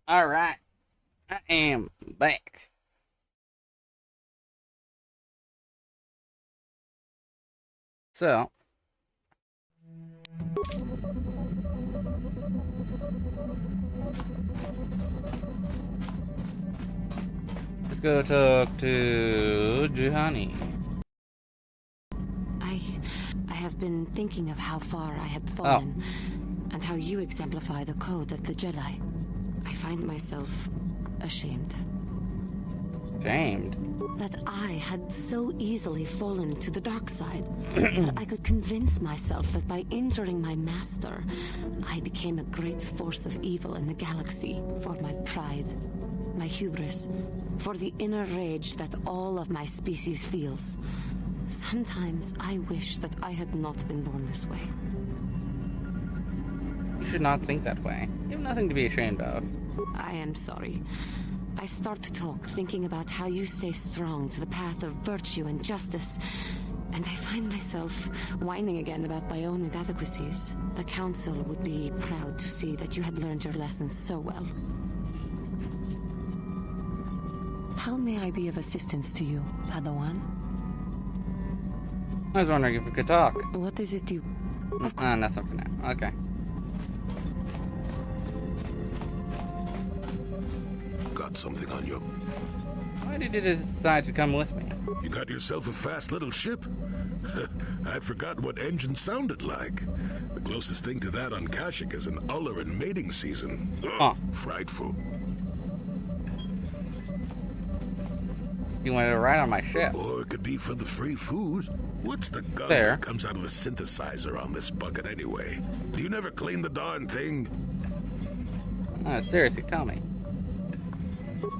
Alright, I am back. So, let's go talk to Juhani. I have been thinking of how far I had fallen, and how you exemplify the code of the Jedi. I find myself ashamed. Shamed? That I had so easily fallen to the dark side, that I could convince myself that by injuring my master, I became a great force of evil in the galaxy for my pride, my hubris, for the inner rage that all of my species feels. Sometimes I wish that I had not been born this way. You should not think that way. You have nothing to be ashamed of. I am sorry. I start to talk, thinking about how you stay strong to the path of virtue and justice, and I find myself whining again about my own inadequacies. The Council would be proud to see that you had learned your lessons so well. How may I be of assistance to you, Padawan? I was wondering if we could talk. What is it you... Nothing for now. Okay. Got something on you. Why did you decide to come with me? You got yourself a fast little ship? I'd forgotten what engine sounded like. The closest thing to that on Kashyyyk is an uller in mating season. Ugh, frightful. You wanted to ride on my ship. Or it could be for the free food. What's the gun Fair. that comes out of a synthesizer on this bucket anyway? Do you never clean the darn thing? Seriously, tell me.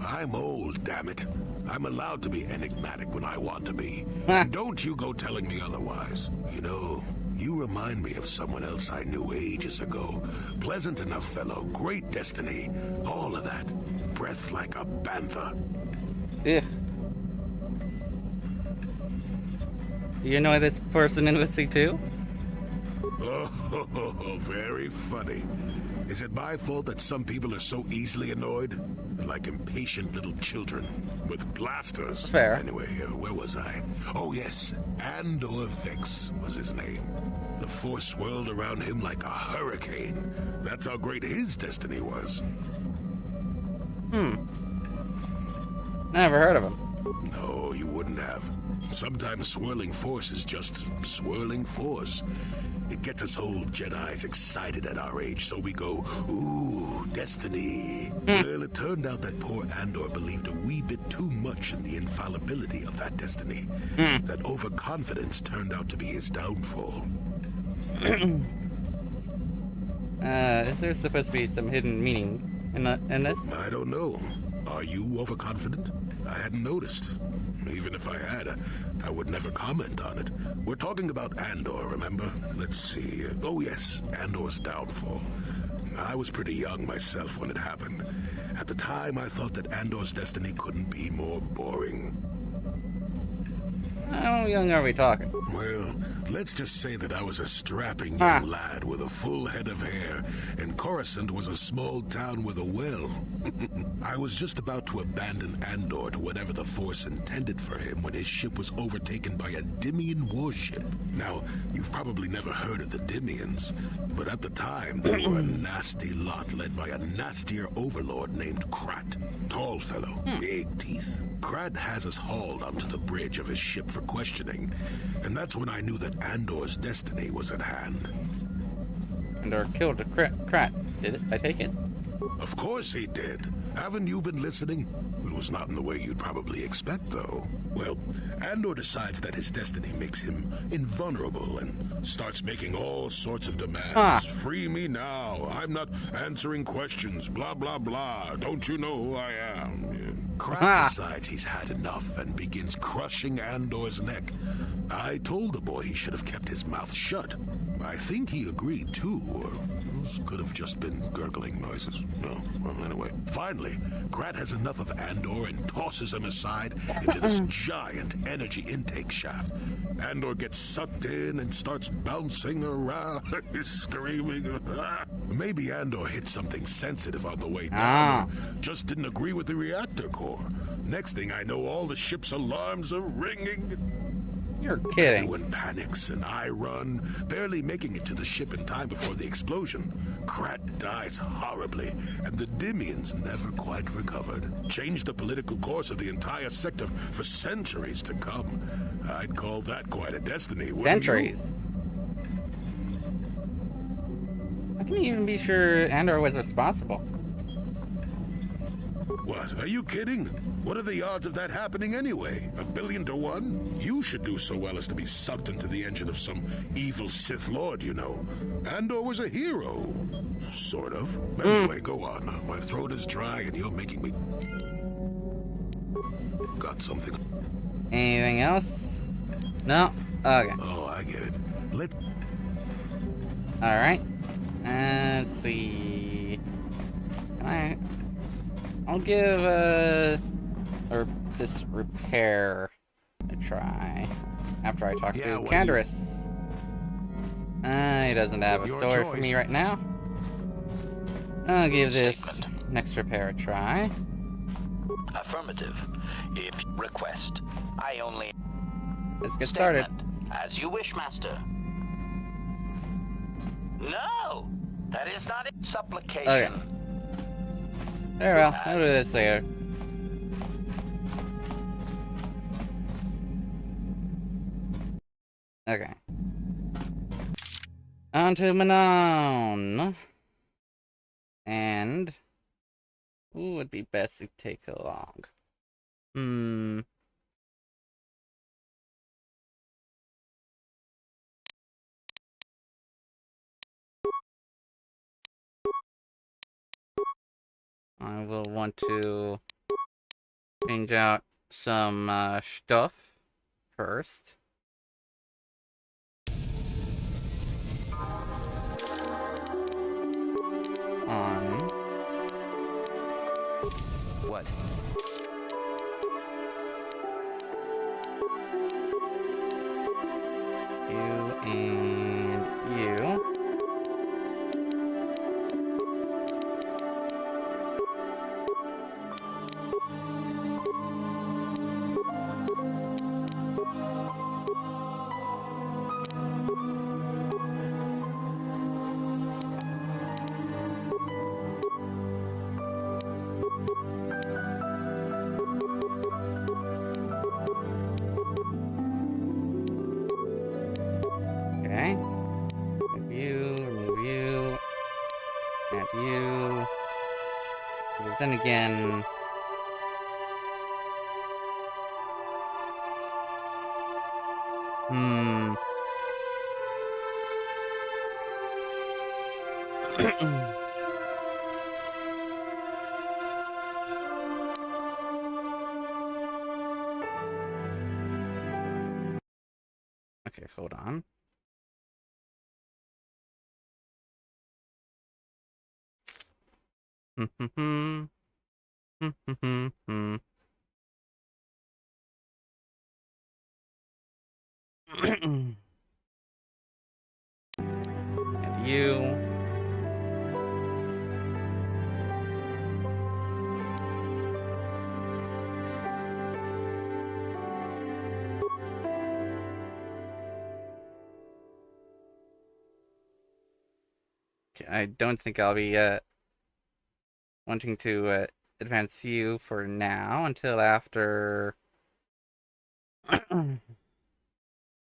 I'm old, damn it. I'm allowed to be enigmatic when I want to be. And don't you go telling me otherwise. You know, you remind me of someone else I knew ages ago. Pleasant enough fellow, great destiny, all of that. Breath like a bantha. Ugh. Do you know this person in the sea too? Oh, very funny. Is it my fault that some people are so easily annoyed? Like impatient little children with blasters. Fair. Anyway, where was I? Oh yes, Andor Vex was his name. The force swirled around him like a hurricane. That's how great his destiny was. Never heard of him. No, you wouldn't have. Sometimes swirling force is just swirling force. It gets us old Jedis excited at our age, so we go, ooh, destiny. Well, it turned out that poor Andor believed a wee bit too much in the infallibility of that destiny. That overconfidence turned out to be his downfall. Is there supposed to be some hidden meaning in this? I don't know. Are you overconfident? I hadn't noticed. Even if I had, I would never comment on it. We're talking about Andor, remember? Let's see. Oh yes, Andor's downfall. I was pretty young myself when it happened. At the time, I thought that Andor's destiny couldn't be more boring. How young are we talking? Well, let's just say that I was a strapping young lad with a full head of hair, and Coruscant was a small town with a well. I was just about to abandon Andor to whatever the Force intended for him when his ship was overtaken by a Dimian warship. Now, you've probably never heard of the Dimians, but at the time, they were a nasty lot led by a nastier overlord named Krat. Tall fellow, big teeth. Krat has us hauled onto the bridge of his ship for questioning, and that's when I knew that Andor's destiny was at hand. Andor killed a Krat, did it? I take it? Of course he did. Haven't you been listening? It was not in the way you'd probably expect, though. Well, Andor decides that his destiny makes him invulnerable and starts making all sorts of demands. Free me now. I'm not answering questions. Blah, blah, blah. Don't you know who I am? Krat decides he's had enough and begins crushing Andor's neck. I told the boy he should have kept his mouth shut. I think he agreed, too, or Those could have just been gurgling noises. No, well, anyway. Finally, Krat has enough of Andor and tosses him aside into this giant energy intake shaft. Andor gets sucked in and starts bouncing around, screaming. Maybe Andor hit something sensitive on the way down, or just didn't agree with the reactor core. Next thing I know, all the ship's alarms are ringing. You're kidding. Everyone panics and I run, barely making it to the ship in time before the explosion. Krat dies horribly, and the Dimians never quite recovered. Changed the political course of the entire sector for centuries to come. I'd call that quite a destiny, wouldn't Centuries. How can you even be sure Andor was responsible? What? Are you kidding? What are the odds of that happening anyway? 1,000,000,000 to 1? You should do so well as to be sucked into the engine of some evil Sith Lord, you know. Andor was a hero. Sort of. Anyway, go on. My throat is dry and you're making me... Got something? Anything else? No? Okay. Oh, I get it. Alright. Let's see. I'll give this repair a try after I talk to Canderous. He doesn't have a sword for me right now. I'll give this next repair a try. Affirmative. If request, I only... Let's get started. As you wish, Master. No! That is not a supplication. Okay. Very well. I'll do this later. Okay. On to Manaan. And who would be best to take along? I will want to change out some stuff first. On what? You and you. Okay. Remove you. Add you. Because then again... Okay, hold on. And you. Okay, I don't think I'll be wanting to advance you for now until after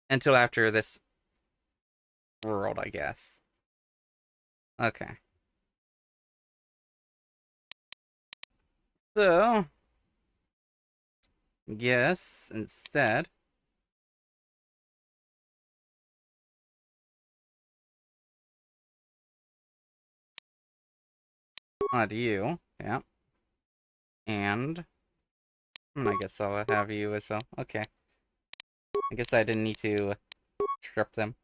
until after this world, I guess. Okay. So, yes, instead. Add you, yeah. And I guess I'll have you as well. Okay. I guess I didn't need to strip them.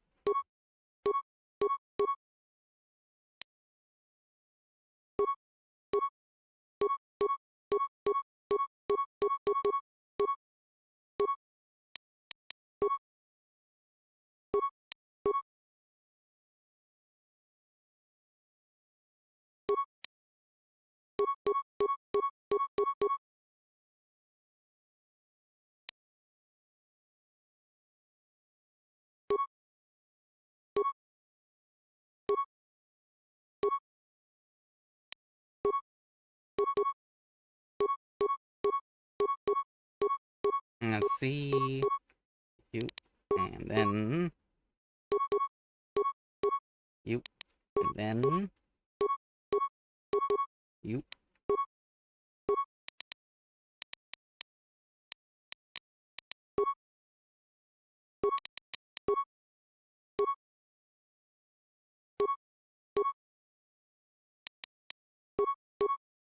Let's see. You. And then... You. And then... You.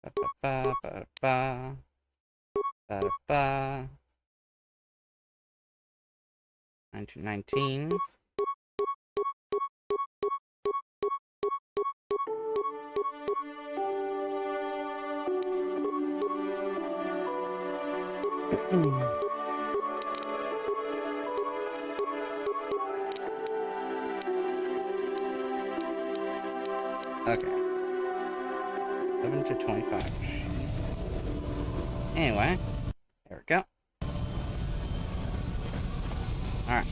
Ba-ba-ba-ba-ba. Ba-ba-ba. 1919. Okay. 11 to 25. Jesus. Anyway, there we go. Alright.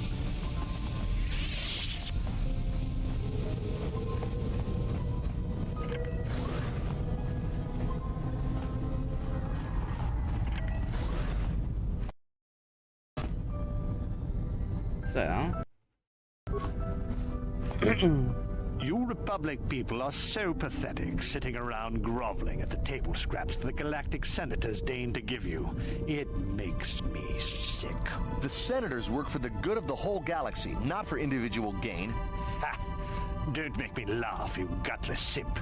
So. You Republic people are so pathetic, sitting around groveling at the table scraps the Galactic Senators deign to give you. It makes me sick. The Senators work for the good of the whole galaxy, not for individual gain. Ha! Don't make me laugh, you gutless simp.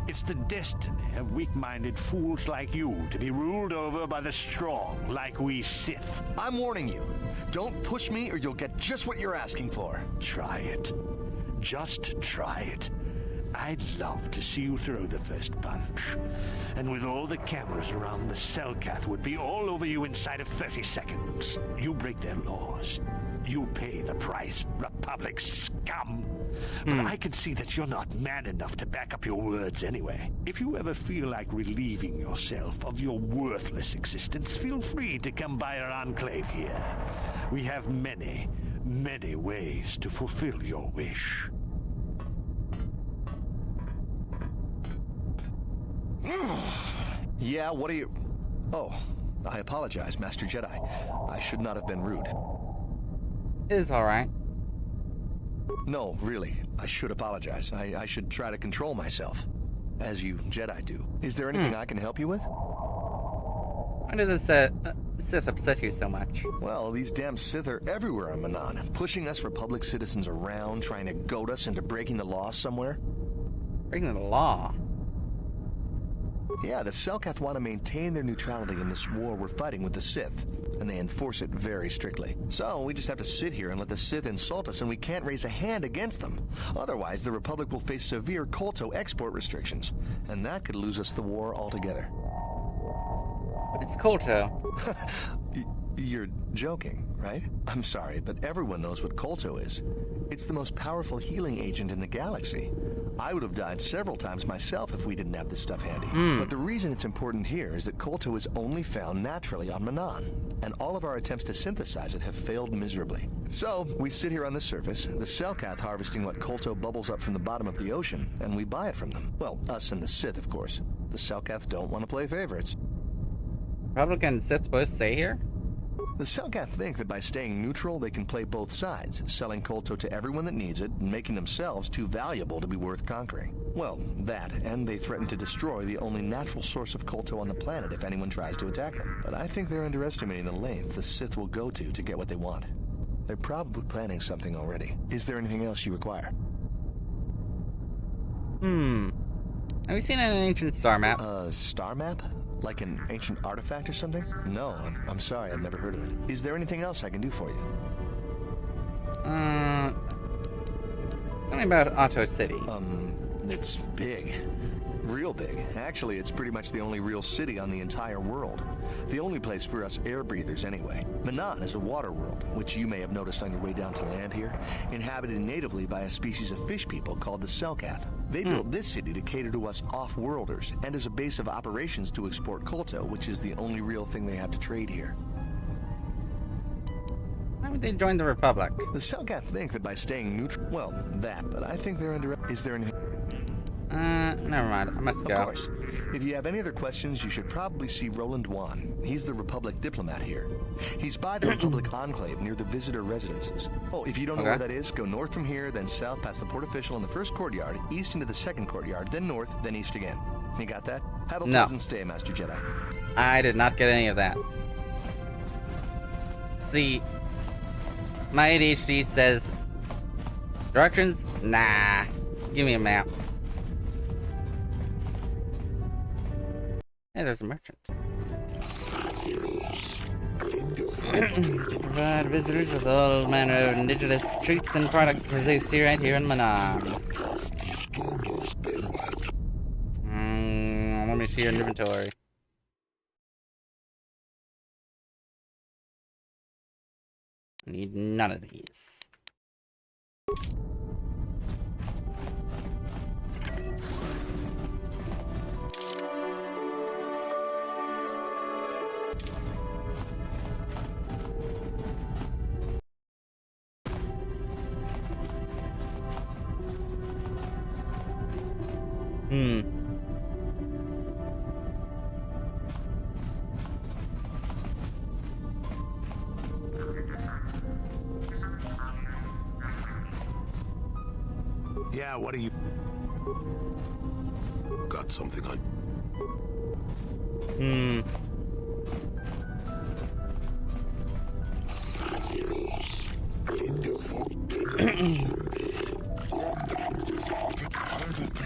It's the destiny of weak-minded fools like you to be ruled over by the strong, like we Sith. I'm warning you. Don't push me or you'll get just what you're asking for. Try it. Just try it. I'd love to see you throw the first punch. And with all the cameras around, the Selkath would be all over you inside of 30 seconds. You break their laws. You pay the price, Republic scum. But I can see that you're not man enough to back up your words anyway. If you ever feel like relieving yourself of your worthless existence, feel free to come by our enclave here. We have many, many ways to fulfill your wish. Yeah, what are you... Oh, I apologize, Master Jedi. I should not have been rude. It is alright. No, really, I should apologize. I should try to control myself, as you Jedi do. Is there anything I can help you with? Why does this upset you so much? Well, these damn Sith are everywhere on Manaan, pushing us Republic citizens around, trying to goad us into breaking the law somewhere. Breaking the law? Yeah, the Selkath want to maintain their neutrality in this war we're fighting with the Sith, and they enforce it very strictly. So we just have to sit here and let the Sith insult us, and we can't raise a hand against them. Otherwise, the Republic will face severe Kolto export restrictions, and that could lose us the war altogether. But it's Kolto. You're joking, right? I'm sorry, but everyone knows what Kolto is. It's the most powerful healing agent in the galaxy. I would have died several times myself if we didn't have this stuff handy. But the reason it's important here is that Kolto is only found naturally on Manaan, and all of our attempts to synthesize it have failed miserably. So, we sit here on the surface, the Selkath harvesting what Kolto bubbles up from the bottom of the ocean, and we buy it from them. Well, us and the Sith, of course. The Selkath don't want to play favorites. Republic and Sith both stay here? The Selkath think that by staying neutral, they can play both sides, selling Kolto to everyone that needs it, and making themselves too valuable to be worth conquering. Well, that, and they threaten to destroy the only natural source of Kolto on the planet if anyone tries to attack them. But I think they're underestimating the length the Sith will go to get what they want. They're probably planning something already. Is there anything else you require? Have you seen an ancient star map? Star map? Like an ancient artifact or something? No, I'm sorry, I've never heard of it. Is there anything else I can do for you? Tell me about Otto City. It's big. Real big. Actually, it's pretty much the only real city on the entire world. The only place for us air breathers, anyway. Manaan is a water world, which you may have noticed on your way down to land here, inhabited natively by a species of fish people called the Selkath. They built this city to cater to us off-worlders, and as a base of operations to export Kolto, which is the only real thing they have to trade here. Why would they join the Republic? The Selkath think that by staying neutral... Well, that, but I think they're under... Is there anything... Never mind. I must go. Of course. If you have any other questions, you should probably see Roland Juan. He's the Republic diplomat here. He's by the Republic Enclave near the visitor residences. Oh, if you don't know where that is, go north from here, then south past the port official in the first courtyard, east into the second courtyard, then north, then east again. You got that? Have a pleasant stay, Master Jedi. I did not get any of that. See, my ADHD says directions? Nah. Give me a map. Hey, there's a merchant. To provide visitors with all manner of indigenous treats and products produced right here in Manaan. Let me see your inventory. I need none of these. Yeah, what are you... Got something on...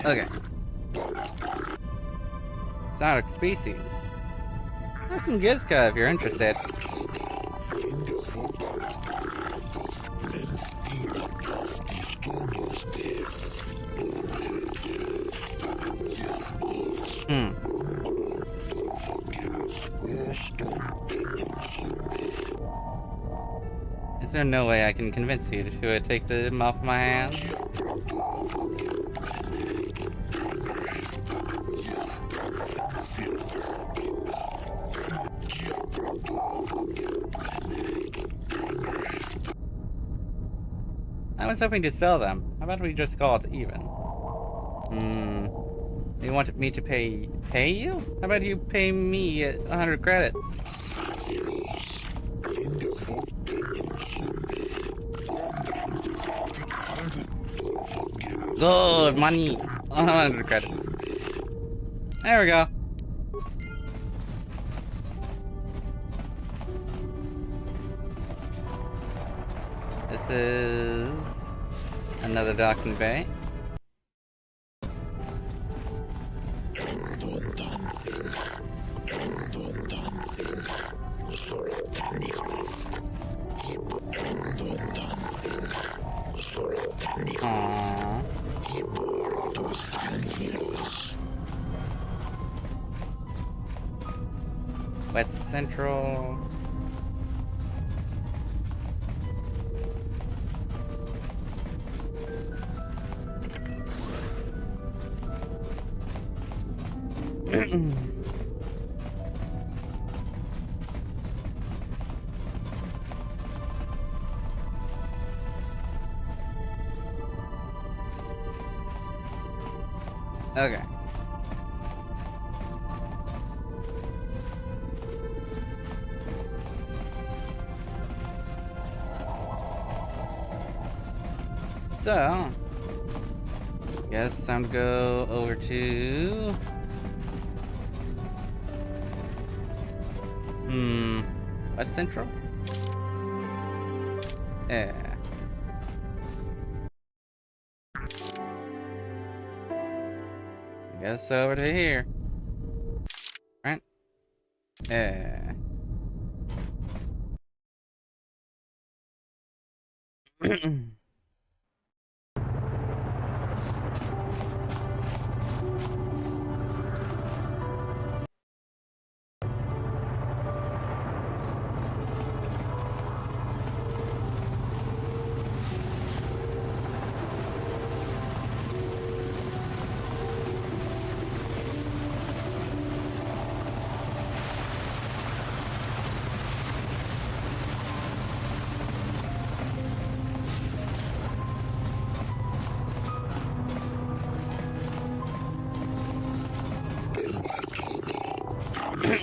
Okay. Exotic species. There's some Gizka if you're interested. Is there no way I can convince you to take them off my hands? I was hoping to sell them. How about we just call it even? You want me to pay you? How about you pay me 100 credits? Good money. 100 credits. There we go. This is another docking bay. West Central. Okay. So, guess time to go over to West Central? Yeah. I guess over to here. Right? Yeah.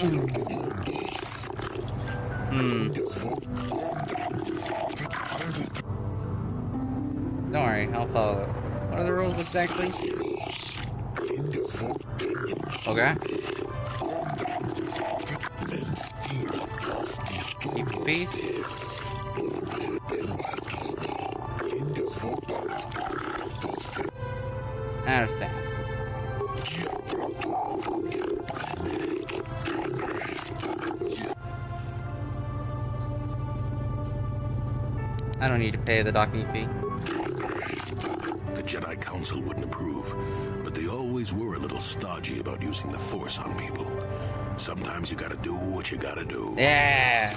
Don't worry, I'll follow. What are the rules exactly? Okay. Keep the peace. I understand. I don't need to pay the docking fee. The Jedi Council wouldn't approve, but they always were a little stodgy about using the Force on people. Sometimes you gotta do what you gotta do. Yeah.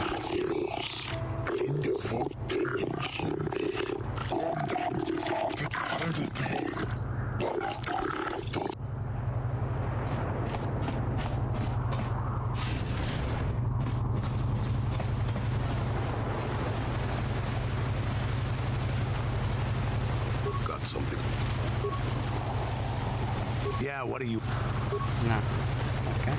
Got something. Yeah, what are you... No. Okay.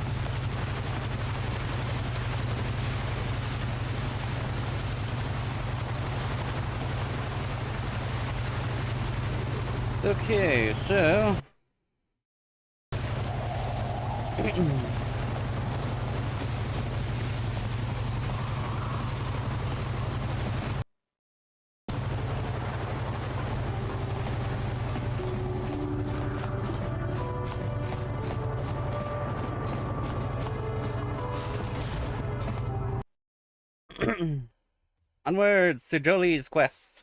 Okay, so... Onwards to Jolie's quest.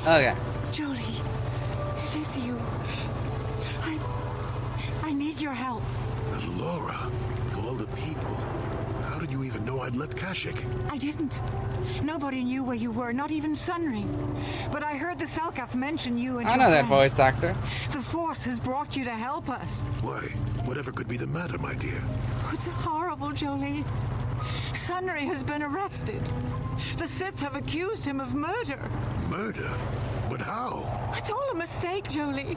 Okay. Jolie, it is you. I need your help. Laura, of all the people, how did you even know I'd left Kashyyyk? I didn't. Nobody knew where you were, not even Sunry. But I heard the Selkath mention you and I your know that friends. voice actor. The Force has brought you to help us. Why? Whatever could be the matter, my dear? It's horrible, Jolie. Sunry has been arrested. The Sith have accused him of murder. Murder? But how? It's all a mistake, Jolie.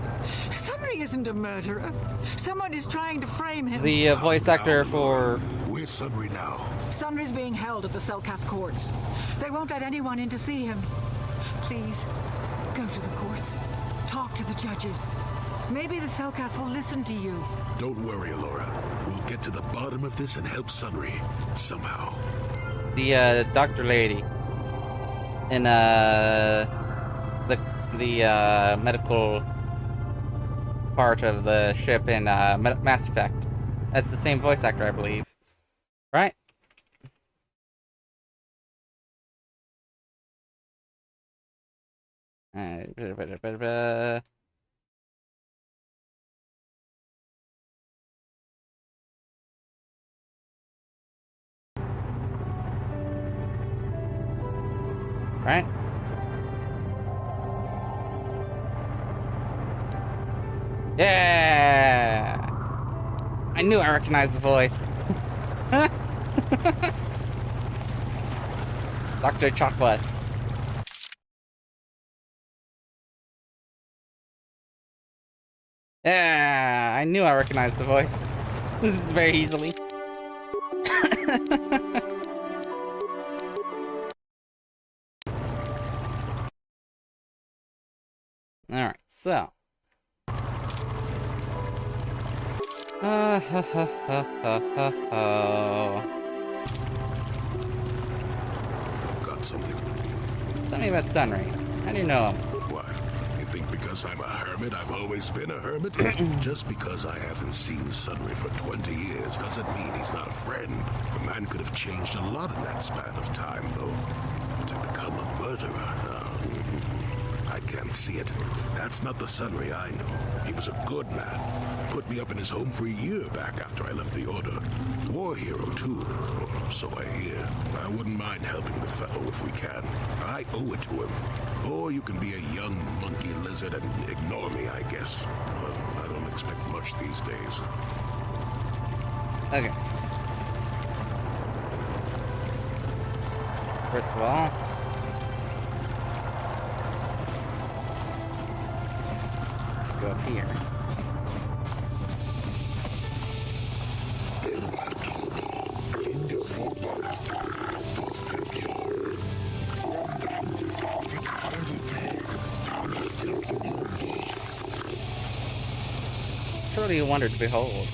Sunry isn't a murderer. Someone is trying to frame him. The voice actor for... Where's Sunry now? Sunry's being held at the Selkath courts. They won't let anyone in to see him. Please, go to the courts. Talk to the judges. Maybe the Selkath will listen to you. Don't worry, Laura. We'll get to the bottom of this and help Sunry. Somehow. The doctor lady in the medical part of the ship in Mass Effect. That's the same voice actor, I believe. Right? Right? Yeah! I knew I recognized the voice. Dr. Chakwas. Yeah, I knew I recognized the voice. This is very easily. Alright, so. Got something. Tell me about Sunry. How do you know him? What? You think because I'm a hermit, I've always been a hermit? Just because I haven't seen Sunry for 20 years doesn't mean he's not a friend. A man could have changed a lot in that span of time, though. But to become a murderer, I can't see it. That's not the Sunry I know. He was a good man. Put me up in his home for a year back after I left the Order. War hero, too. Or so I hear. I wouldn't mind helping the fellow if we can. I owe it to him. Or you can be a young monkey lizard and ignore me, I guess. Well, I don't expect much these days. Okay. First of all, let's go up here. truly a wonder to behold.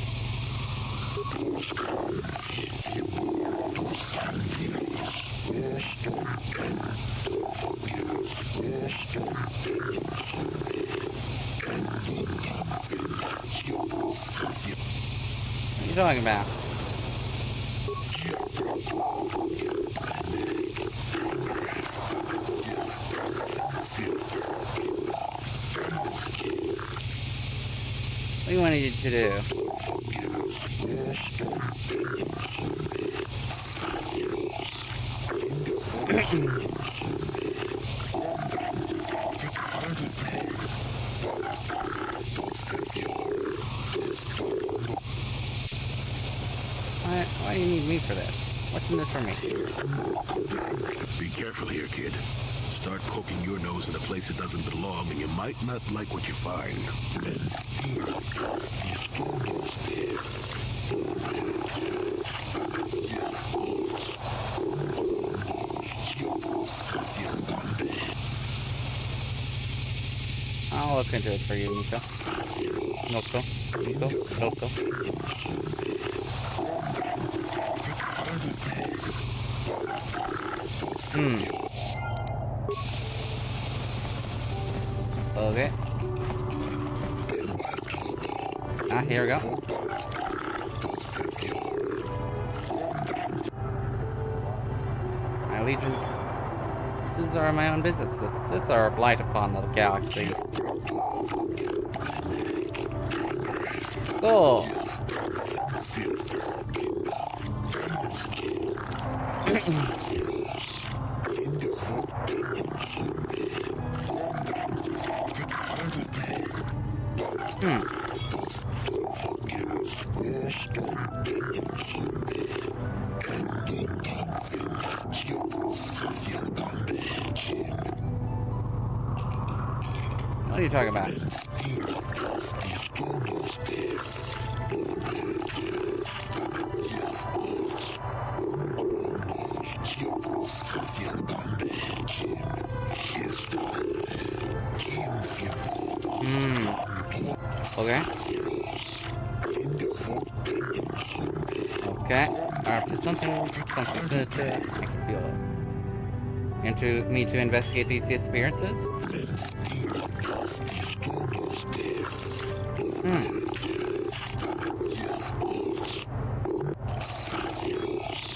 What are you talking about? What do you want you to do? Why do you need me for this? What's in this for me? Be careful here, kid. Start poking your nose in a place that doesn't belong, and you might not like what you find. I'll look into it for you, Nico. Nico. Okay. Here we go. My allegiances are my own business. This are a blight upon the galaxy. Cool. What are you talking about? Okay. Okay. After something sinister, I can feel it. And to me to investigate these disappearances?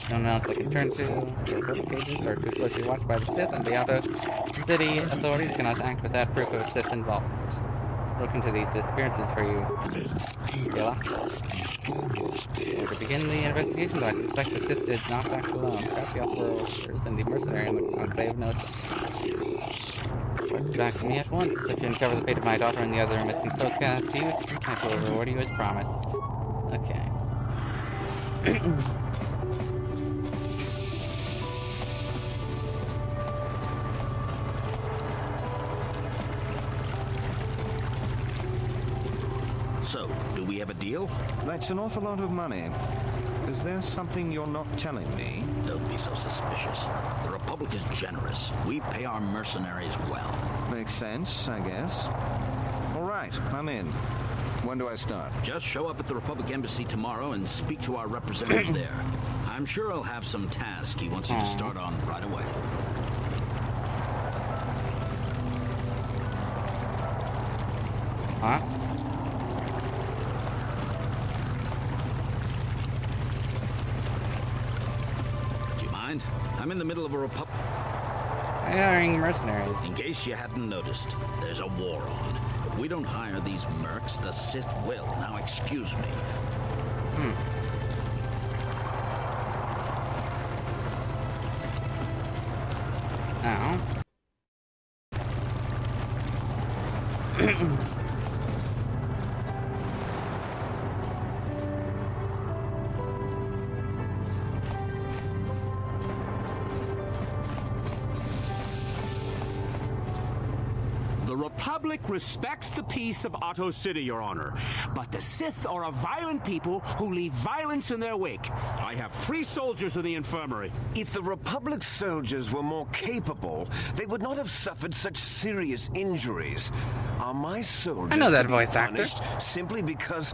No one else I can turn to. The bird cages are too closely watched by the Sith, and the Outer City authorities cannot act without proof of Sith involvement. Look into these disappearances for you, Gila. To begin the investigation, though, I suspect the Sith did not act alone. Perhaps the Outworlders and the mercenary in the Enclave noticed. Back to me at once. If you uncover the fate of my daughter and the other missing Soulcast youth, I will reward you as promised. Okay. So, do we have a deal? That's an awful lot of money. Is there something you're not telling me? Don't be so suspicious. The Republic is generous. We pay our mercenaries well. Makes sense, I guess. All right, I'm in. When do I start? Just show up at the Republic Embassy tomorrow and speak to our representative there. I'm sure he'll have some task he wants you to start on right away. Huh? I'm in the middle of a hiring mercenaries. In case you hadn't noticed, there's a war on. If we don't hire these mercs, the Sith will. Now, excuse me. Now. Republic respects the peace of Otto City, Your Honor, but the Sith are a violent people who leave violence in their wake. I have 3 soldiers in the infirmary. If the Republic soldiers were more capable, they would not have suffered such serious injuries. Are my soldiers I know that to be voice actor. punished simply because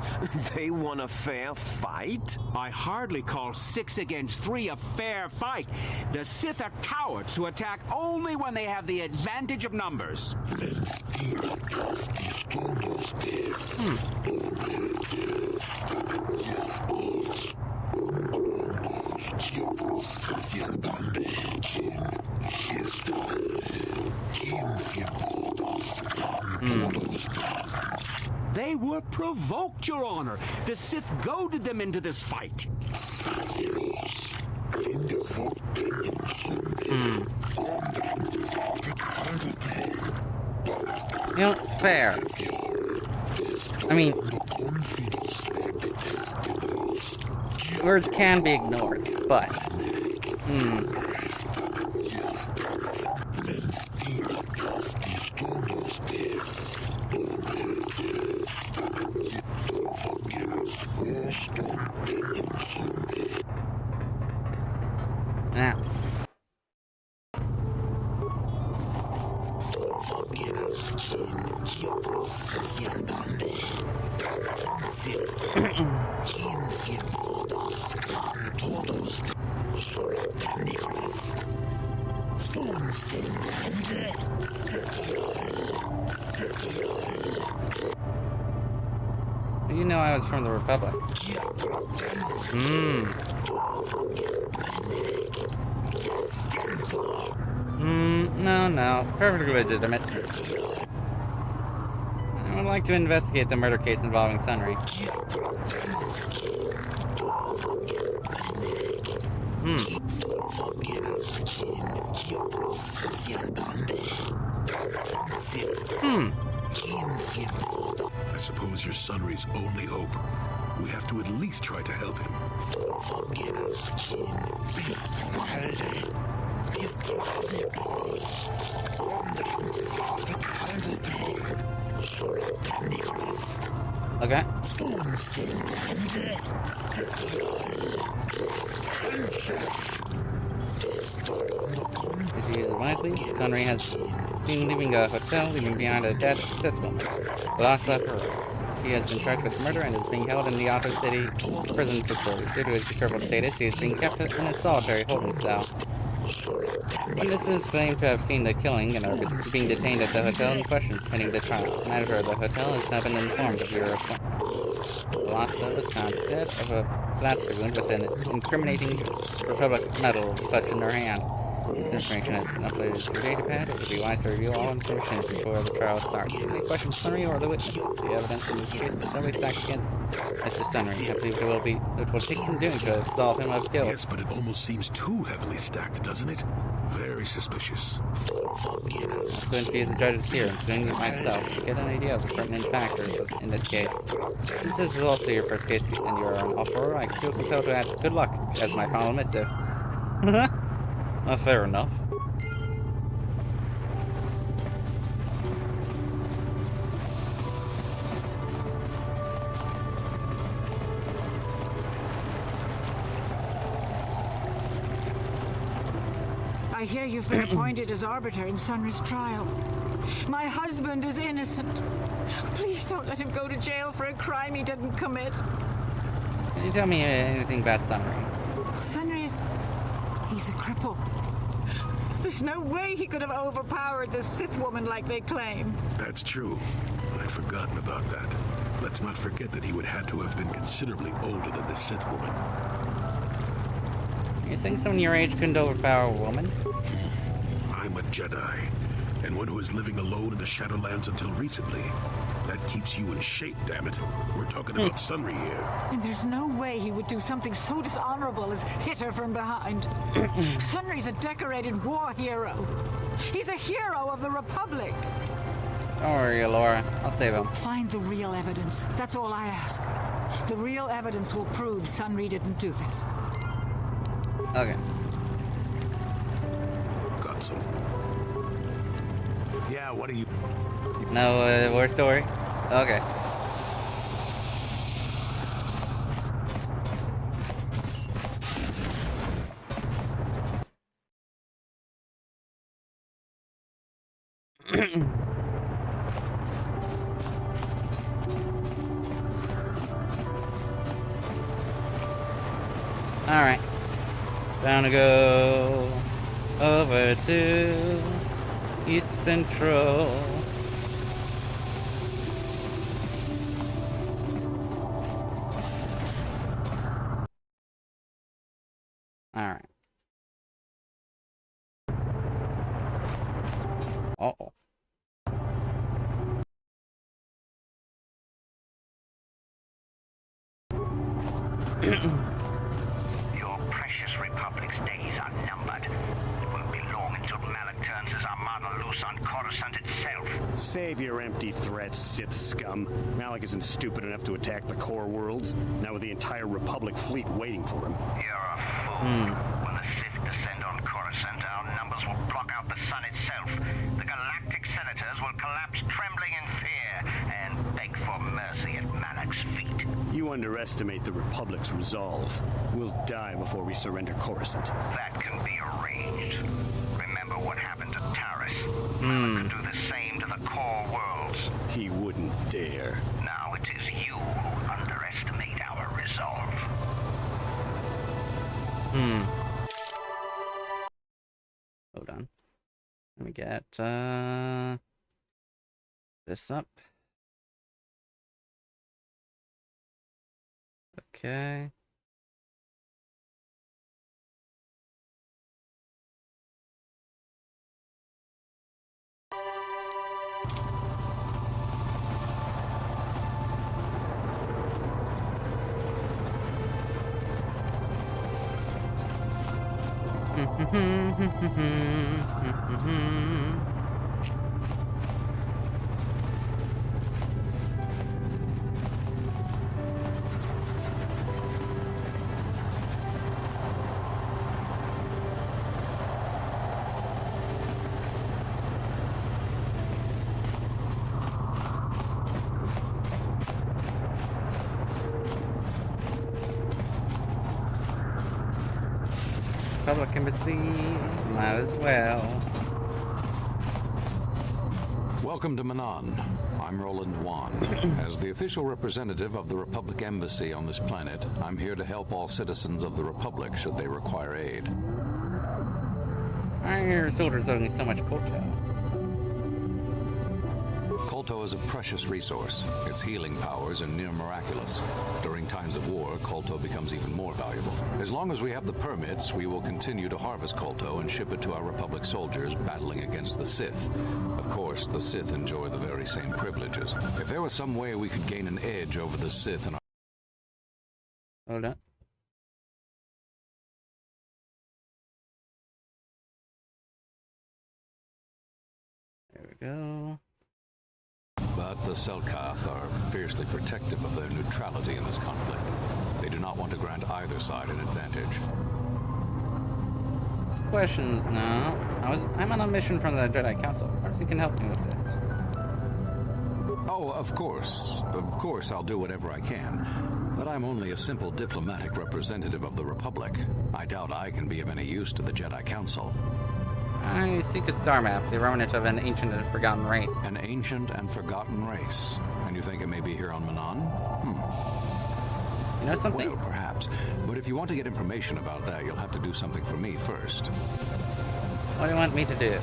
they won a fair fight? I hardly call 6 against 3 a fair fight. The Sith are cowards who attack only when they have the advantage of numbers. They were provoked, Your Honor. The Sith goaded them into this fight. You know, fair. I mean, words can be ignored, but... Now. You know I was from the Republic. No. Perfectly legitimate. I would like to investigate the murder case involving Sunry. I suppose you're Sunry's only hope. We have to at least try to help him. Okay. If he uses wisely, Sunry has seen leaving a hotel, leaving behind a dead Sith woman. Lhasa Perez. He has been charged with murder and is being held in the Otto City prison facility. Due to his criminal status, he is being kept in a solitary holding cell. Witnesses claim to have seen the killing and are being detained at the hotel in question, pending the trial. The manager of the hotel has not been informed of your report. Lhasa was found dead of a blaster wound with an incriminating Republic medal clutched in her hand. This information has been uploaded to your datapad. It would be wise to review all information before the trial starts. You may question Sunry or the witnesses. The evidence in this case is heavily stacked against Mr. Sunry. I believe it will take some doing to absolve him of guilt. Yes, but it almost seems too heavily stacked, doesn't it? Very suspicious. Also interview the judges here, including myself, to get an idea of the pertinent factors in this case. Since this is also your first case and you're an offerer, I feel compelled to add good luck as my final missive. Fair enough. I hear you've been appointed as arbiter in Sunry's trial. My husband is innocent. Please don't let him go to jail for a crime he didn't commit. Can you tell me anything about Sunry? Sunry is... he's a cripple. There's no way he could have overpowered the Sith woman like they claim. That's true. I'd forgotten about that. Let's not forget that he would have to have been considerably older than the Sith woman. You think someone your age couldn't overpower a woman? I'm a Jedi, and one who is living alone in the Shadowlands until recently. That keeps you in shape, damn it. We're talking about Sunry here. And there's no way he would do something so dishonorable as hit her from behind. Sunry's a decorated war hero. He's a hero of the Republic. Don't worry, Laura. I'll save him. Find the real evidence. That's all I ask. The real evidence will prove Sunry didn't do this. Okay. Got something. Yeah, what are you... No war story? Okay. Alright. Gonna go over to East Central. Alright. Uh-oh. Your precious Republic's days are numbered. It won't be long until Malak turns his armada loose on Coruscant itself. Save your empty threats, Sith scum. Malak isn't stupid enough to attack the core worlds, now with the entire Republic fleet waiting for him. You're a fool. When the Sith descend on Coruscant, our numbers will block out the sun itself. The galactic senators will collapse trembling in fear and beg for mercy at Malak's feet. You underestimate the Republic's resolve. We'll die before we surrender Coruscant. That can be arranged. Remember what happened to Taris. Malak could do the same to the core worlds. He wouldn't dare. Now it is you who underestimate our resolve. Hold on. Let me get this up. Okay. Public embassy, might as well. Welcome to Manaan. I'm Roland Wan. As the official representative of the Republic Embassy on this planet, I'm here to help all citizens of the Republic should they require aid. I hear soldiers only so much Kolto. Kolto is a precious resource. Its healing powers are near miraculous. During times of war, Kolto becomes even more valuable. As long as we have the permits, we will continue to harvest Kolto and ship it to our Republic soldiers battling against the Sith. Of course, the Sith enjoy the very same privileges. If there was some way we could gain an edge over the Sith and our... Hold on. There we go. But the Selkath are fiercely protective of their neutrality in this conflict. They do not want to grant either side an advantage. This question, no. I'm on a mission from the Jedi Council. Perhaps you can help me with it. Oh, of course. Of course, I'll do whatever I can. But I'm only a simple diplomatic representative of the Republic. I doubt I can be of any use to the Jedi Council. I seek a star map, the remnant of an ancient and forgotten race. An ancient and forgotten race. And you think it may be here on Manaan? You know something? Well, perhaps. But if you want to get information about that, you'll have to do something for me first. What do you want me to do?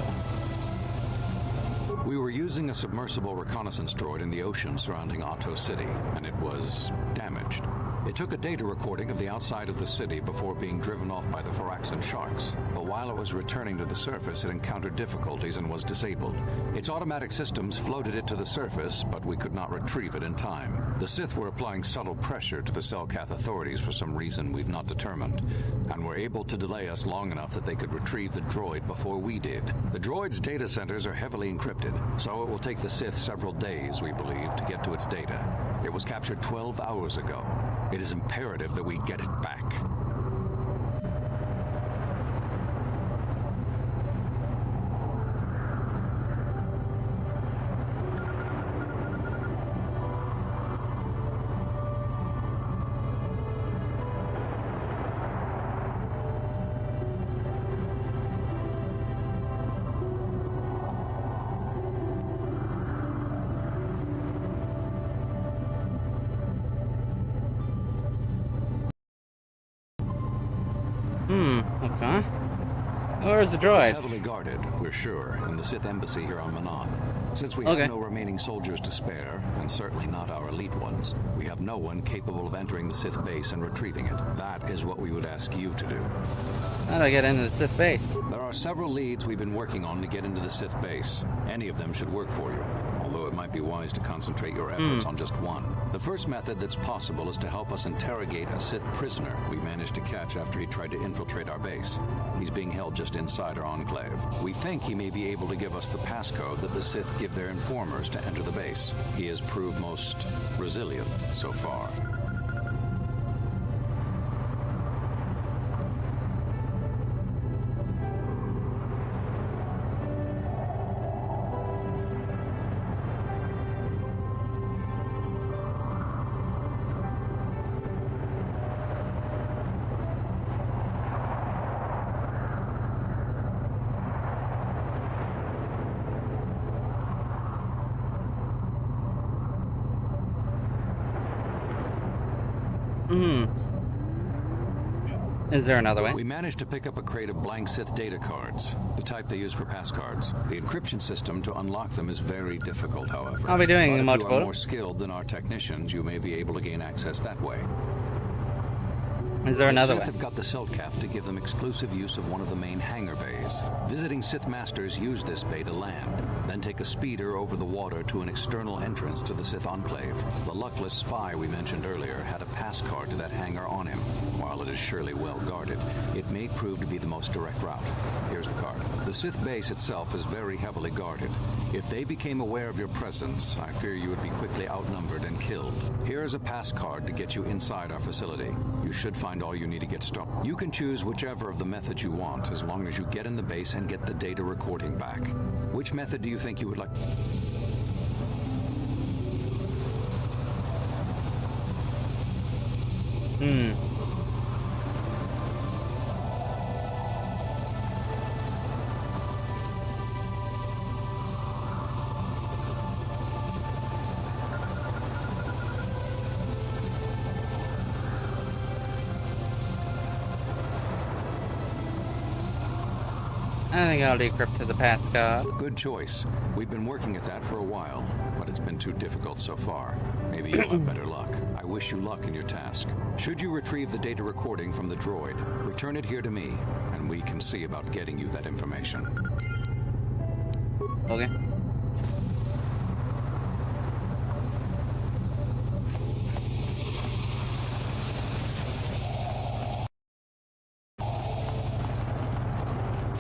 We were using a submersible reconnaissance droid in the ocean surrounding Otto City, and it was damaged. It took a data recording of the outside of the city before being driven off by the Phyraxan sharks. But while it was returning to the surface, it encountered difficulties and was disabled. Its automatic systems floated it to the surface, but we could not retrieve it in time. The Sith were applying subtle pressure to the Selkath authorities for some reason we've not determined, and were able to delay us long enough that they could retrieve the droid before we did. The droid's data centers are heavily encrypted, so it will take the Sith several days, we believe, to get to its data. It was captured 12 hours ago. It is imperative that we get it back. Okay. Where's the droid? It's heavily guarded, we're sure, in the Sith embassy here on Manaan. Since we have no remaining soldiers to spare, and certainly not our elite ones, we have no one capable of entering the Sith base and retrieving it. That is what we would ask you to do. How do I get into the Sith base? There are several leads we've been working on to get into the Sith base. Any of them should work for you, although it might be wise to concentrate your efforts on just one. The first method that's possible is to help us interrogate a Sith prisoner we managed to catch after he tried to infiltrate our base. He's being held just inside our enclave. We think he may be able to give us the passcode that the Sith give their informers to enter the base. He has proved most resilient so far. Is there another way? We managed to pick up a crate of blank Sith data cards, the type they use for pass cards. The encryption system to unlock them is very difficult, however. I'll be doing but if you are multiple. more skilled than our technicians, you may be able to gain access that way. Is there another the way? Sith have got the Selkath to give them exclusive use of one of the main hangar bays. Visiting Sith Masters use this bay to land, then take a speeder over the water to an external entrance to the Sith Enclave. The luckless spy we mentioned earlier had a pass card to that hangar on him. While it is surely well guarded, it may prove to be the most direct route. Here's the card. The Sith base itself is very heavily guarded. If they became aware of your presence, I fear you would be quickly outnumbered and killed. Here is a pass card to get you inside our facility. You should find all you need to get started. You can choose whichever of the methods you want, as long as you get in the base and get the data recording back. Which method do you think you would like? I think I'll decrypt to the pass card. Good choice. We've been working at that for a while, but it's been too difficult so far. Maybe you'll have better luck. I wish you luck in your task. Should you retrieve the data recording from the droid, return it here to me, and we can see about getting you that information. Okay.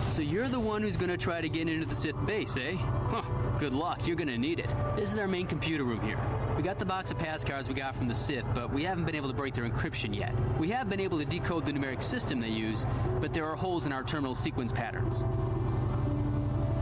So you're the one who's gonna try to get into the Sith base, eh? Huh, good luck, you're gonna need it. This is our main computer room here. We got the box of pass cards we got from the Sith, but we haven't been able to break their encryption yet. We have been able to decode the numeric system they use, but there are holes in our terminal sequence patterns.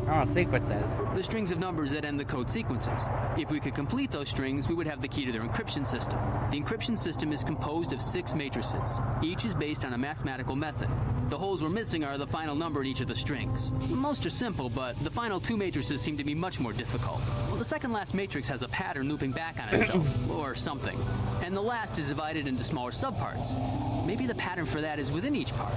Oh, sequences. The strings of numbers that end the code sequences. If we could complete those strings, we would have the key to their encryption system. The encryption system is composed of 6 matrices. Each is based on a mathematical method. The holes we're missing are the final number in each of the strings. Most are simple, but the final 2 matrices seem to be much more difficult. Well, the second last matrix has a pattern looping back on itself, or something. And the last is divided into smaller subparts. Maybe the pattern for that is within each part.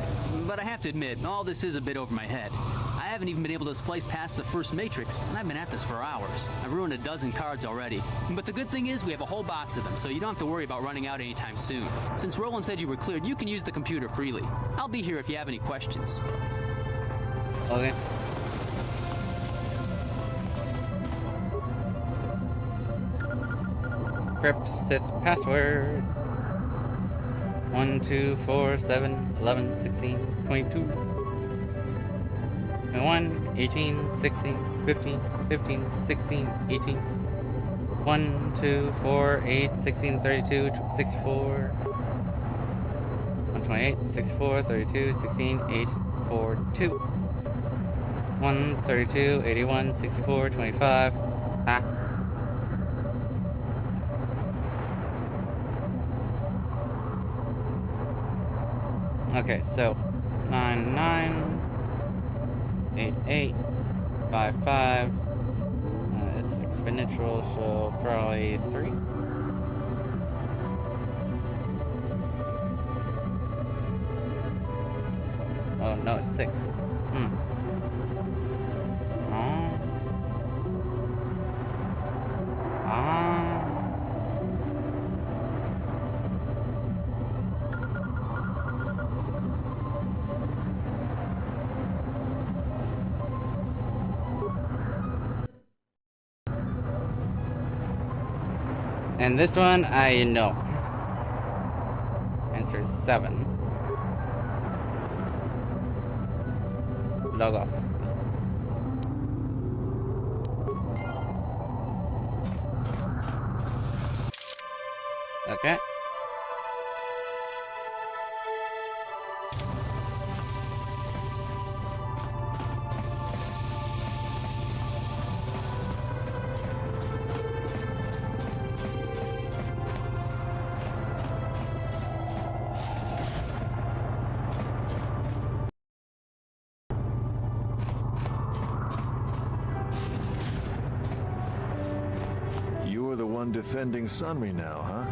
But I have to admit, all this is a bit over my head. I haven't even been able to slice past the first matrix, and I've been at this for hours. I've ruined a dozen cards already. But the good thing is we have a whole box of them, so you don't have to worry about running out anytime soon. Since Roland said you were cleared, you can use the computer freely. I'll be here if you have any questions. Okay. Crypt Sith password 1, 2, 4, 7, 11, 16, 22, 21, 18, 16, 15, 15, 16, 18, 1, 2, 4, 8, 16, 32, 64, 128, 64, 32, 16, 8, 4, 2, 1, 32, 81, 64, 25. Ah. Okay, so 9, 9, 8, 8, 5, 5. It's exponential, so probably 3. no, 6. And this one, I know. Answer is 7. Log off. Okay. You're the one defending Sunry now, huh?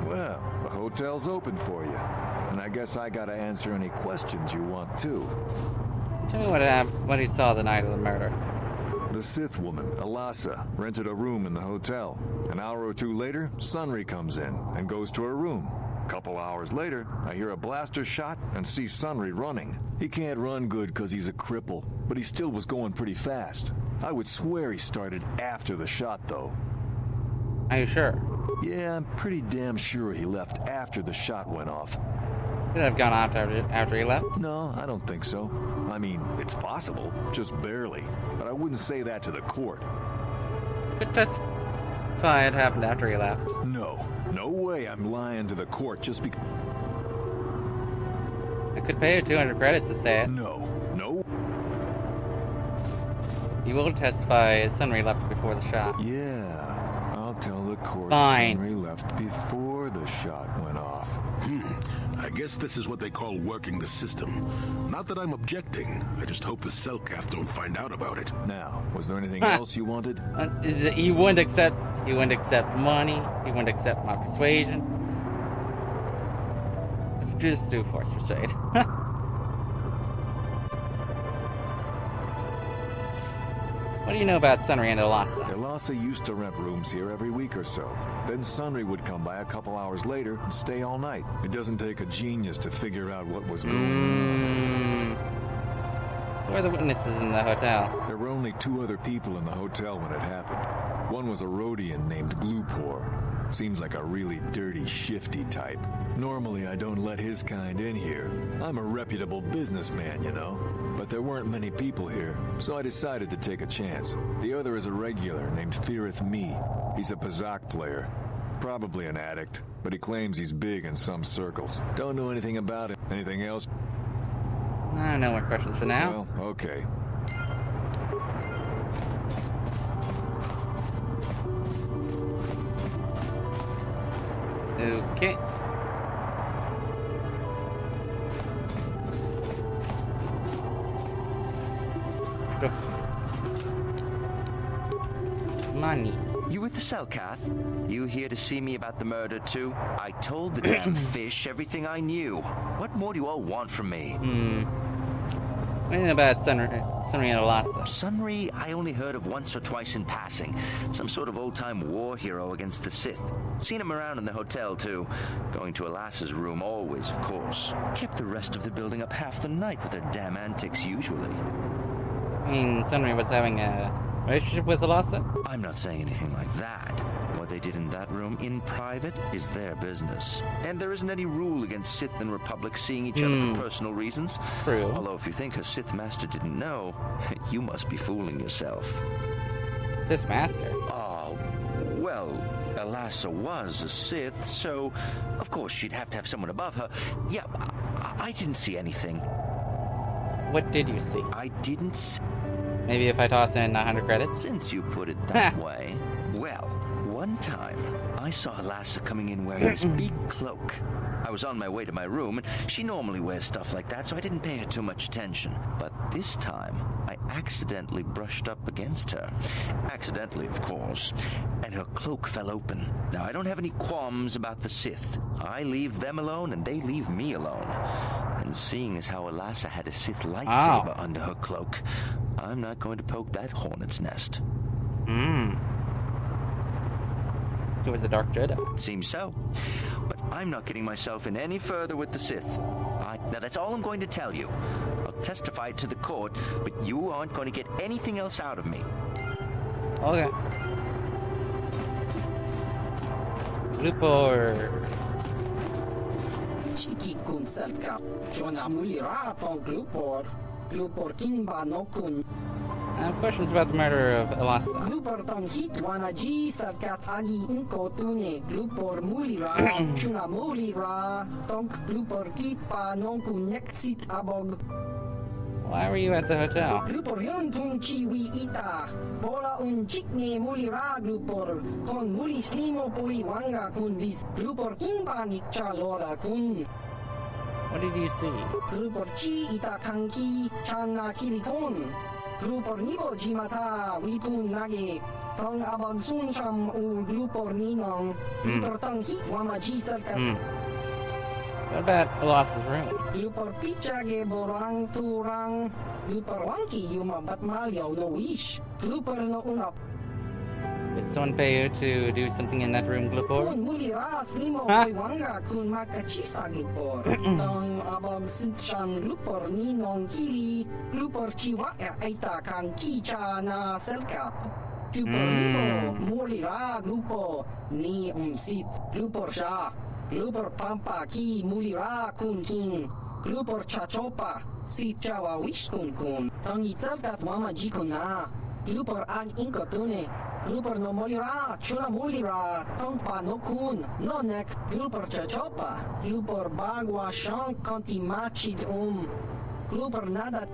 Well, the hotel's open for you. And I guess I gotta answer any questions you want too. Tell me what he saw the night of the murder. The Sith woman, Alasa, rented a room in the hotel. An hour or two later, Sunry comes in and goes to her room. Couple hours later, I hear a blaster shot and see Sunry running. He can't run good because he's a cripple, but he still was going pretty fast. I would swear he started after the shot, though. Are you sure? Yeah, I'm pretty damn sure he left after the shot went off. Could have gone out after he left? No, I don't think so. I mean, it's possible, just barely. But I wouldn't say that to the court. Could testify it happened after he left. No. No way I'm lying to the court just because... I could pay you 200 credits to say it. No. No. You will testify Sunry left before the shot. Yeah. I'll tell the court Sunry left before the shot went off. I guess this is what they call working the system. Not that I'm objecting. I just hope the Selkath don't find out about it. Now, was there anything else you wanted? He wouldn't accept money. He wouldn't accept my persuasion. Just do force persuade. What do you know about Sunry and Alasa? Alasa used to rent rooms here every week or so. Then Sunry would come by a couple hours later and stay all night. It doesn't take a genius to figure out what was going on. Who are the witnesses in the hotel? There were only 2 other people in the hotel when it happened. One was a Rodian named Glupor. Seems like a really dirty, shifty type. Normally, I don't let his kind in here. I'm a reputable businessman, you know. But there weren't many people here, so I decided to take a chance. The other is a regular named Firith Me. He's a Pazak player. Probably an addict, but he claims he's big in some circles. Don't know anything about him. Anything else? I no more questions for now. Well, okay. Okay. Money. You with the Selkath? You here to see me about the murder too? I told the damn fish everything I knew. What more do you all want from me? What do you know about Sunry and Alasa? Sunry, I only heard of once or twice in passing. Some sort of old-time war hero against the Sith. Seen him around in the hotel too. Going to Alasa's room always, of course. Kept the rest of the building up half the night with their damn antics usually. I mean, Sunry was having a relationship with Alasa? I'm not saying anything like that. What they did in that room in private is their business. And there isn't any rule against Sith and Republic seeing each other for personal reasons. True. Although if you think her Sith master didn't know, you must be fooling yourself. Sith master? Oh, well, Alasa was a Sith, so of course she'd have to have someone above her. Yeah, I didn't see anything. What did you see? I didn't see... Maybe if I toss in 100 credits? Since you put it that way. Well, one time, I saw Alasa coming in wearing this big cloak. I was on my way to my room, and she normally wears stuff like that, so I didn't pay her too much attention. But this time, I accidentally brushed up against her. Accidentally, of course. And her cloak fell open. Now, I don't have any qualms about the Sith. I leave them alone and they leave me alone. And seeing as how Alassa had a Sith lightsaber under her cloak, I'm not going to poke that hornet's nest. He was a Dark Jedi. Seems so. But I'm not getting myself in any further with the Sith. Now that's all I'm going to tell you. I'll testify it to the court, but you aren't going to get anything else out of me. Okay. Looper. Chiki kun selka. Jona mulira ton glupor. Glupor kinba no kun. I have questions about the murder of Alassa. Glupor tong hit wanaji selkat agi inko tune. Glupor mulira. Jona mulira. Tonk glupor kipa non kun nexit abog. Why were you at the hotel? Glupor yun tung chiwi ita. Bola un chikne mulira glupor. Kon muli slimo pui wanga kun vis. Glupor kinba nikcha lora kun. What did you see? Glupor chi ita kanki chana kilikon. Glupor nibo jimata wipun nage. Tong abag sun sham u glupor ninong. Glupor tong hit wamaji salkat. What about Alassa's room? Glupor pichage borang turang. Glupor wanki yumabat malyaw no wish. Glupor no unap. Did someone pay you to do something in that room, Glupor? Kun mulira slimo wanga kun makachisa glupor. Tong abag sinshan glupor ninong kili. Glupor chiwa aita kang kicha na selkat. Glupor nibo mulira glupo ni umsit. Glupor siya. Glupor pampa ki mulira kun king. Glupor chachopa si chawa wish kun kun. Tong itzalkat mama jikun na. Glupor ag inkotune. Glupor no mulira chuna mulira. Tong pa no kun. No nek. Glupor chachopa. Glupor bagwa shank konti machid Glupor nada.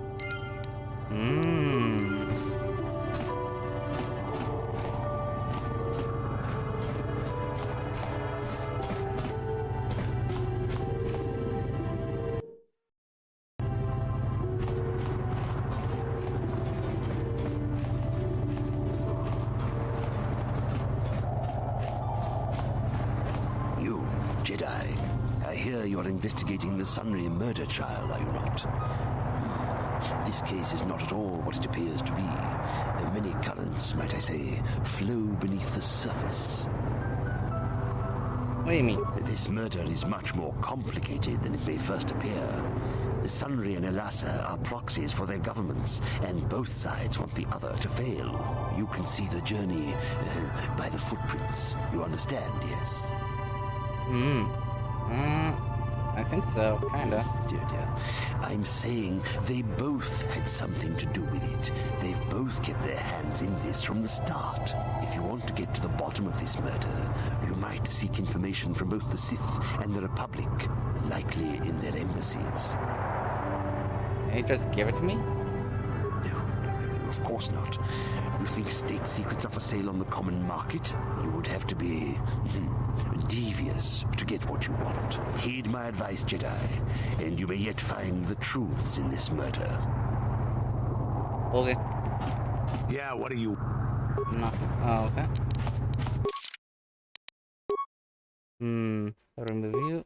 Jedi, I hear you're investigating the Sunray murder trial, are you not? This case is not at all what it appears to be. Many currents, might I say, flow beneath the surface. What do you mean? This murder is much more complicated than it may first appear. Sunray and Alassa are proxies for their governments, and both sides want the other to fail. You can see the journey by the footprints. You understand, yes? I think so, kinda. Dear. I'm saying they both had something to do with it. They've both kept their hands in this from the start. If you want to get to the bottom of this murder, you might seek information from both the Sith and the Republic, likely in their embassies. Hey, just give it to me? No, of course not. You think state secrets are for sale on the common market? You would have to be devious to get what you want. Heed my advice, Jedi, and you may yet find the truths in this murder. Okay. Yeah, what are you? Nothing. Oh, okay. Remove you.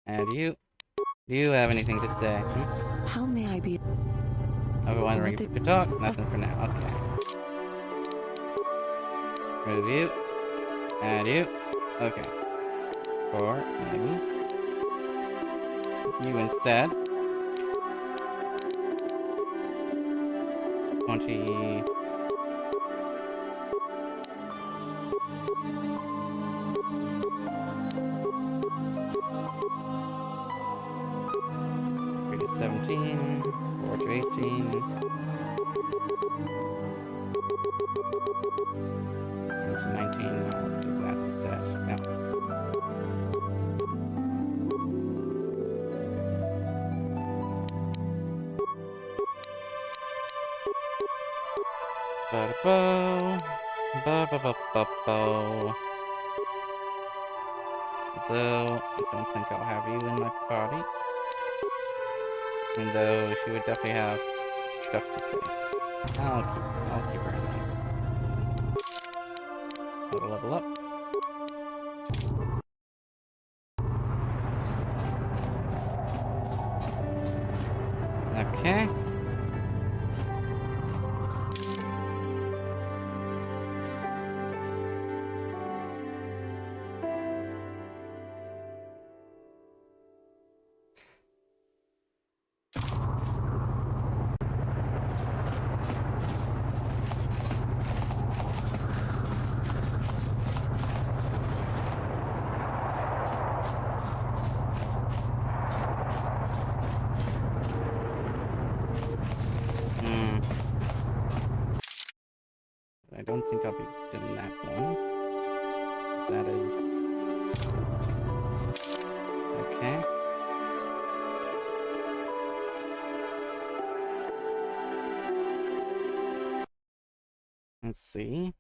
Add you. Do you have anything to say? How may I be? I was wondering if you could talk. Nothing for now. Okay. Remove you. Add you. Okay. Or maybe you instead. 20. To 17, 4 to 18, 3 to 19, I'll do that instead. Yeah. Ba-da-bo. So, I don't think I'll have you in my party. Even though she would definitely have stuff to say. I'll keep her in there. Level up. Okay. I don't think I'll be doing that one. So that is... Okay. Let's see.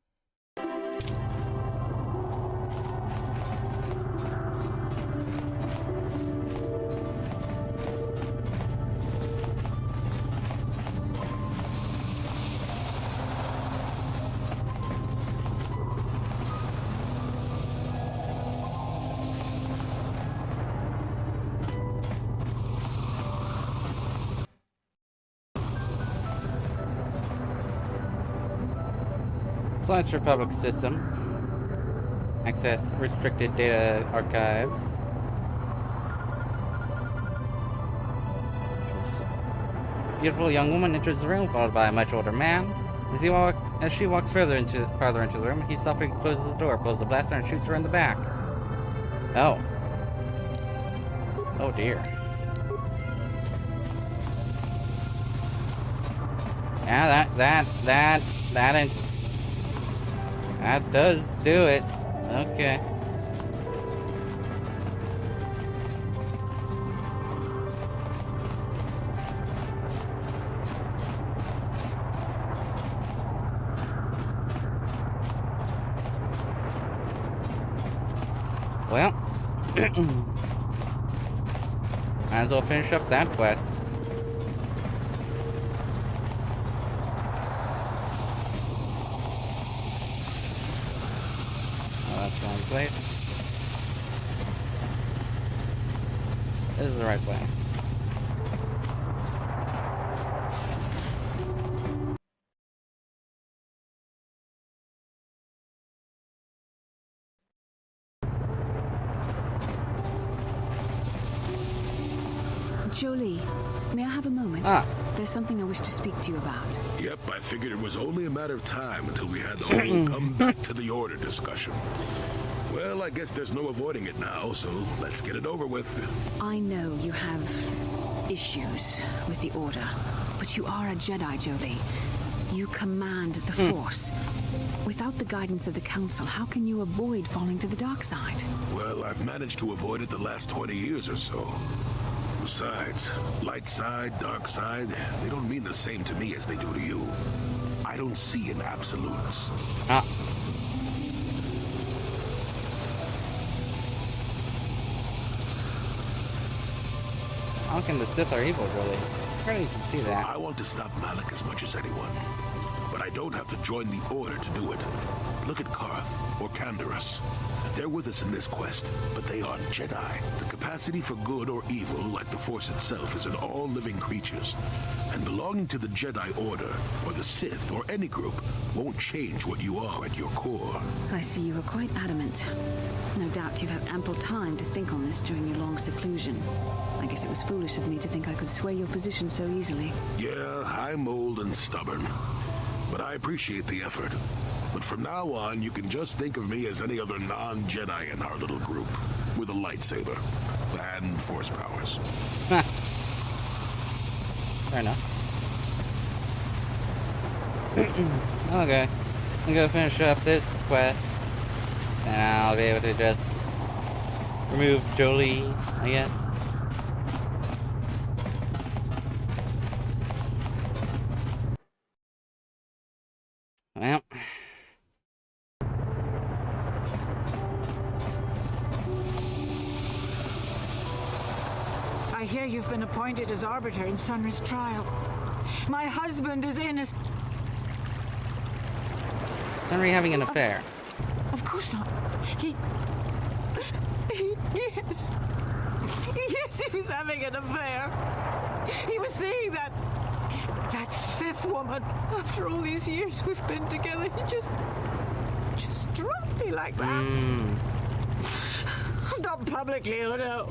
Science Republic system. Access restricted data archives. Beautiful young woman enters the room, followed by a much older man. As she walks farther into the room, he softly closes the door, pulls the blaster, and shoots her in the back. Oh. Oh dear. Yeah, that does do it. Okay. Well, might as well finish up that quest. Wrong place. This is the right way. Jolie, may I have a moment? There's something I wish to speak to you about. Yep, I figured it was only a matter of time until we had the whole come back to the order discussion. Well, I guess there's no avoiding it now, so let's get it over with. I know you have issues with the Order, but you are a Jedi, Jolie. You command the Force. Without the guidance of the Council, how can you avoid falling to the dark side? Well, I've managed to avoid it the last 20 years or so. Besides, light side, dark side, they don't mean the same to me as they do to you. I don't see in absolutes. How can the Sith are evil, really? I really can see that. I want to stop Malak as much as anyone, but I don't have to join the Order to do it. Look at Karth or Canderous. They're with us in this quest, but they aren't Jedi. The capacity for good or evil, like the Force itself, is in all living creatures. And belonging to the Jedi Order, or the Sith, or any group, won't change what you are at your core. I see you were quite adamant. No doubt you've had ample time to think on this during your long seclusion. I guess it was foolish of me to think I could sway your position so easily. Yeah, I'm old and stubborn, but I appreciate the effort. But from now on, you can just think of me as any other non-Jedi in our little group, with a lightsaber and Force powers. Fair enough. Okay, I'm gonna finish up this quest, and I'll be able to just remove Jolie, I guess. Well. I hear you've been appointed as arbiter in Sunra's trial. My husband is innocent. Sunry having an affair? Of course not. Yes. Yes, he was having an affair. He was seeing that Sith woman. After all these years we've been together, he just dropped me like that. Not publicly, oh no.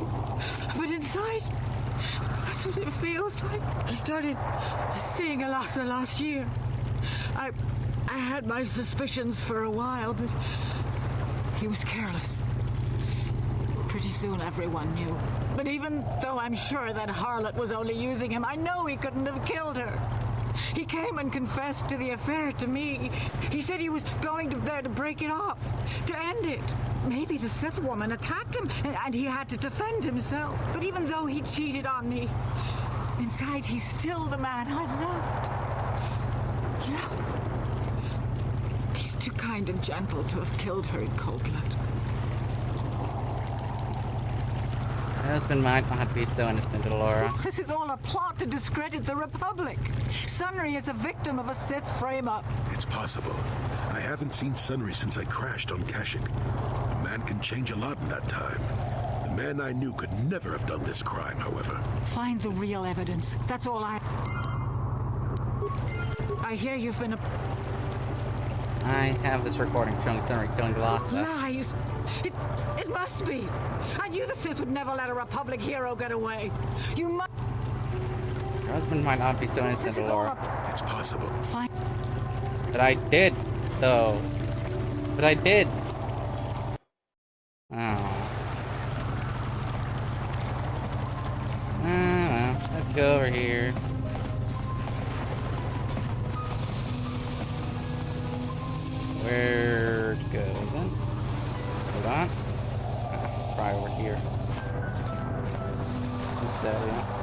But inside, that's what it feels like. I started seeing Alasa last year. I had my suspicions for a while, but he was careless. Pretty soon everyone knew. But even though I'm sure that harlot was only using him, I know he couldn't have killed her. He came and confessed to the affair to me. He said he was going there to break it off, to end it. Maybe the Sith woman attacked him, and he had to defend himself. But even though he cheated on me, inside he's still the man I loved. He's too kind and gentle to have killed her in cold blood. My husband might not be so innocent, Laura. This is all a plot to discredit the Republic. Sunry is a victim of a Sith frame-up. It's possible. I haven't seen Sunry since I crashed on Kashyyyk. A man can change a lot in that time. The man I knew could never have done this crime, however. Find the real evidence. That's all I hear you've been I have this recording showing Sunry killing Alasa. Lies! It must be! I knew the Sith would never let a Republic hero get away. You must... Your husband might not be so innocent, Laura. It's possible. Fine. But I did, though. But I did. Oh. Well, let's go over here. Where to go, is it? Hold on. Probably over here. This area.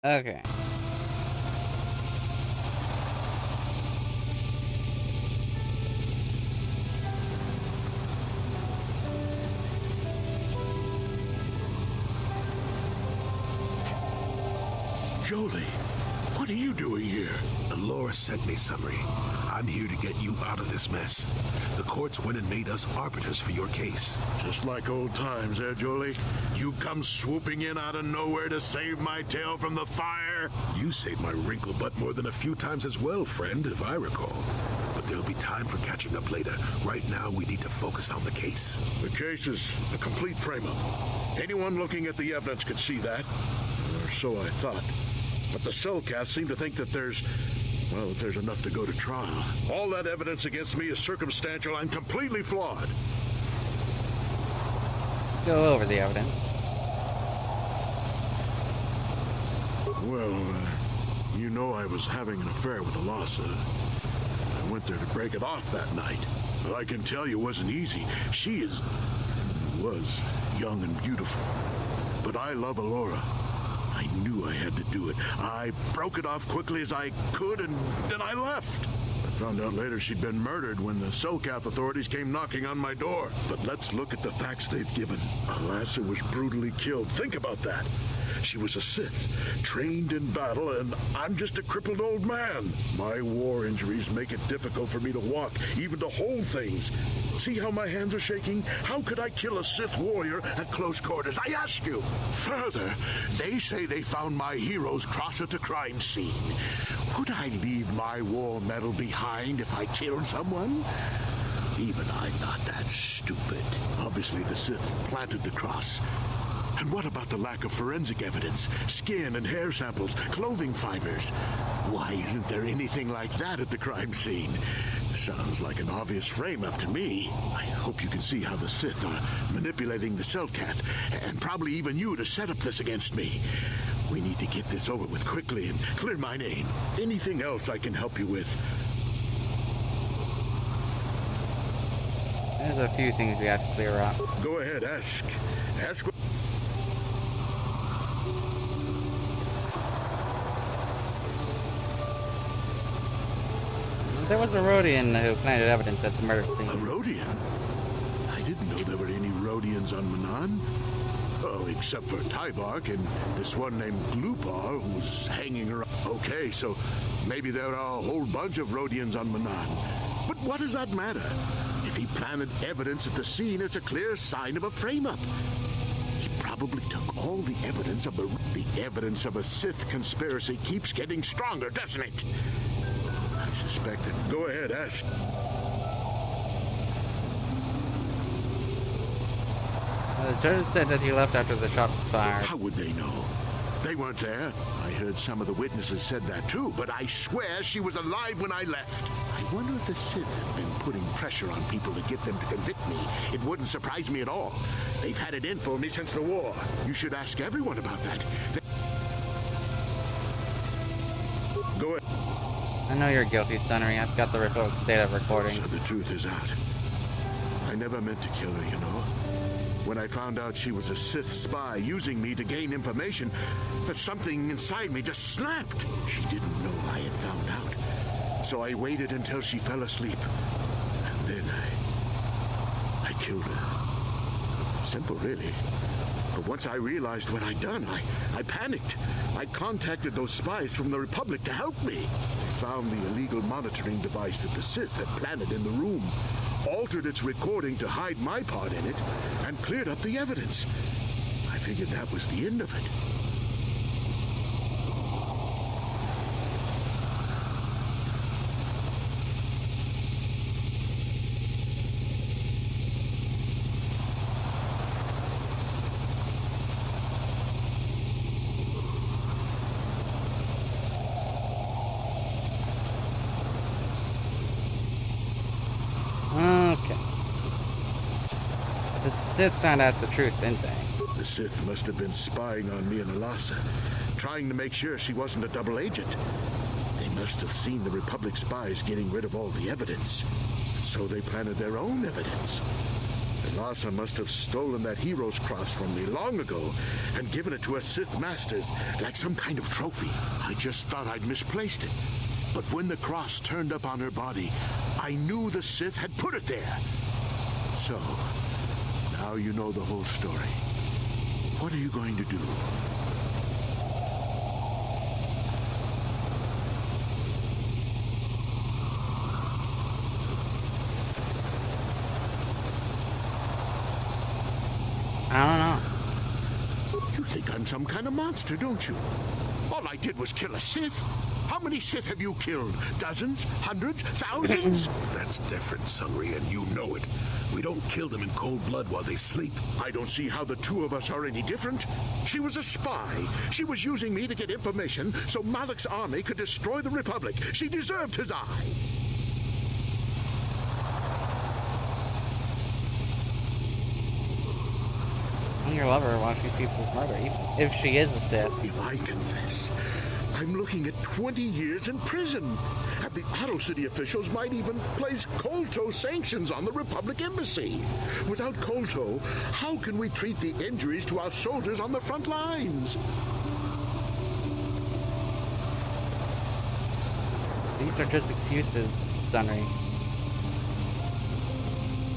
Okay. Jolie, what are you doing here? Laura sent me, Sunry. I'm here to get you out of this mess. The courts went and made us arbiters for your case. Just like old times, eh, Jolie? You come swooping in out of nowhere to save my tail from the fire? You saved my wrinkle butt more than a few times as well, friend, if I recall. But there'll be time for catching up later. Right now, we need to focus on the case. The case is a complete frame-up. Anyone looking at the evidence could see that. Or so I thought. But the Cellcath seem to think that there's enough to go to trial. All that evidence against me is circumstantial and completely flawed. Let's go over the evidence. Well, you know I was having an affair with Alasa. I went there to break it off that night. But I can tell you it wasn't easy. She was young and beautiful. But I love Alora. I knew I had to do it. I broke it off quickly as I could, and then I left. I found out later she'd been murdered when the Cellcath authorities came knocking on my door. But let's look at the facts they've given. Alasa was brutally killed. Think about that. She was a Sith, trained in battle, and I'm just a crippled old man. My war injuries make it difficult for me to walk, even to hold things. See how my hands are shaking? How could I kill a Sith warrior at close quarters? I ask you. Further, they say they found my hero's cross at the crime scene. Would I leave my war medal behind if I killed someone? Even I'm not that stupid. Obviously, the Sith planted the cross. And what about the lack of forensic evidence? Skin and hair samples, clothing fibers. Why isn't there anything like that at the crime scene? Sounds like an obvious frame-up to me. I hope you can see how the Sith are manipulating the Cellcath, and probably even you to set up this against me. We need to get this over with quickly and clear my name. Anything else I can help you with? There's a few things we have to clear up. Go ahead, ask. Ask what... There was a Rodian who planted evidence at the murder scene. A Rodian? I didn't know there were any Rodians on Manaan. Oh, except for Tybark and this one named Glupar who's hanging around. Okay, so maybe there are a whole bunch of Rodians on Manaan. But what does that matter? If he planted evidence at the scene, it's a clear sign of a frame-up. He probably took all the evidence of the evidence of a Sith conspiracy keeps getting stronger, doesn't it? I suspect it. Go ahead, ask. The judge said that he left after the shot was fired. How would they know? They weren't there. I heard some of the witnesses said that too, but I swear she was alive when I left. I wonder if the Sith have been putting pressure on people to get them to convict me. It wouldn't surprise me at all. They've had it in for me since the war. You should ask everyone about that. Go ahead. I know you're guilty, Sunnery. I've got the Republic's data recording. So the truth is out. I never meant to kill her, you know. When I found out she was a Sith spy using me to gain information, something inside me just snapped. She didn't know I had found out. So I waited until she fell asleep. And then I killed her. Simple, really. But once I realized what I'd done, I panicked. I contacted those spies from the Republic to help me. They found the illegal monitoring device that the Sith had planted in the room, altered its recording to hide my part in it, and cleared up the evidence. I figured that was the end of it. The Sith found out the truth, didn't they? The Sith must have been spying on me and Alasa, trying to make sure she wasn't a double agent. They must have seen the Republic spies getting rid of all the evidence, so they planted their own evidence. Alasa must have stolen that hero's cross from me long ago and given it to her Sith masters like some kind of trophy. I just thought I'd misplaced it. But when the cross turned up on her body, I knew the Sith had put it there. So, now you know the whole story. What are you going to do? I don't know. You think I'm some kind of monster, don't you? All I did was kill a Sith. How many Sith have you killed? Dozens? Hundreds? Thousands? That's different, Sunry, and you know it. We don't kill them in cold blood while they sleep. I don't see how the two of us are any different. She was a spy. She was using me to get information so Malak's army could destroy the Republic. She deserved to die. I'm your lover while she seeks his murder, if she is a Sith. If I confess, I'm looking at 20 years in prison. And the Otto City officials might even place Kolto sanctions on the Republic Embassy. Without Kolto, how can we treat the injuries to our soldiers on the front lines? These are just excuses, Sunry.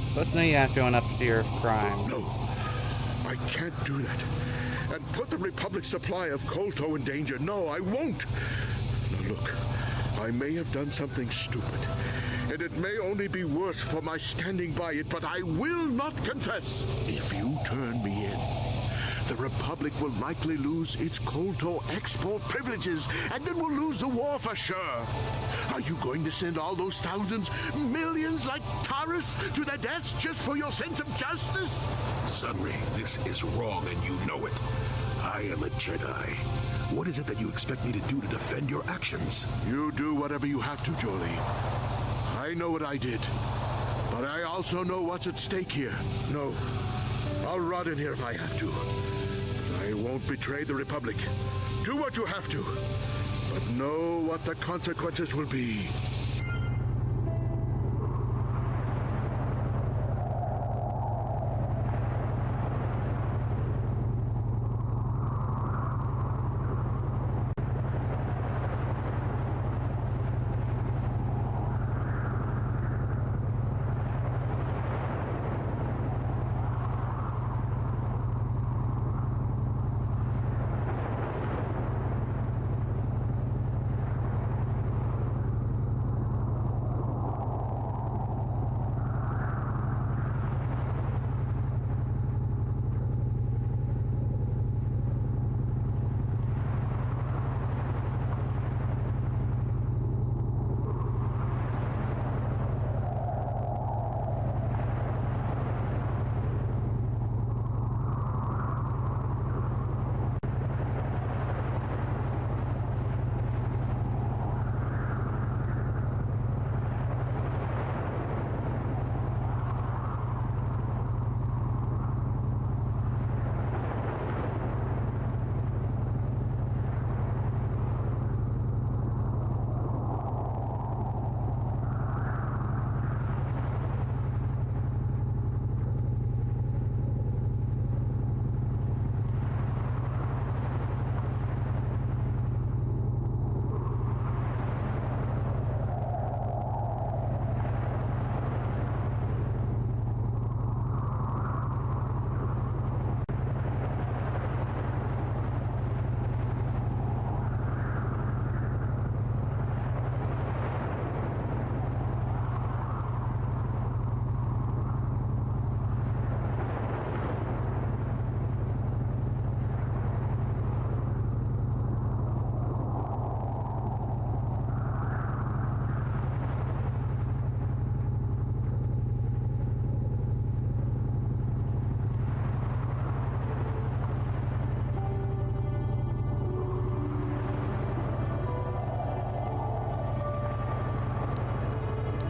Supposed to know you have to own up to your crimes. No, I can't do that. And put the Republic's supply of Kolto in danger. No, I won't. Now look, I may have done something stupid, and it may only be worse for my standing by it, but I will not confess. If you turn me in, the Republic will likely lose its Kolto export privileges, and then we'll lose the war for sure. Are you going to send all those thousands, millions like Taurus to their deaths just for your sense of justice? Sunry, this is wrong, and you know it. I am a Jedi. What is it that you expect me to do to defend your actions? You do whatever you have to, Jolie. I know what I did, but I also know what's at stake here. No, I'll rot in here if I have to. But I won't betray the Republic. Do what you have to, but know what the consequences will be.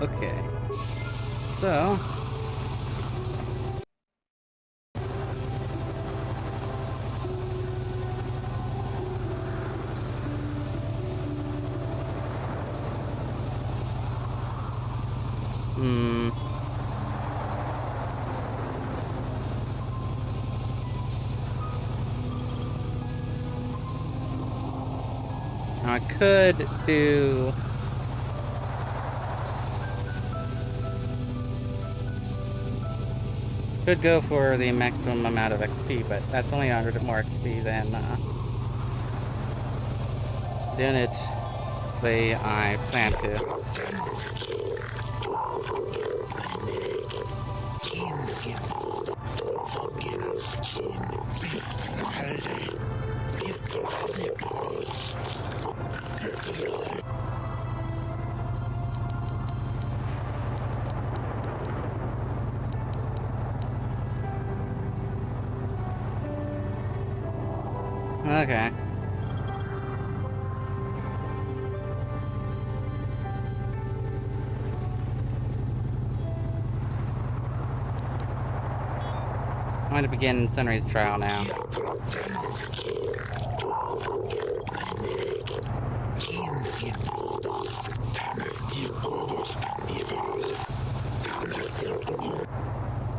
Okay. So... I could do... Could go for the maximum amount of XP, but that's only 100 more XP than doing it the way I plan to. Okay. I'm going to begin Sunray's trial now.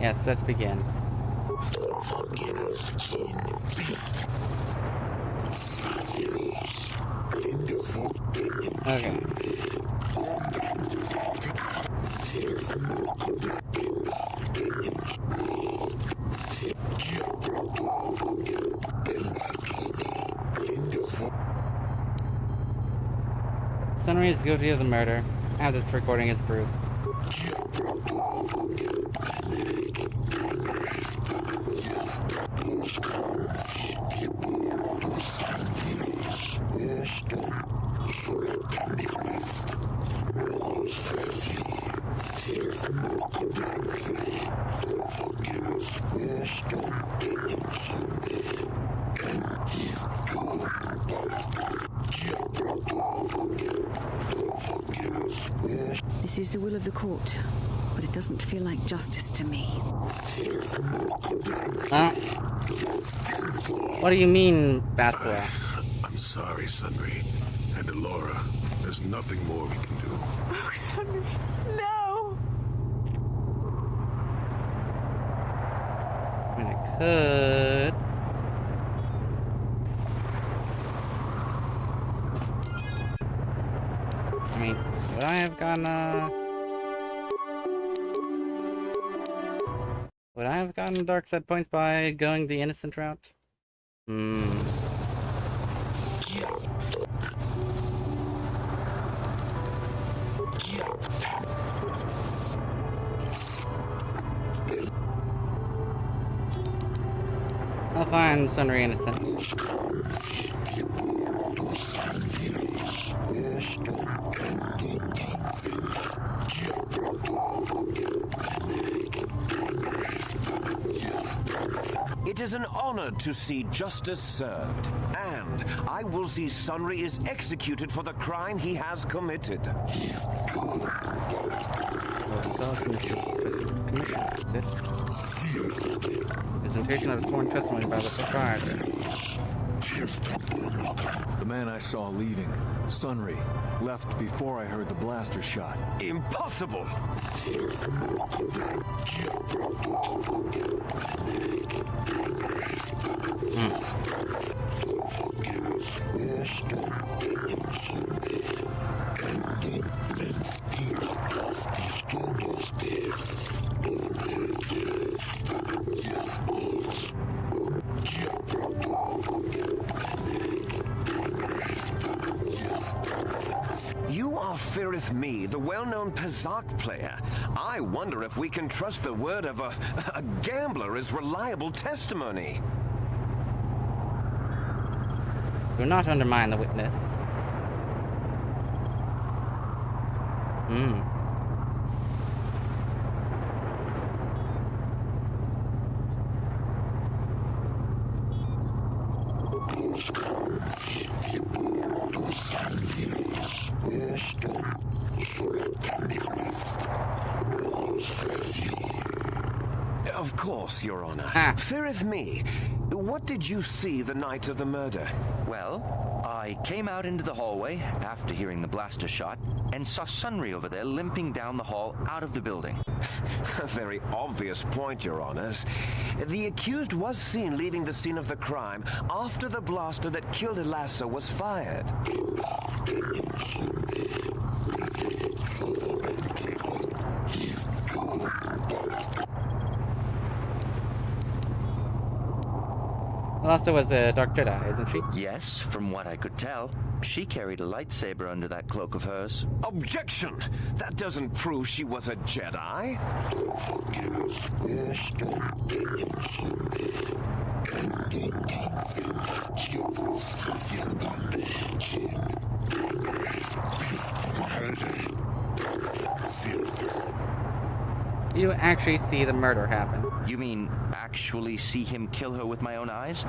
Yes, let's begin. Okay. Sunray is guilty of the murder, as its recording is proved. This is the will of the court, but it doesn't feel like justice to me. What do you mean, Basilar? I'm sorry, Sunry. And Laura, there's nothing more we can do. Oh, Sunry, no! I mean, I could... I mean, would I have gotten, would I have gotten dark side points by going the innocent route? I'll find Sunray innocent. It is an honor to see justice served, and I will see Sunry is executed for the crime he has committed. Presentation of a sworn testimony by the proprietor. The man I saw leaving, Sunry, left before I heard the blaster shot. Impossible! You are Firith Me, the well-known Pazak player. I wonder if we can trust the word of a gambler as reliable testimony. Do not undermine the witness. Of course, Your Honor. Feareth me. What did you see the night of the murder? Well, I came out into the hallway after hearing the blaster shot and saw Sunry over there limping down the hall out of the building. A very obvious point, Your Honors. The accused was seen leaving the scene of the crime after the blaster that killed Elasa was fired. Elasa was a Dark Jedi, isn't she? Yes, from what I could tell. She carried a lightsaber under that cloak of hers. Objection! That doesn't prove she was a Jedi. You actually see the murder happen. You mean actually see him kill her with my own eyes?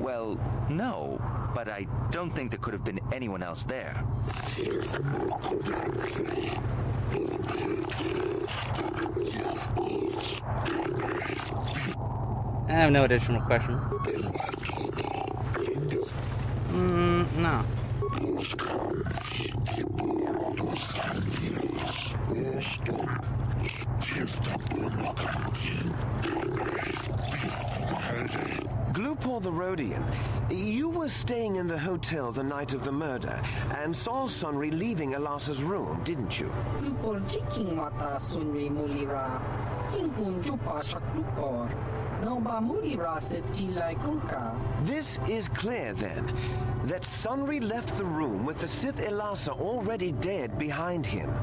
Well, no, but I don't think there could have been anyone else there. I have no additional questions. No. Glupor the Rodian, you were staying in the hotel the night of the murder and saw Sunry leaving Elasa's room, didn't you? Glupor jiking mata Sunry mulira. Kinkun jupa shak glupor. No ba mulira set kilai kunka. This is clear then, that Sunry left the room with the Sith Elasa already dead behind him.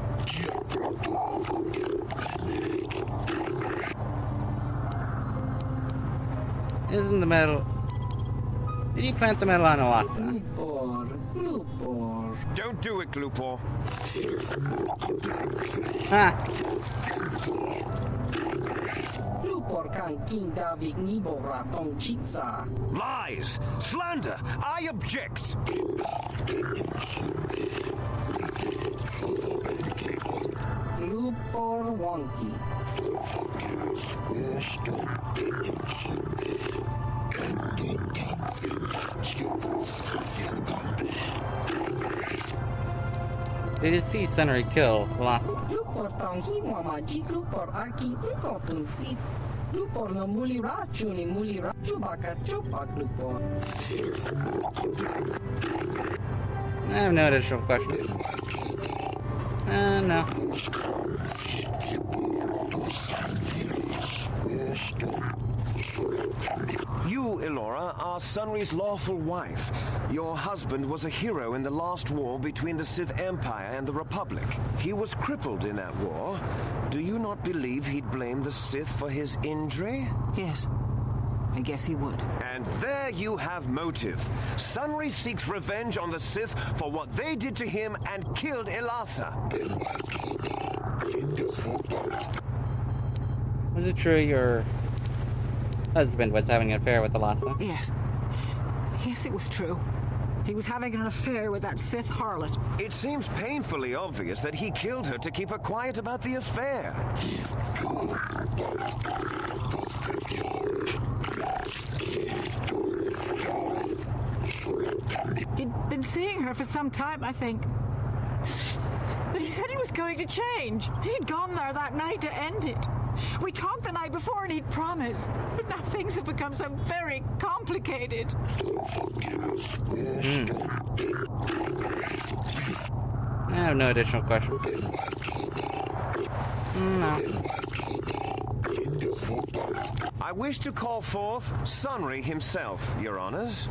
Isn't the metal... Did you plant the metal on Elasa? Glupor. Don't do it, Glupor. Glupor kan king Davik nibora tong chitsa. Lies! Slander! I object! Glupor wonky. Did you see Sunry kill Elasa? Glupor tong himama ji glupor aki ukotun sit. Glupor no mulira chuni mulira chubaka chupa glupor. I have no additional questions. No. You, Elora, are Sunry's lawful wife. Your husband was a hero in the last war between the Sith Empire and the Republic. He was crippled in that war. Do you not believe he'd blame the Sith for his injury? Yes. I guess he would. And there you have motive. Sunry seeks revenge on the Sith for what they did to him and killed Elasa. Was it true your husband was having an affair with Elasa? Yes. Yes, it was true. He was having an affair with that Sith harlot. It seems painfully obvious that he killed her to keep her quiet about the affair. He'd been seeing her for some time, I think. But he said he was going to change. He'd gone there that night to end it. We talked the night before and he'd promised. But now things have become so very complicated. I have no additional questions. No. I wish to call forth Sunry himself, Your Honors.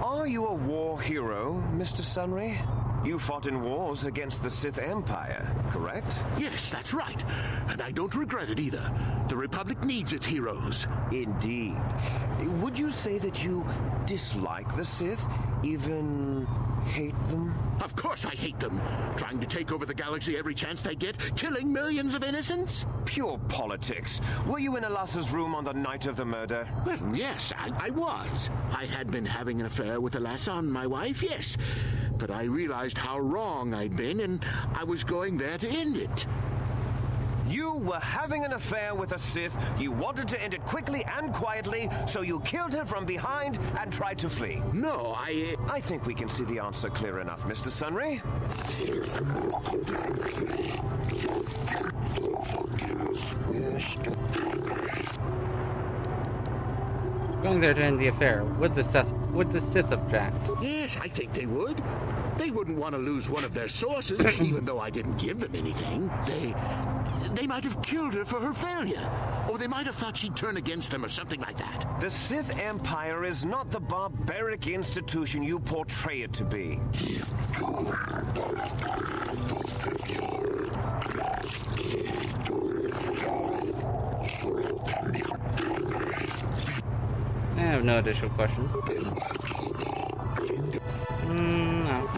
Are you a war hero, Mr. Sunry? You fought in wars against the Sith Empire, correct? Yes, that's right. And I don't regret it either. The Republic needs its heroes. Indeed. Would you say that you dislike the Sith? Even hate them? Of course I hate them. Trying to take over the galaxy every chance they get, killing millions of innocents. Pure politics. Were you in Elasa's room on the night of the murder? Well, yes, I was. I had been having an affair with Elasa, my wife, yes. But I realized realized how wrong I'd been, and I was going there to end it. You were having an affair with a Sith. You wanted to end it quickly and quietly, so you killed her from behind and tried to flee. No, I think we can see the answer clear enough, Mr. Sunry. Going there to end the affair. Would the Sith object? Yes, I think they would. They wouldn't want to lose one of their sources, even though I didn't give them anything. They might have killed her for her failure. Or they might have thought she'd turn against them or something like that. The Sith Empire is not the barbaric institution you portray it to be. I have no additional questions. No.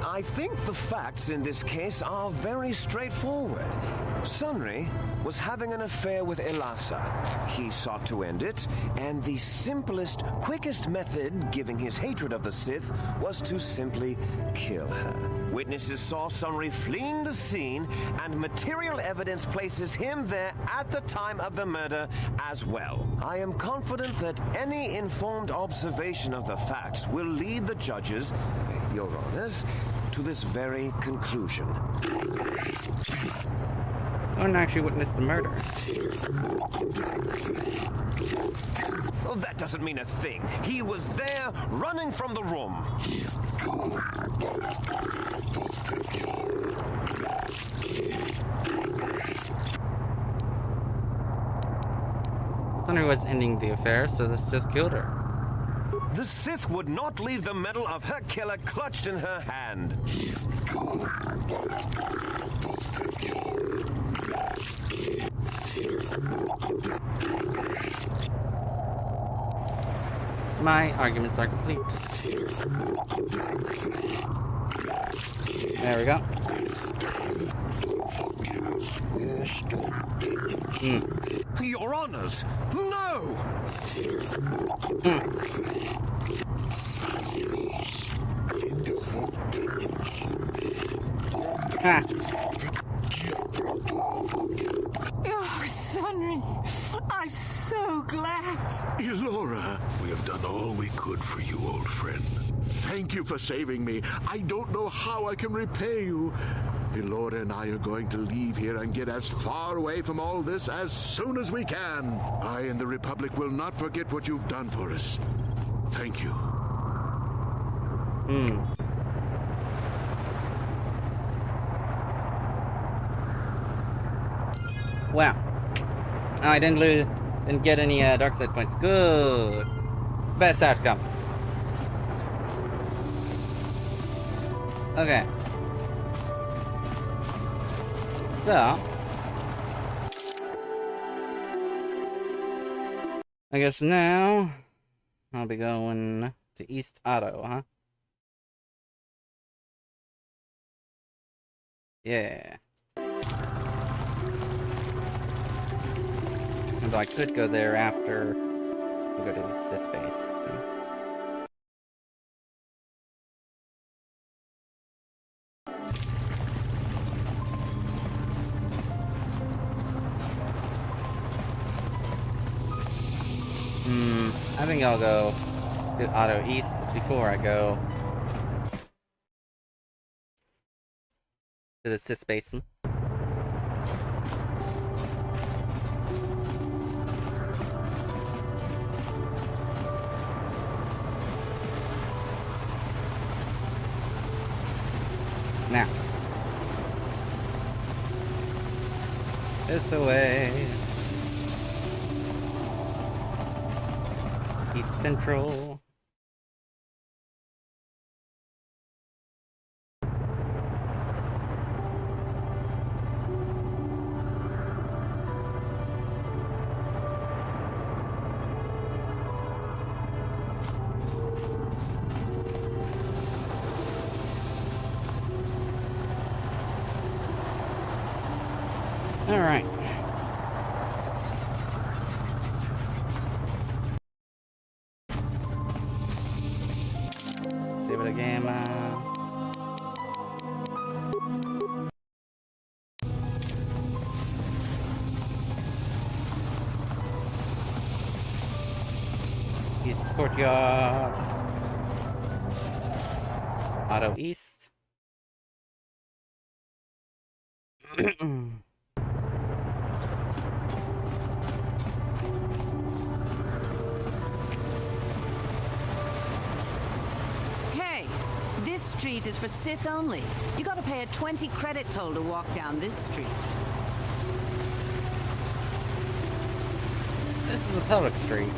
I think the facts in this case are very straightforward. Sunry was having an affair with Elasa. He sought to end it, and the simplest, quickest method, given his hatred of the Sith, was to simply kill her. Witnesses saw Sunry fleeing the scene, and material evidence places him there at the time of the murder as well. I am confident that any informed observation of the facts will lead the judges, Your Honors, to this very conclusion. I didn't actually witness the murder. Well, that doesn't mean a thing. He was there, running from the room. Sunry was ending the affair, so the Sith killed her. The Sith would not leave the medal of her killer clutched in her hand. My arguments are complete. There we go. Your Honors, no! Oh, Sunry, I'm so glad. Elora! We have done all we could for you, old friend. Thank you for saving me. I don't know how I can repay you. Elora and I are going to leave here and get as far away from all this as soon as we can. I and the Republic will not forget what you've done for us. Thank you. Wow. Oh, I didn't get any dark side points. Good. Best outcome. Okay. So, I guess now I'll be going to East Otto, huh? Yeah. Although I could go there after and go to the Sith base. I think I'll go to Otto East before I go to the Sith basin. Now, this away. East Central. All right. game. East Courtyard. Auto East. Hey, this street is for Sith only. You gotta pay a 20 credit toll to walk down this street. This is a public street.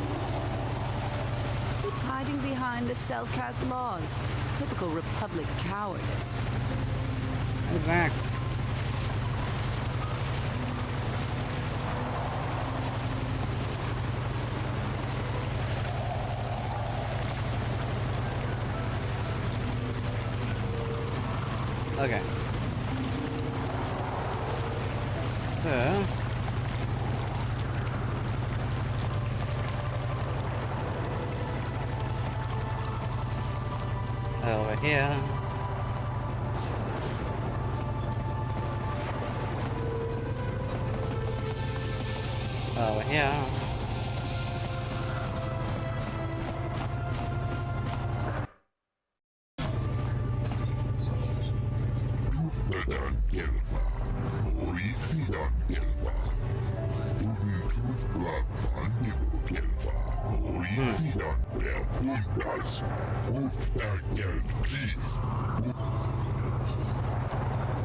Hiding behind the Selkath laws. Typical Republic cowardice. Exactly. Okay. So... over here. Over here.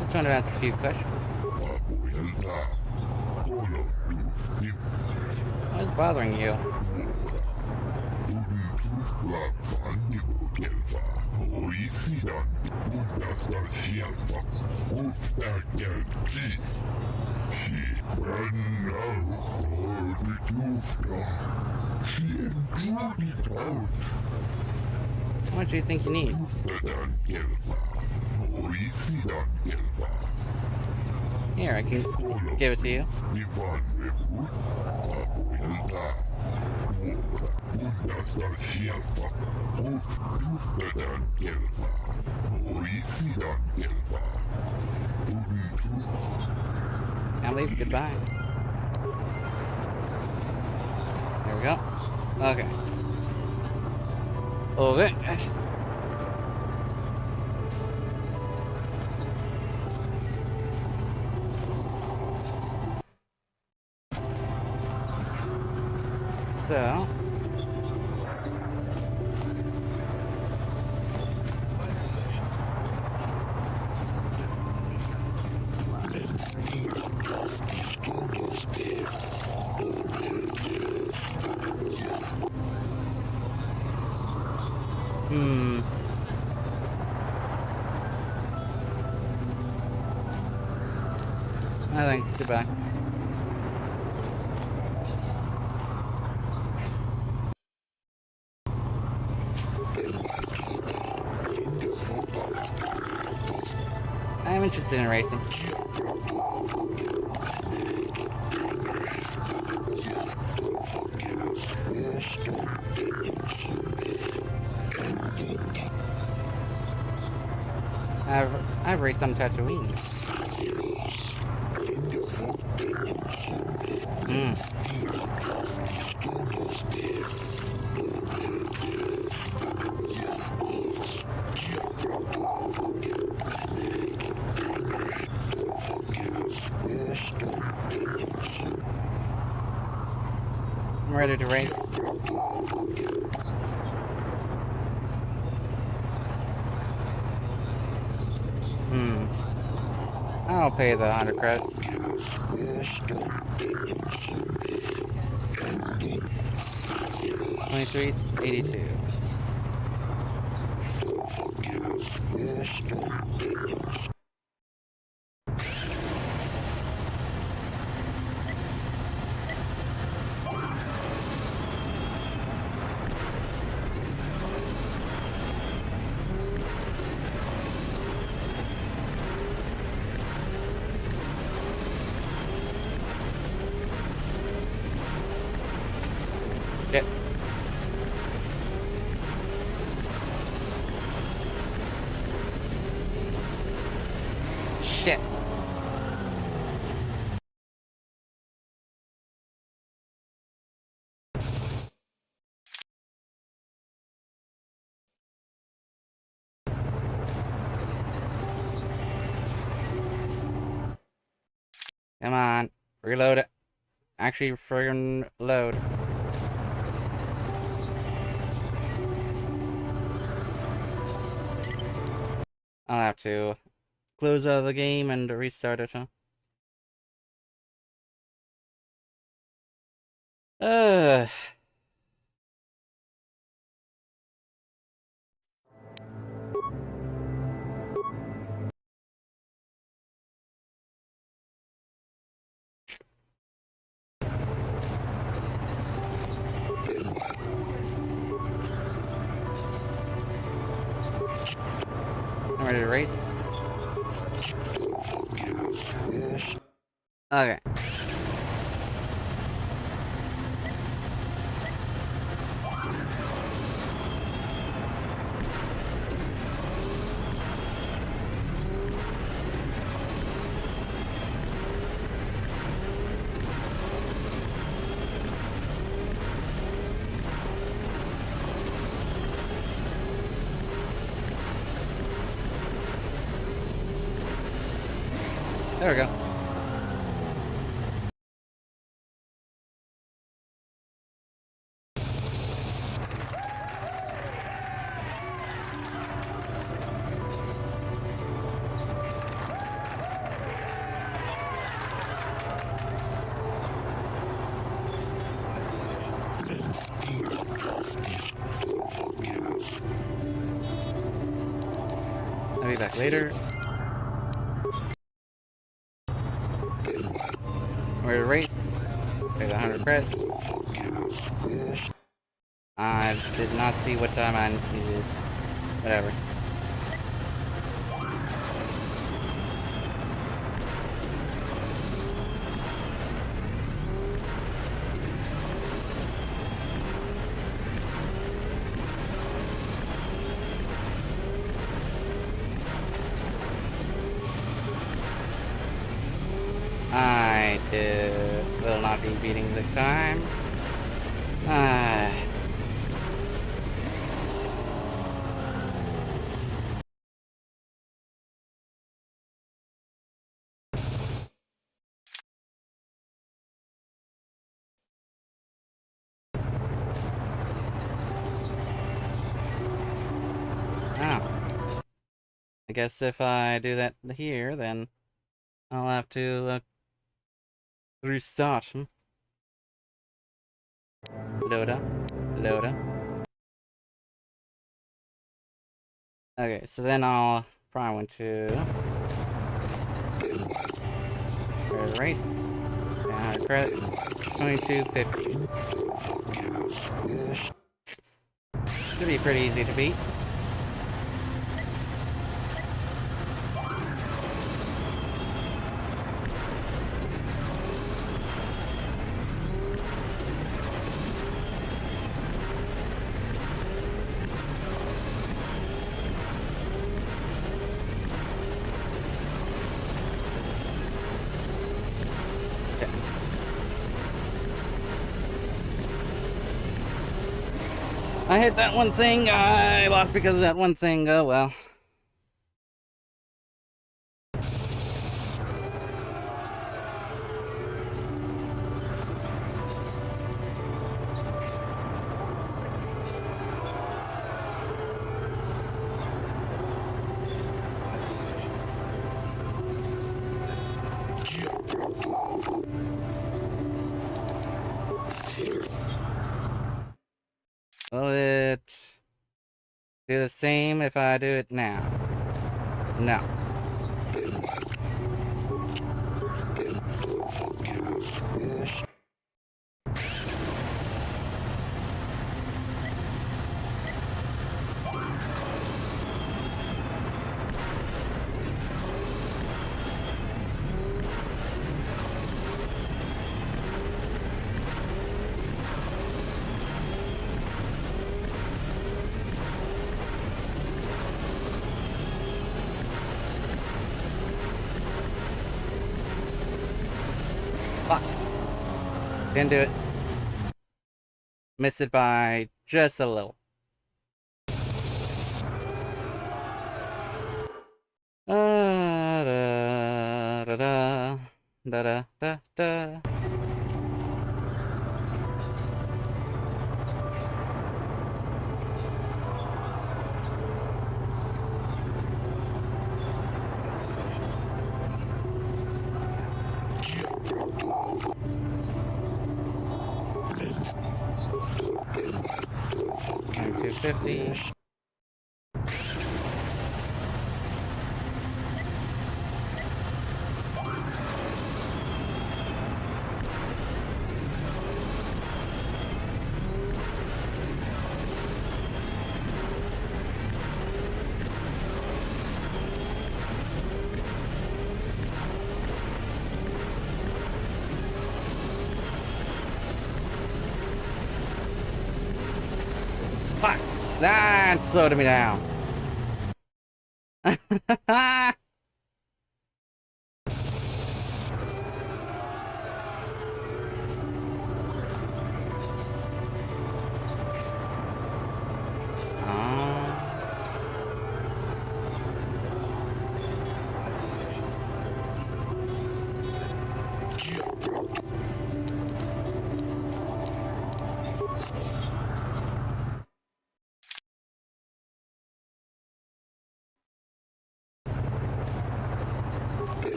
Just want to ask a few questions. What is bothering you? What do you think you need? Here, I can give it to you. Now leave. Goodbye. There we go. Okay. Okay. So... No thanks, goodbye. I'm interested in racing. I've raced on Tatooine. I'm ready to race. I'll pay the 100 credits. 23.82. Come on. Reload it. Actually, friggin' load. I'll have to close out of the game and restart it, huh? Ugh. I'm ready to race. Okay. There we go. I'll be back later. We're to race. Take 100 credits. I did not see what time I needed. Whatever. I will not be beating the time. I guess if I do that here, then I'll have to restart. Loader. Okay, so then I'll probably want to race. 100 credits. 2250. Should be pretty easy to beat. I hit that one thing, I lost because of that one thing, oh well. Will it do the same if I do it now? No. Didn't do it. Missed it by just a little. Da, da, da. Da da da da. And 250. Fuck! That slowed me down.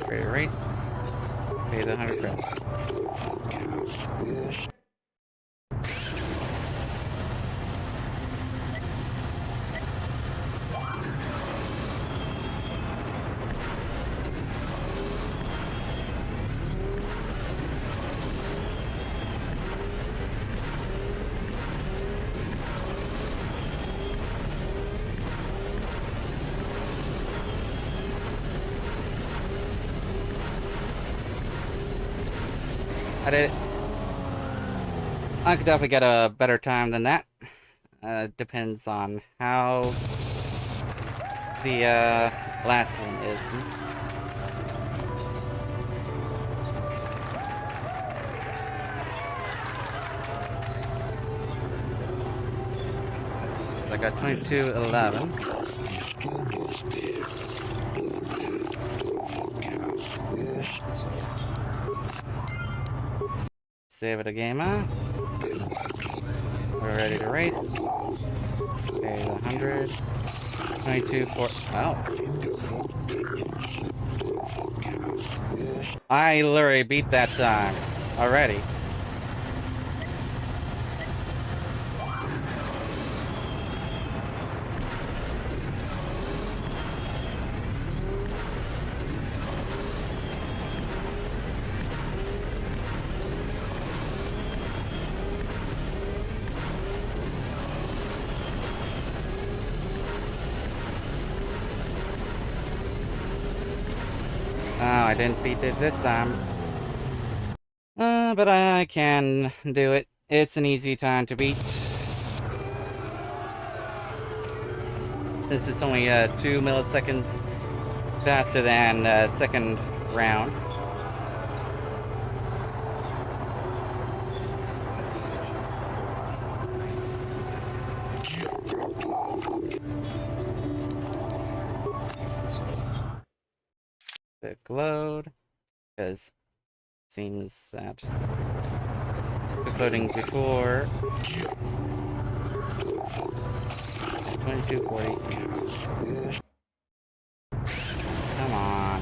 Ready to race. Pay the 100 credits. I did it. I could definitely get a better time than that. Depends on how the last one is. I got 22:11. Save it a gamer. We're ready to race. Okay, 100. 22, 4. Oh. I literally beat that time already. Oh, I didn't beat it this time. But I can do it. It's an easy time to beat. Since it's only 2 milliseconds faster than second round. Quick load, because seems that quick loading before 22:48. Come on.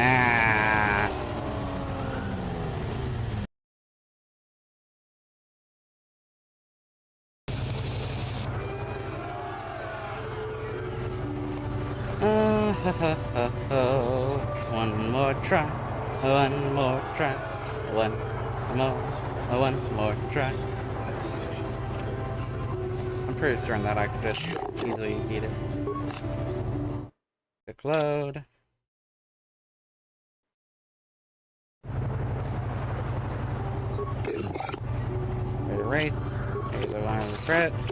Ah. One more try, one more try, one more try. I'm pretty certain that I could just easily beat it. Quick load. race. These are one of the credits.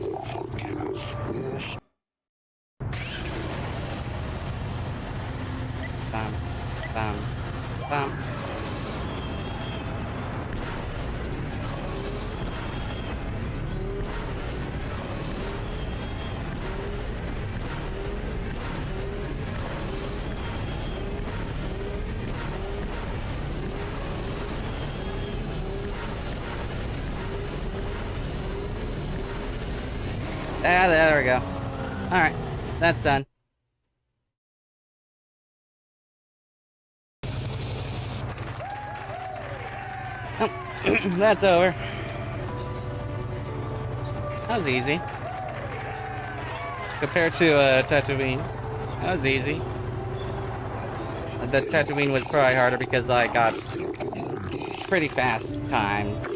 Bam, bam, bam. Ah, there we go. Alright, that's done. Oh, that's over. That was easy. Compared to Tatooine, that was easy. The Tatooine was probably harder because I got pretty fast times.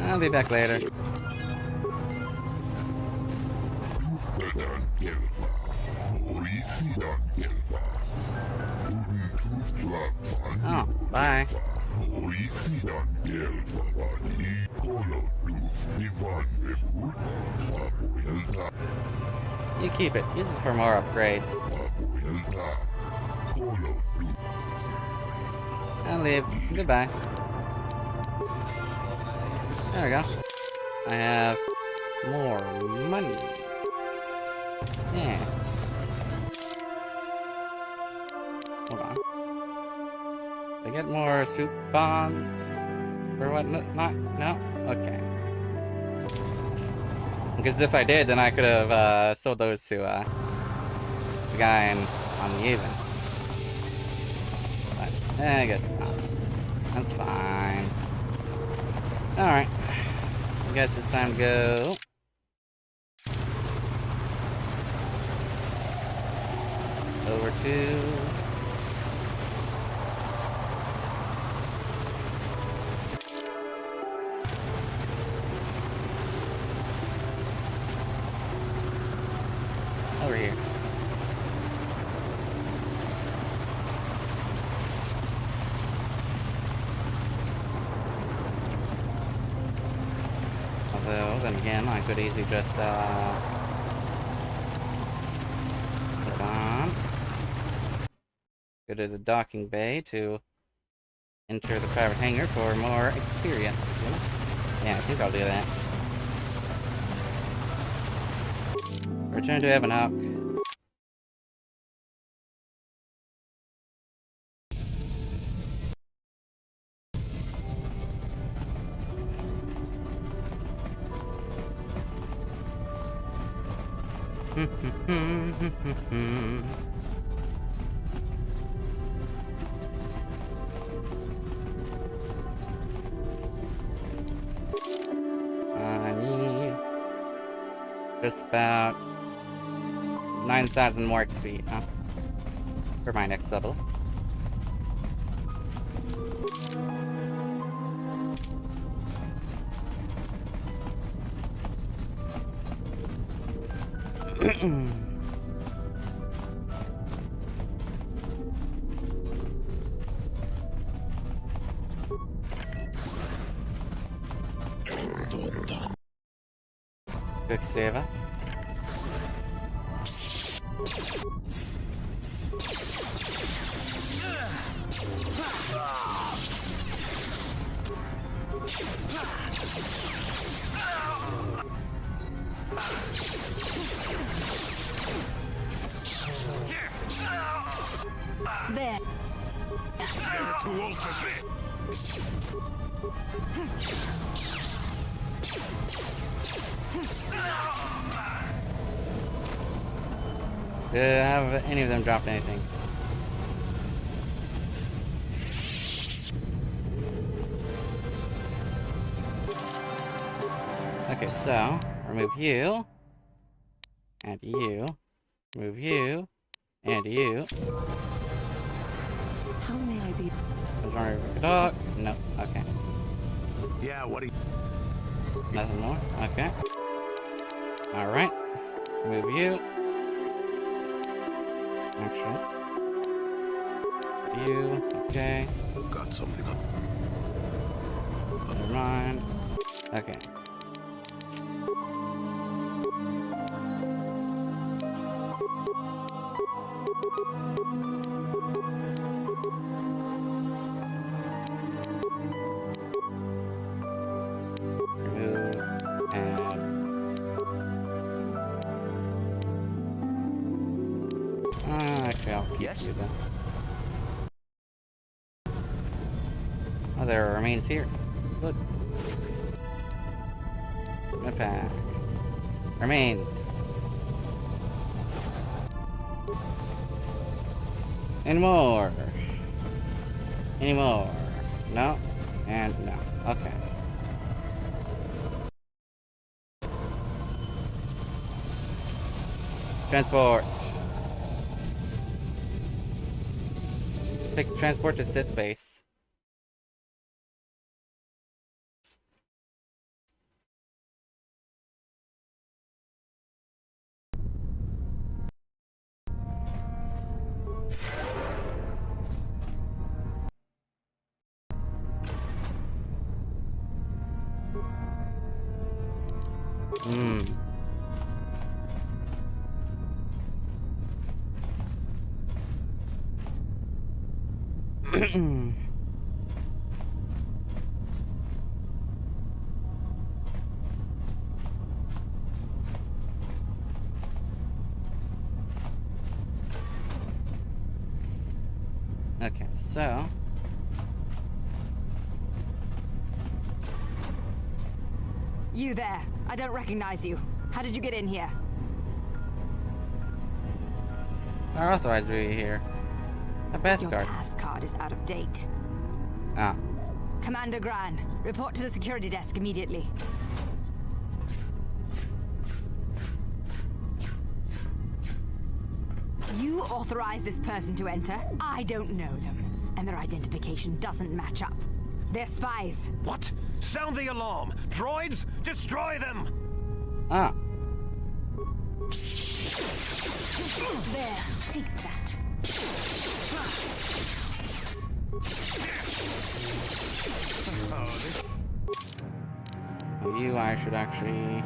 I'll be back later. Oh, bye. You keep it. Use it for more upgrades. I'll leave. Goodbye. There we go. I have more money. Yeah. Hold on. I get more soup bonds? Or what? Not? No? Okay. Because if I did, then I could have sold those to the guy on the even. But I guess not. That's fine. Alright. I guess it's time to go. Over to... over here. Although, then again, I could easily just, put on. Good as a docking bay to enter the private hangar for more experience, you know? Yeah, I think I'll do that. Return to Ebon Hawk. I need just about 9,000 more XP for my next level. Quick saver. There. You're too old for this. Have any of them dropped anything? Okay, so remove you, and you, remove you, and you. How may I be? Dog? No. Okay. Yeah, what do you... Nothing more? Okay. Alright. Remove you. Actually. You, okay. Got something up. Never mind. Okay. Remove and actually I'll keep you then. Oh, there remains here. Good. Pack. Remains. Any more? Any more? No? And no. Okay. Transport. Take the transport to Sith's base. Okay, so you there. I don't recognize you. How did you get in here? are authorized to be here. A pass Your card. pass card is out of date. Ah. Commander Gran, report to the security desk immediately. You authorized this person to enter. I don't know them, and their identification doesn't match up. They're spies. What? Sound the alarm! Droids, destroy them! Ah. There, take that. Oh, you, I should actually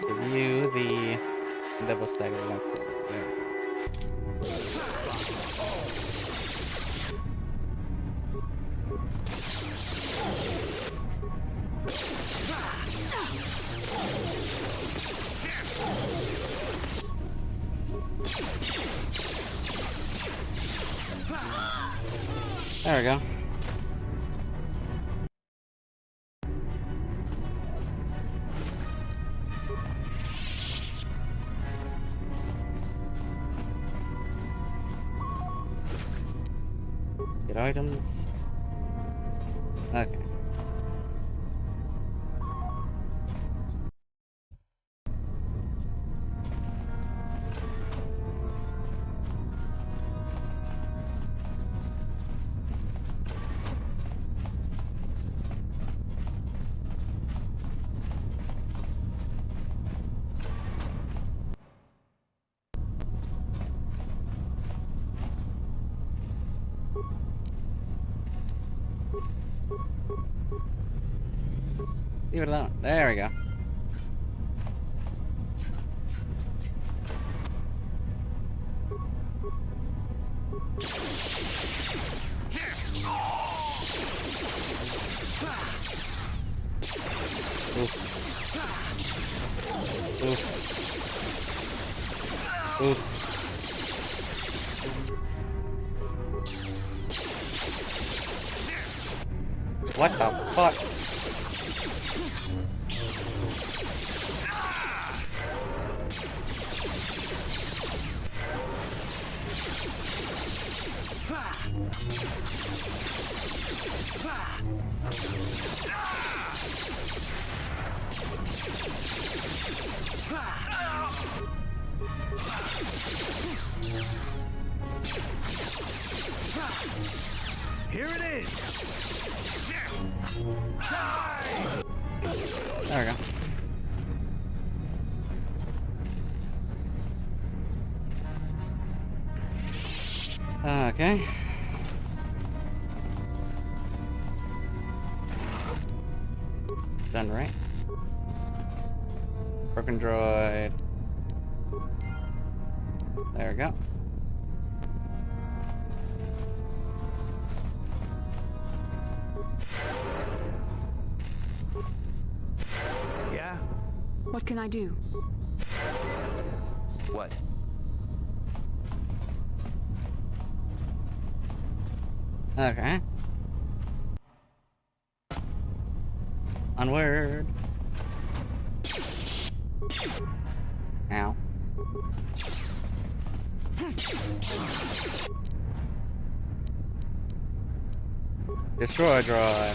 give you the double second. That's it. There we go. There we go. Get items. Okay. Leave it alone. There we go. Oof. Oof. Oof. What the fuck? Here it is! There we go. Okay. Done, right? Broken droid. There we go. Yeah? What can I do? What? Okay. Onward. Ow. Destroy droid.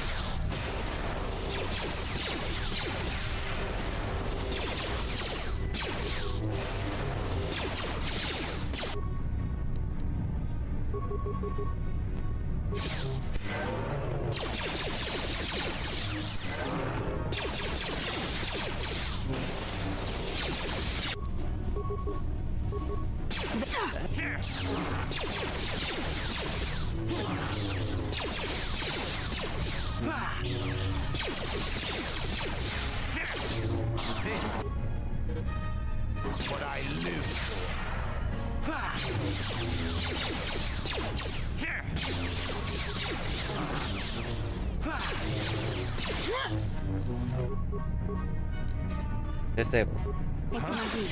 What I live Disable. What can I do?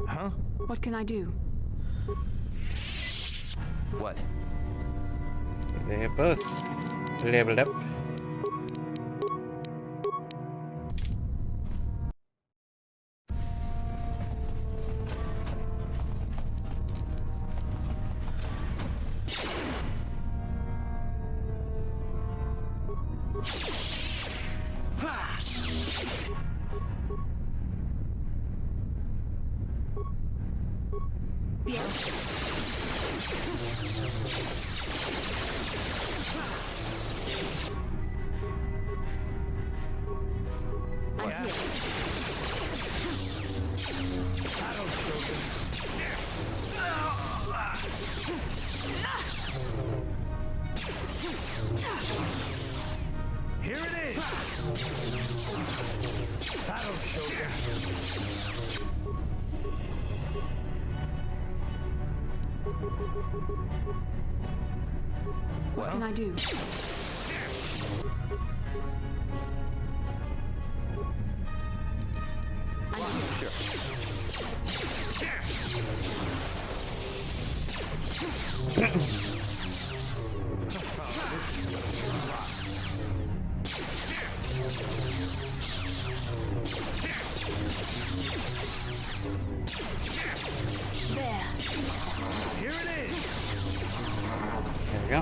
Huh? What can I do? What? They both leveled up. Here it is. That'll show you. What can I do? Sure. There. Here it is. There we go.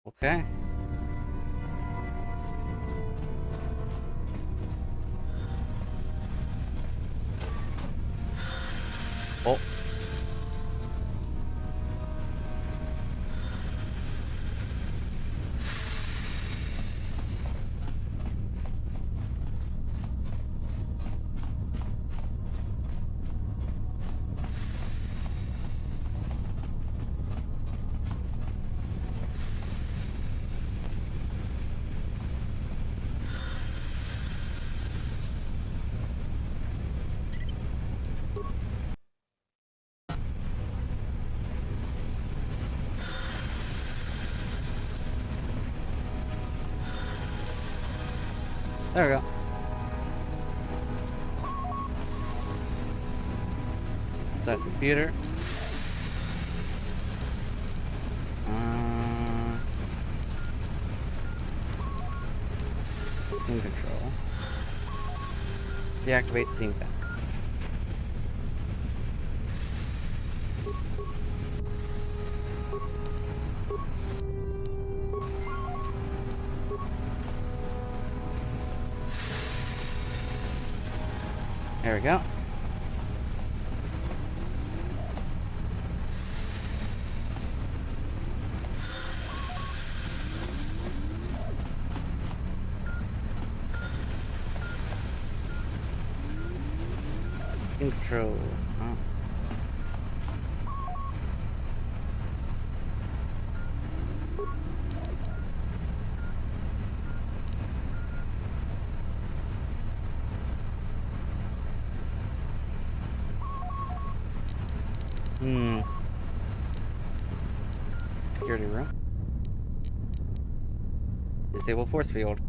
Okay. Oh. There we go. So that's the computer. Scene control. Deactivate scene packs. There we go. Control. Huh. Security room. Disable force field.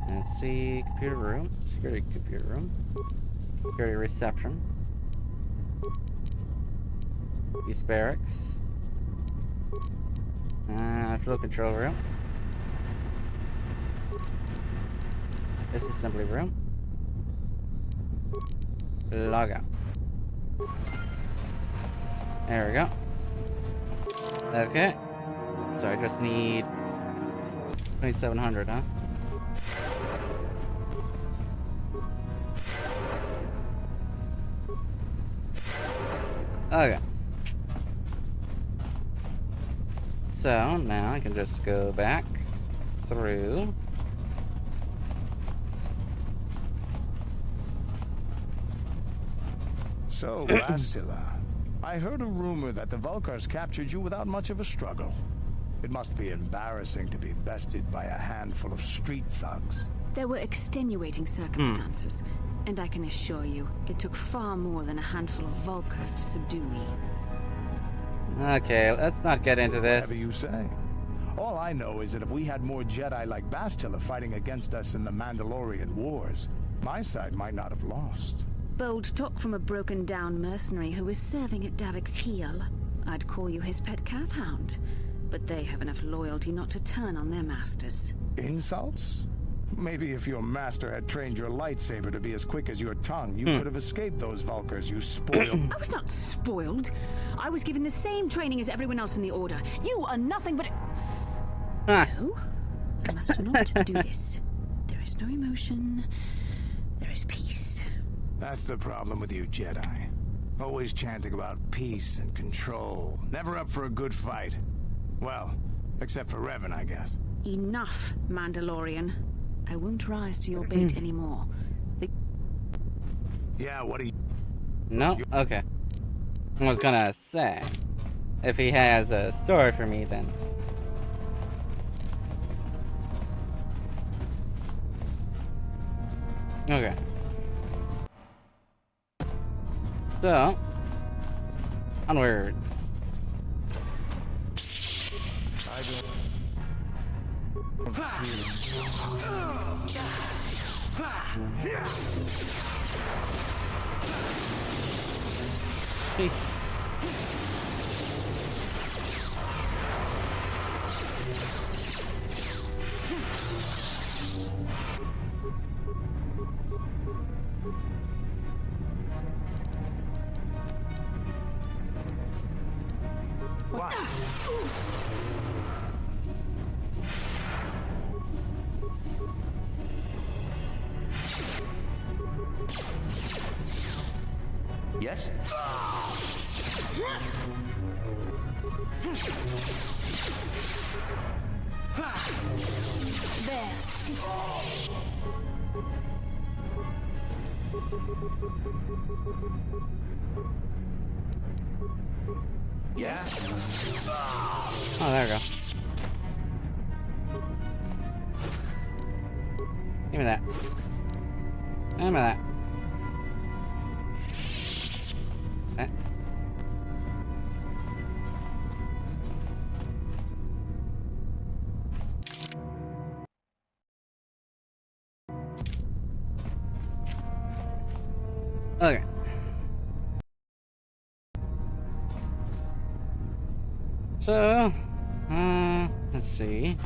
Let's see, computer room, security computer room, security reception, East Barracks, flow control room, disassembly room, log out. There we go. Okay, so I just need 2700, huh? Okay. So now I can just go back through. So, Bastila, I heard a rumor that the Vulkars captured you without much of a struggle. It must be embarrassing to be bested by a handful of street thugs. There were extenuating circumstances, and I can assure you, it took far more than a handful of Vulkars to subdue me. Okay, let's not get into this. Whatever you say. All I know is that if we had more Jedi like Bastila fighting against us in the Mandalorian Wars, my side might not have lost. Bold talk from a broken-down mercenary who is serving at Davik's heel. I'd call you his pet cat hound, but they have enough loyalty not to turn on their masters. Insults? Maybe if your master had trained your lightsaber to be as quick as your tongue, you could have escaped those Vulkars, you spoiled... I was not spoiled. I was given the same training as everyone else in the Order. You are nothing but... No, I must not do this. There is no emotion. There is peace. That's the problem with you Jedi. Always chanting about peace and control. Never up for a good fight. Well, except for Revan, I guess. Enough, Mandalorian. I won't rise to your bait anymore. Yeah, what do you... No? Okay. I was gonna say, if he has a story for me, then... Okay. So, onwards. I don't feel Hey. Yes? There. Yeah? Oh, there we go. Give me that. Give me that. Okay. So, let's see.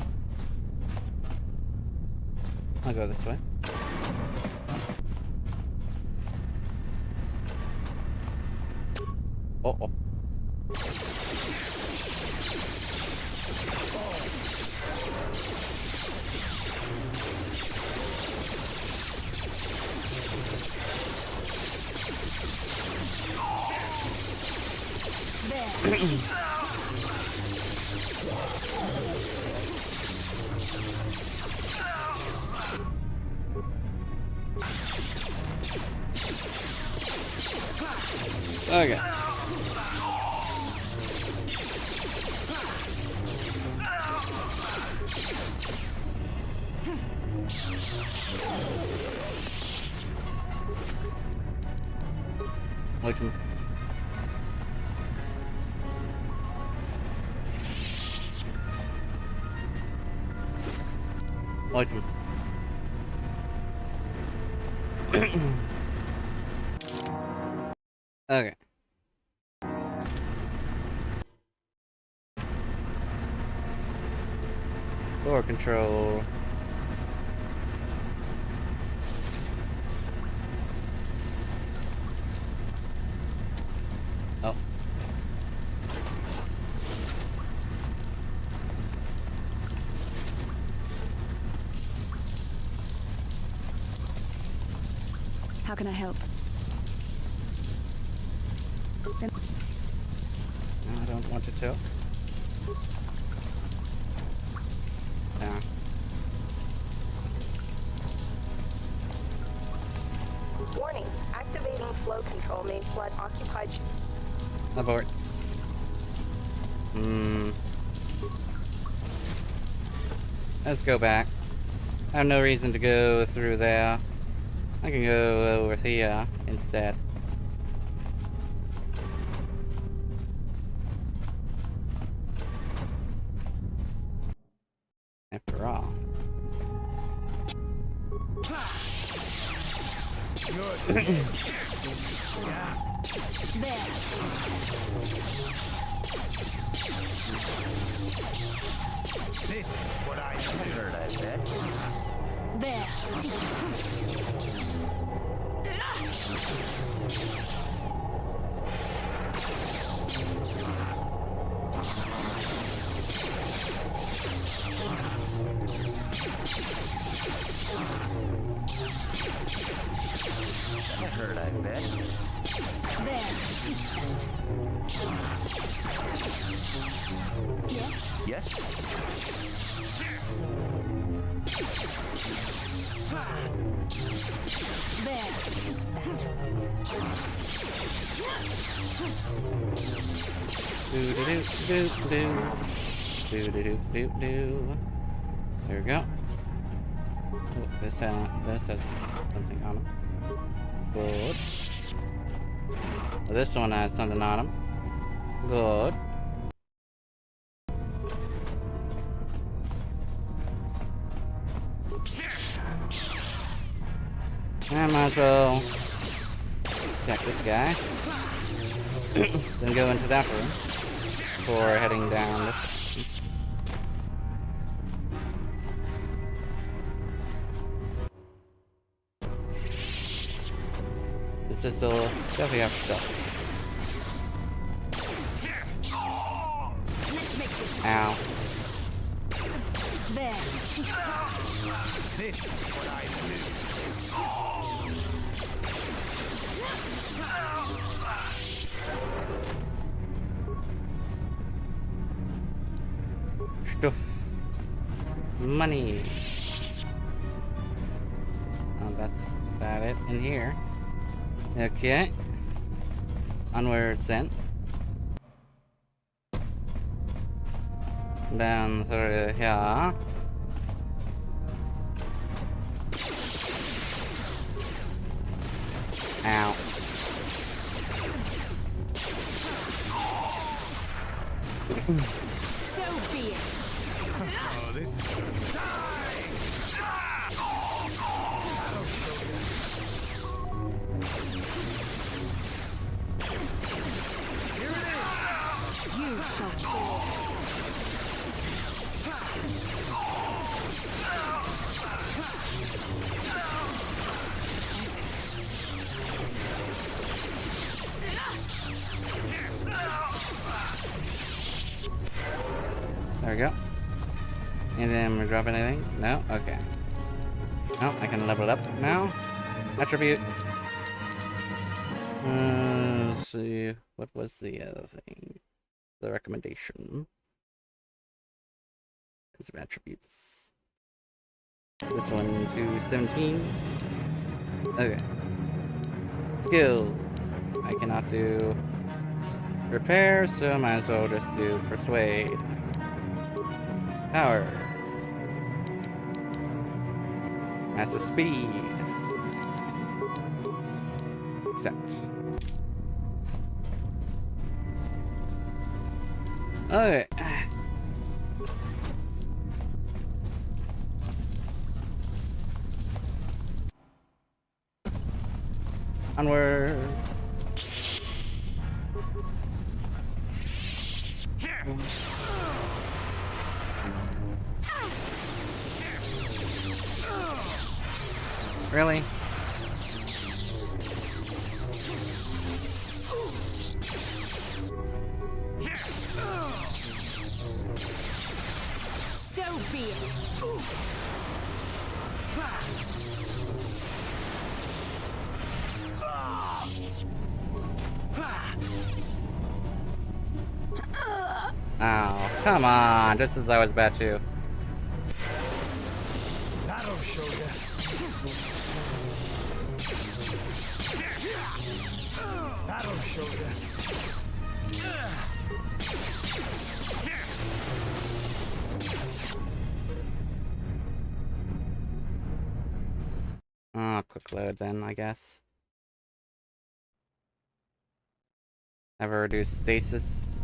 I'll go this way. Uh-oh. Okay. Wait a minute. Wait a minute. Okay. Door control. Oh. How can I help? No, I don't want to tell. Yeah. Warning. Activating flow control may flood occupied... Abort. Let's go back. I have no reason to go through there. I can go over here instead. After all. There. This is what I heard, I bet. There. I heard, I bet. There. Yes? Yes? There. There we go. Oh, this has something on him. Good. Well, this one has something on him. Good. I might as well check this guy. Then go into that room before heading down this way. This is still definitely have stuff. Let's make this. Ow. There. This is what I do. Stuff. Money. Oh, that's about it in here. Okay. Onward sent. Down through here. Ow. So be it. Oh, this is You shall fall. There we go. And then we drop anything? No? Okay. No, I can level it up now. Attributes. Let's see. What was the other thing? The recommendation. Some attributes. This one to 17. Okay. Skills. I cannot do repair, so I might as well just do persuade. Powers. Master speed. Accept. Okay. Onwards. Really? So be it. Oh, come on, just as I was about to. That'll show you. That'll show you. Oh, quick load then, I guess. Ever reduce stasis?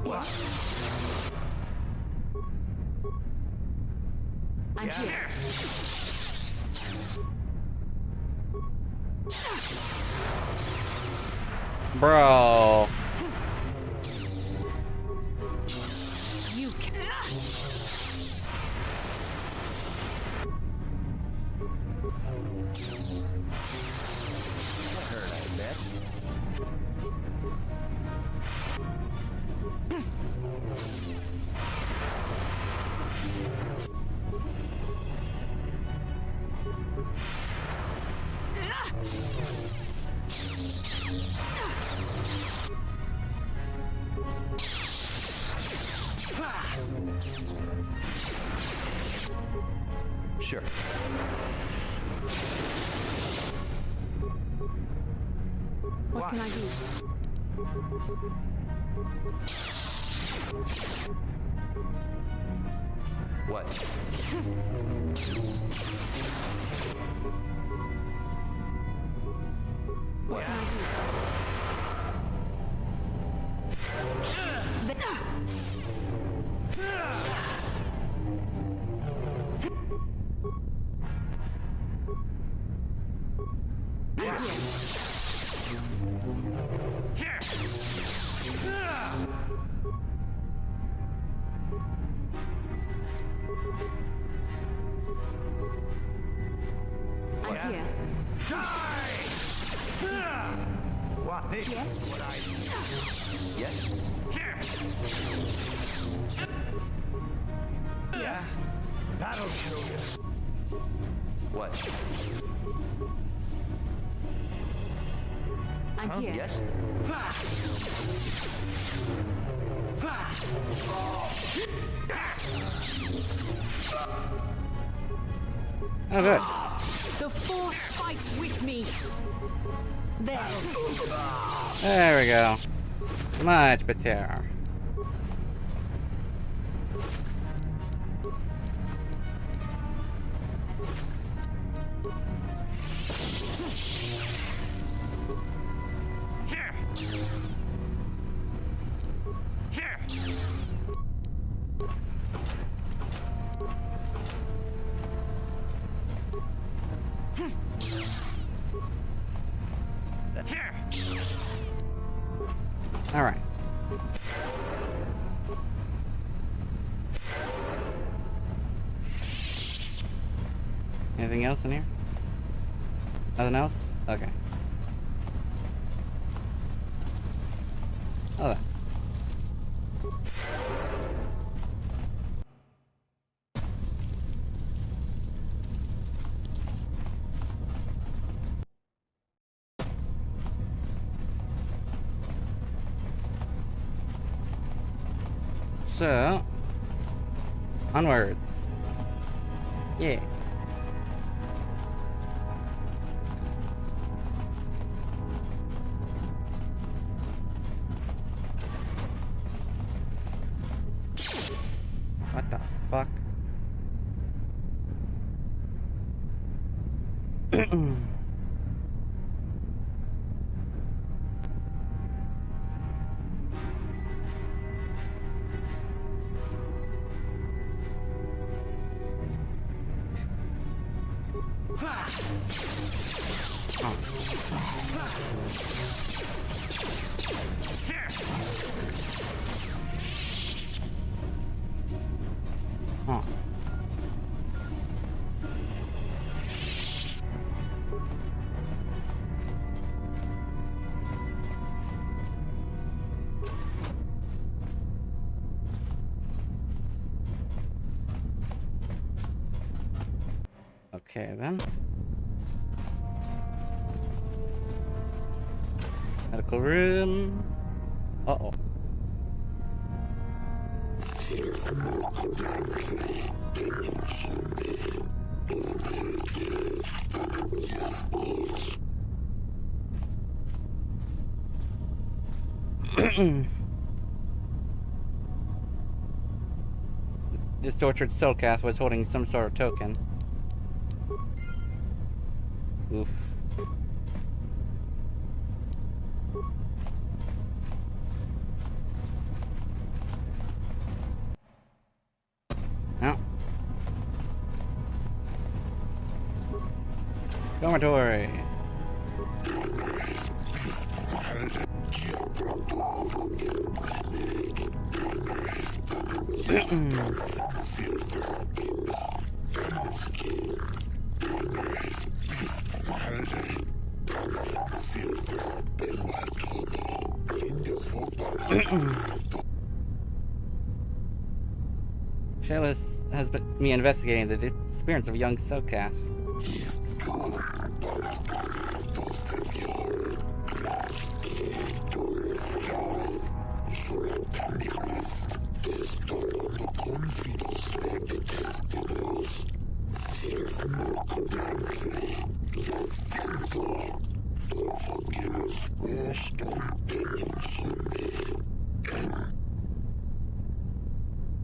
What? I'm here. Bro. You cannot. Hurt, I bet. Sure. What can I do? What? What can I I'm here. What? This Yes? is what I do. Yes? Yes. That'll show you. What? I'm here. Yes? Oh, good. The Force fights with me. There. There we go. Much better. All right. Anything else in here? Nothing else? Okay. Oh, then. So, onwards. Yeah. What the fuck? Huh. Okay, then. Medical room. Uh-oh. This tortured Soulcast was holding some sort of token. Oof. No. Dormitory. Shayla's has me investigating the disappearance of a young Soulcast.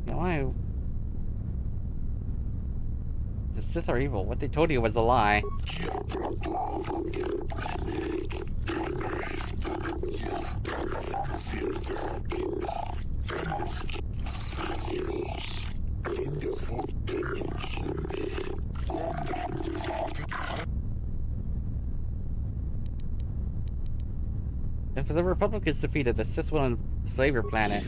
Why? The Sith are evil. What they told you was a lie. If the Republic is defeated, the Sith will enslave your planet.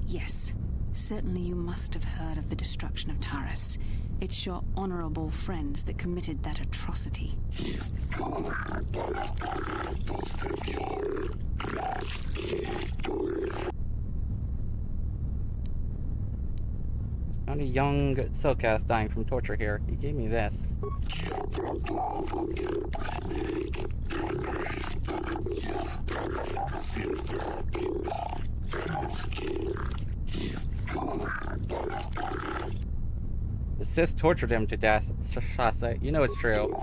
Yes, certainly you must have heard of the destruction of Taris. It's your honorable friends that committed that atrocity. Found a young Soulcast dying from torture here. He gave me this. The Sith tortured him to death. Shasa, you know it's true.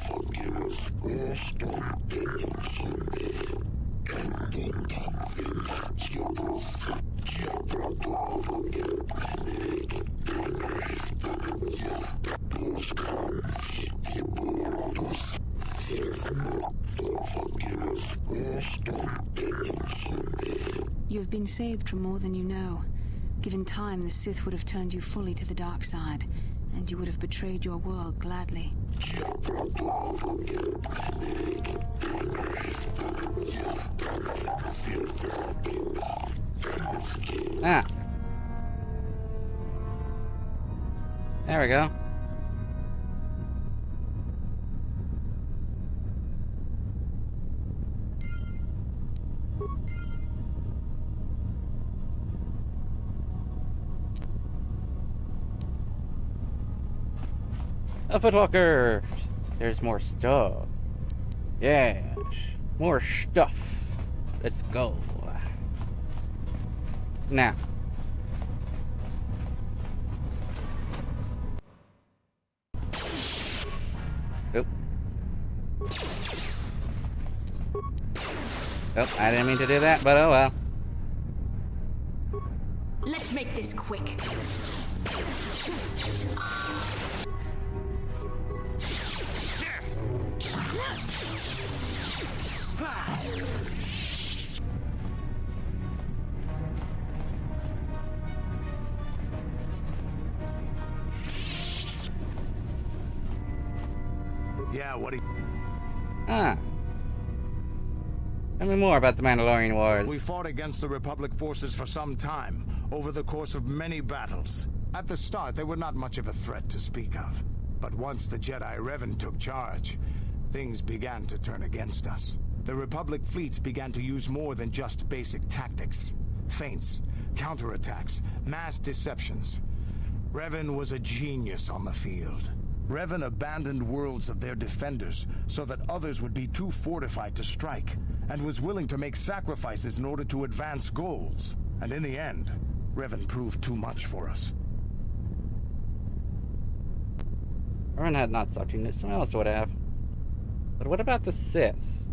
You've been saved from more than you know. Given time, the Sith would have turned you fully to the dark side. and you would have betrayed your world gladly. Ah. There we go. A footwalker! There's more stuff. Yes, more stuff. Let's go. Now. Oop. Oh, I didn't mean to do that, but oh well. Let's make this quick. Yeah, what do you... Ah. Tell me more about the Mandalorian Wars. We fought against the Republic forces for some time, over the course of many battles. At the start, they were not much of a threat to speak of. But once the Jedi Revan took charge, things began to turn against us. The Republic fleets began to use more than just basic tactics. Feints, counterattacks, mass deceptions. Revan was a genius on the field. Revan abandoned worlds of their defenders so that others would be too fortified to strike, and was willing to make sacrifices in order to advance goals. And in the end, Revan proved too much for us. Revan had not sucked you, someone else would have. But what about the Sith?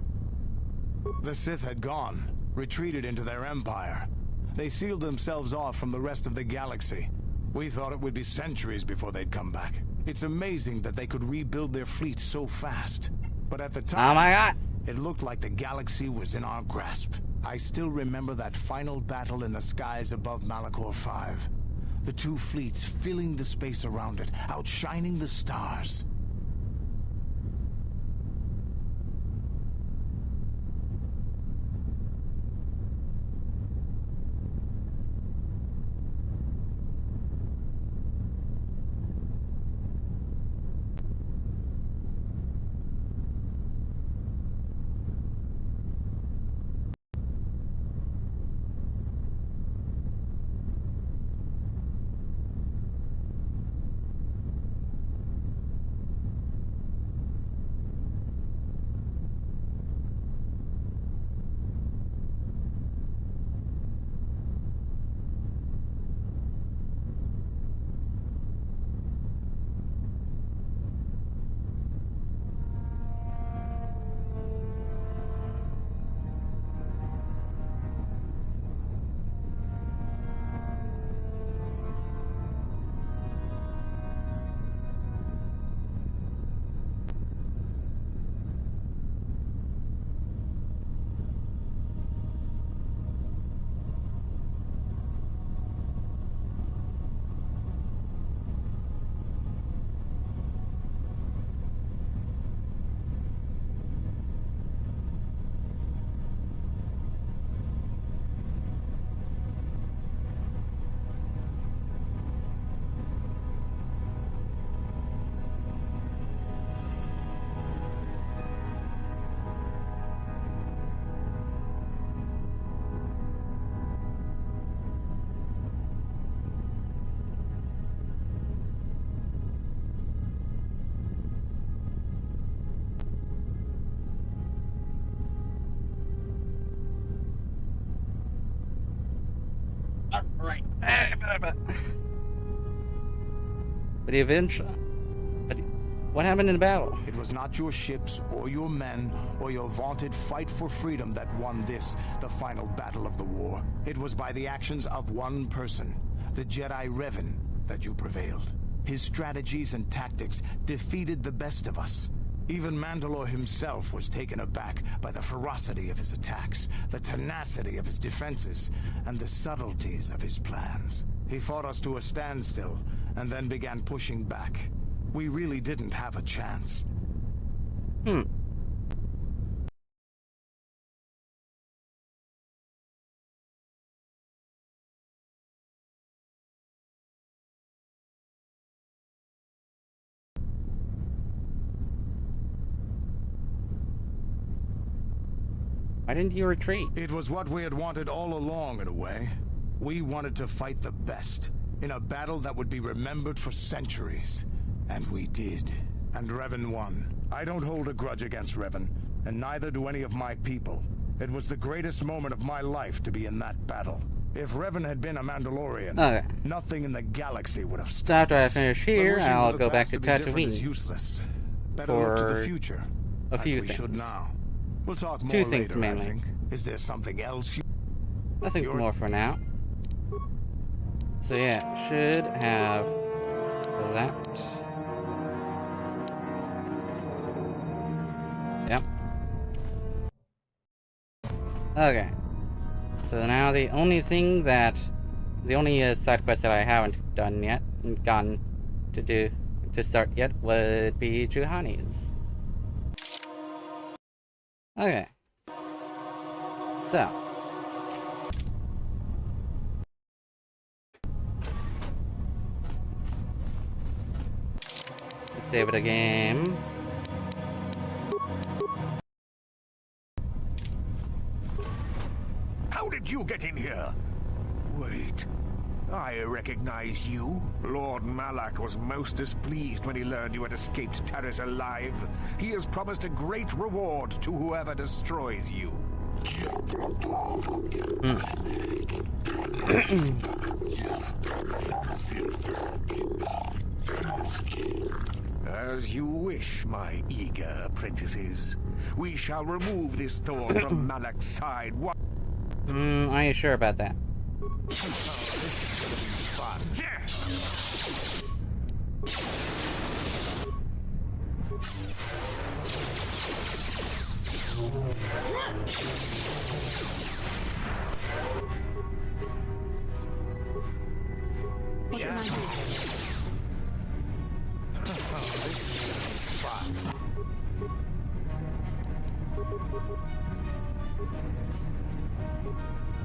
The Sith had gone, retreated into their empire. They sealed themselves off from the rest of the galaxy. We thought it would be centuries before they'd come back. It's amazing that they could rebuild their fleet so fast. But at the time, oh my God, it looked like the galaxy was in our grasp. I still remember that final battle in the skies above Malachor 5. The two fleets filling the space around it, outshining the stars. Right. But eventually, what happened in the battle? It was not your ships, or your men, or your vaunted fight for freedom that won this, the final battle of the war. It was by the actions of one person, the Jedi Revan, that you prevailed. His strategies and tactics defeated the best of us. Even Mandalore himself was taken aback by the ferocity of his attacks, the tenacity of his defenses, and the subtleties of his plans. He fought us to a standstill, and then began pushing back. We really didn't have a chance. Why didn't you retreat? It was what we had wanted all along, in a way. We wanted to fight the best, in a battle that would be remembered for centuries. And we did. And Revan won. I don't hold a grudge against Revan, and neither do any of my people. It was the greatest moment of my life to be in that battle. If Revan had been a Mandalorian, nothing in the galaxy would have stopped So after I us. finish here, But wishing I'll for the go back past to be different is Tatooine useless. Better for look to the future, a few as we things. should now. We'll talk more Two things later, mainly. I think. Is there something else you... I think more for now. So yeah, should have that. Yep. Okay. So now the only thing that... The only side quest that I haven't done yet, gotten to do, to start yet, would be Juhani's. Okay. So. Let's save it a game. How did you get in here? Wait. I recognize you. Lord Malak was most displeased when he learned you had escaped Taris alive. He has promised a great reward to whoever destroys you. As you wish, my eager apprentices. We shall remove this thorn from Malak's side. Are you sure about that? This is gonna be fun. What can I do? This is fun.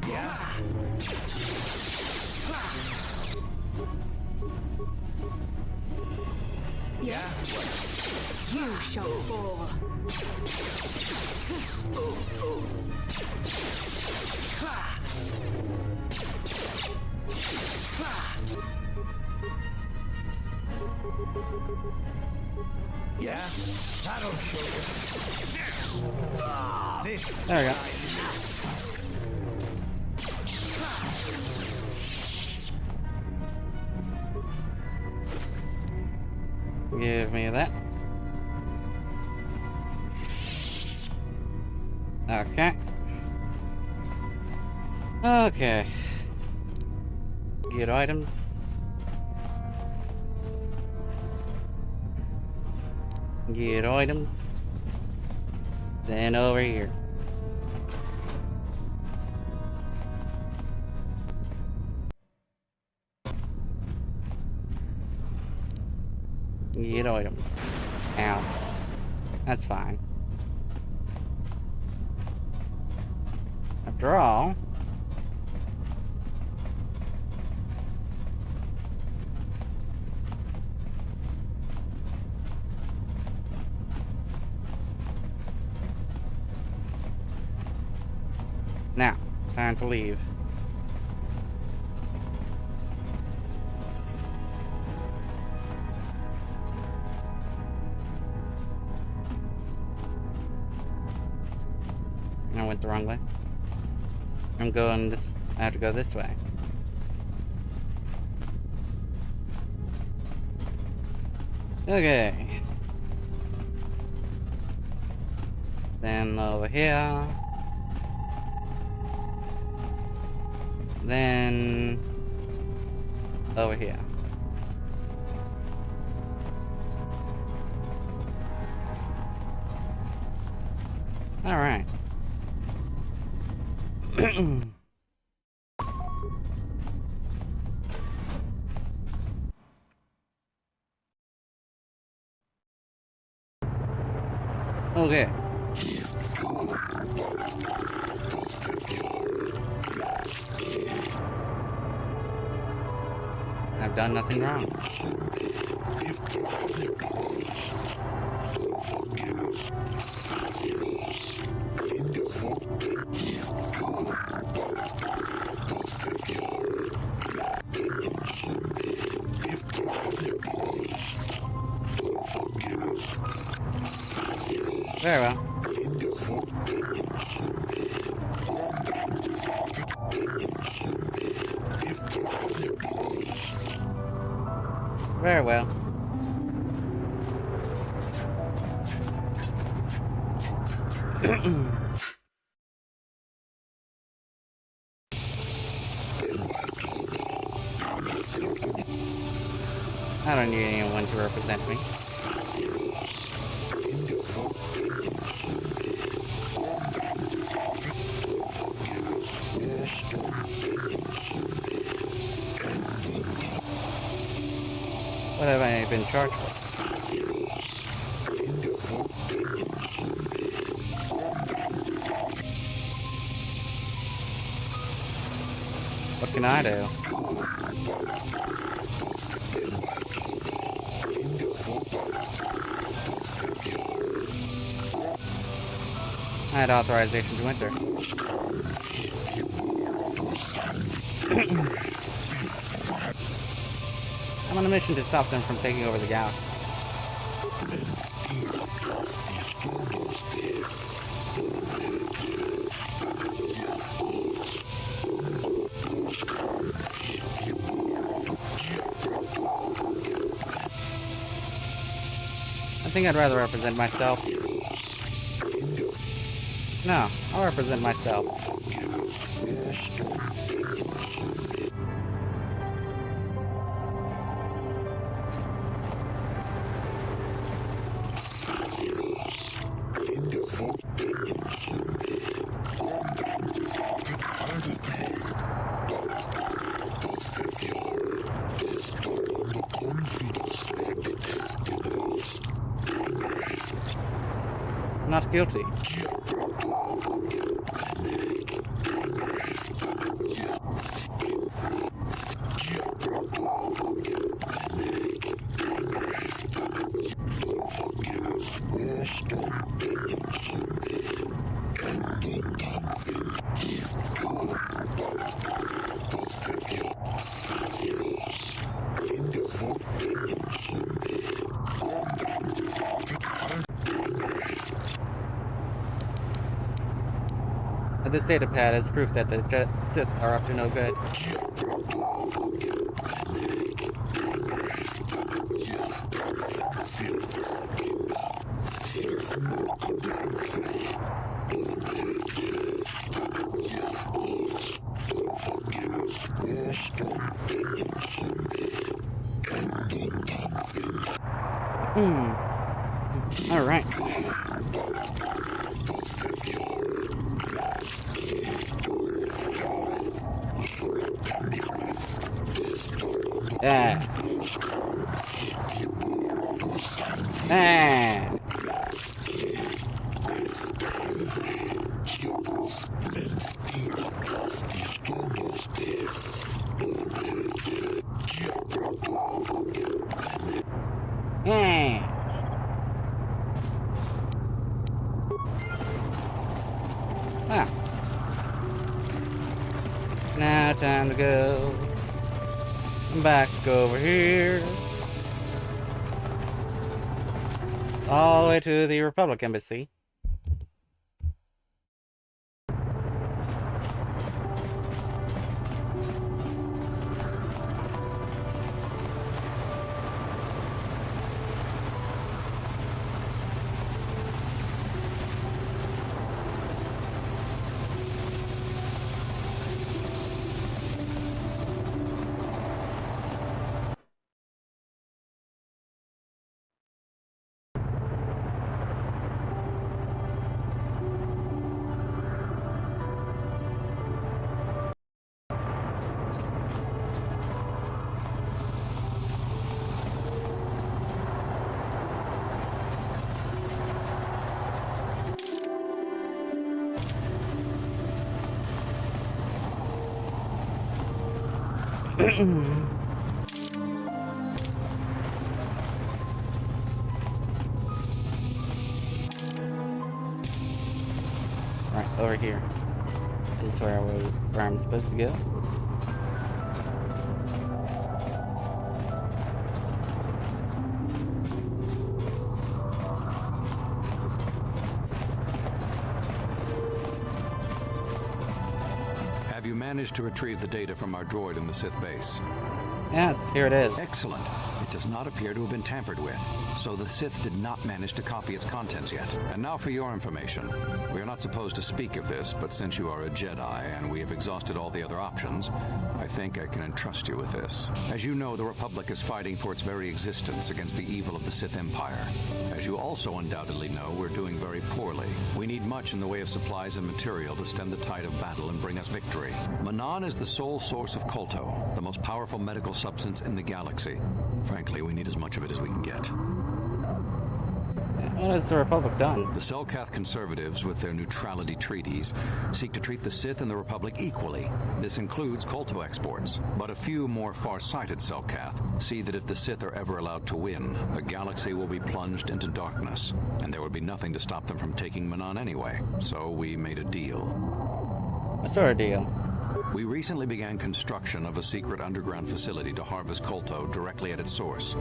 Yeah. Yes. You shall fall. Yeah? That'll show you. This. There we go. Give me that. Okay. Okay. Get items. Get items. Then over here. Get items. Ow. That's fine. After all... Now, time to leave. I went the wrong way. I'm going this. I have to go this way. Okay. Then over here. Then over here. All right. Okay. I've done nothing wrong. Very well. Very well. I don't need anyone to represent me. What have I been charged with? What can I do? I had authorization to enter. I'm on a mission to stop them from taking over the galaxy. I think I'd rather represent myself. No, I'll represent myself. I'm not guilty. This data pad is proof that the Sith are up to no good. All right. Yeah. Now time to go back over here. All the way to the Republic Embassy. Right, over here. This is where I'm supposed to go. Have you managed to retrieve the data from our droid in the Sith base? Yes, here it is. Excellent. It does not appear to have been tampered with, so the Sith did not manage to copy its contents yet. And now for your information. We are not supposed to speak of this, but since you are a Jedi and we have exhausted all the other options, I think I can entrust you with this. As you know, the Republic is fighting for its very existence against the evil of the Sith Empire. As you also undoubtedly know, we're doing very poorly. We need much in the way of supplies and material to stem the tide of battle and bring us victory. Manaan is the sole source of Kolto, the most powerful medical substance in the galaxy. Frankly, we need as much of it as we can get. What has the Republic done? The Selkath conservatives, with their neutrality treaties, seek to treat the Sith and the Republic equally. This includes Kolto exports. But a few more far-sighted Selkath see that if the Sith are ever allowed to win, the galaxy will be plunged into darkness, and there would be nothing to stop them from taking Manaan anyway. So we made a deal. What sort of deal? We recently began construction of a secret underground facility to harvest Kolto directly at its source.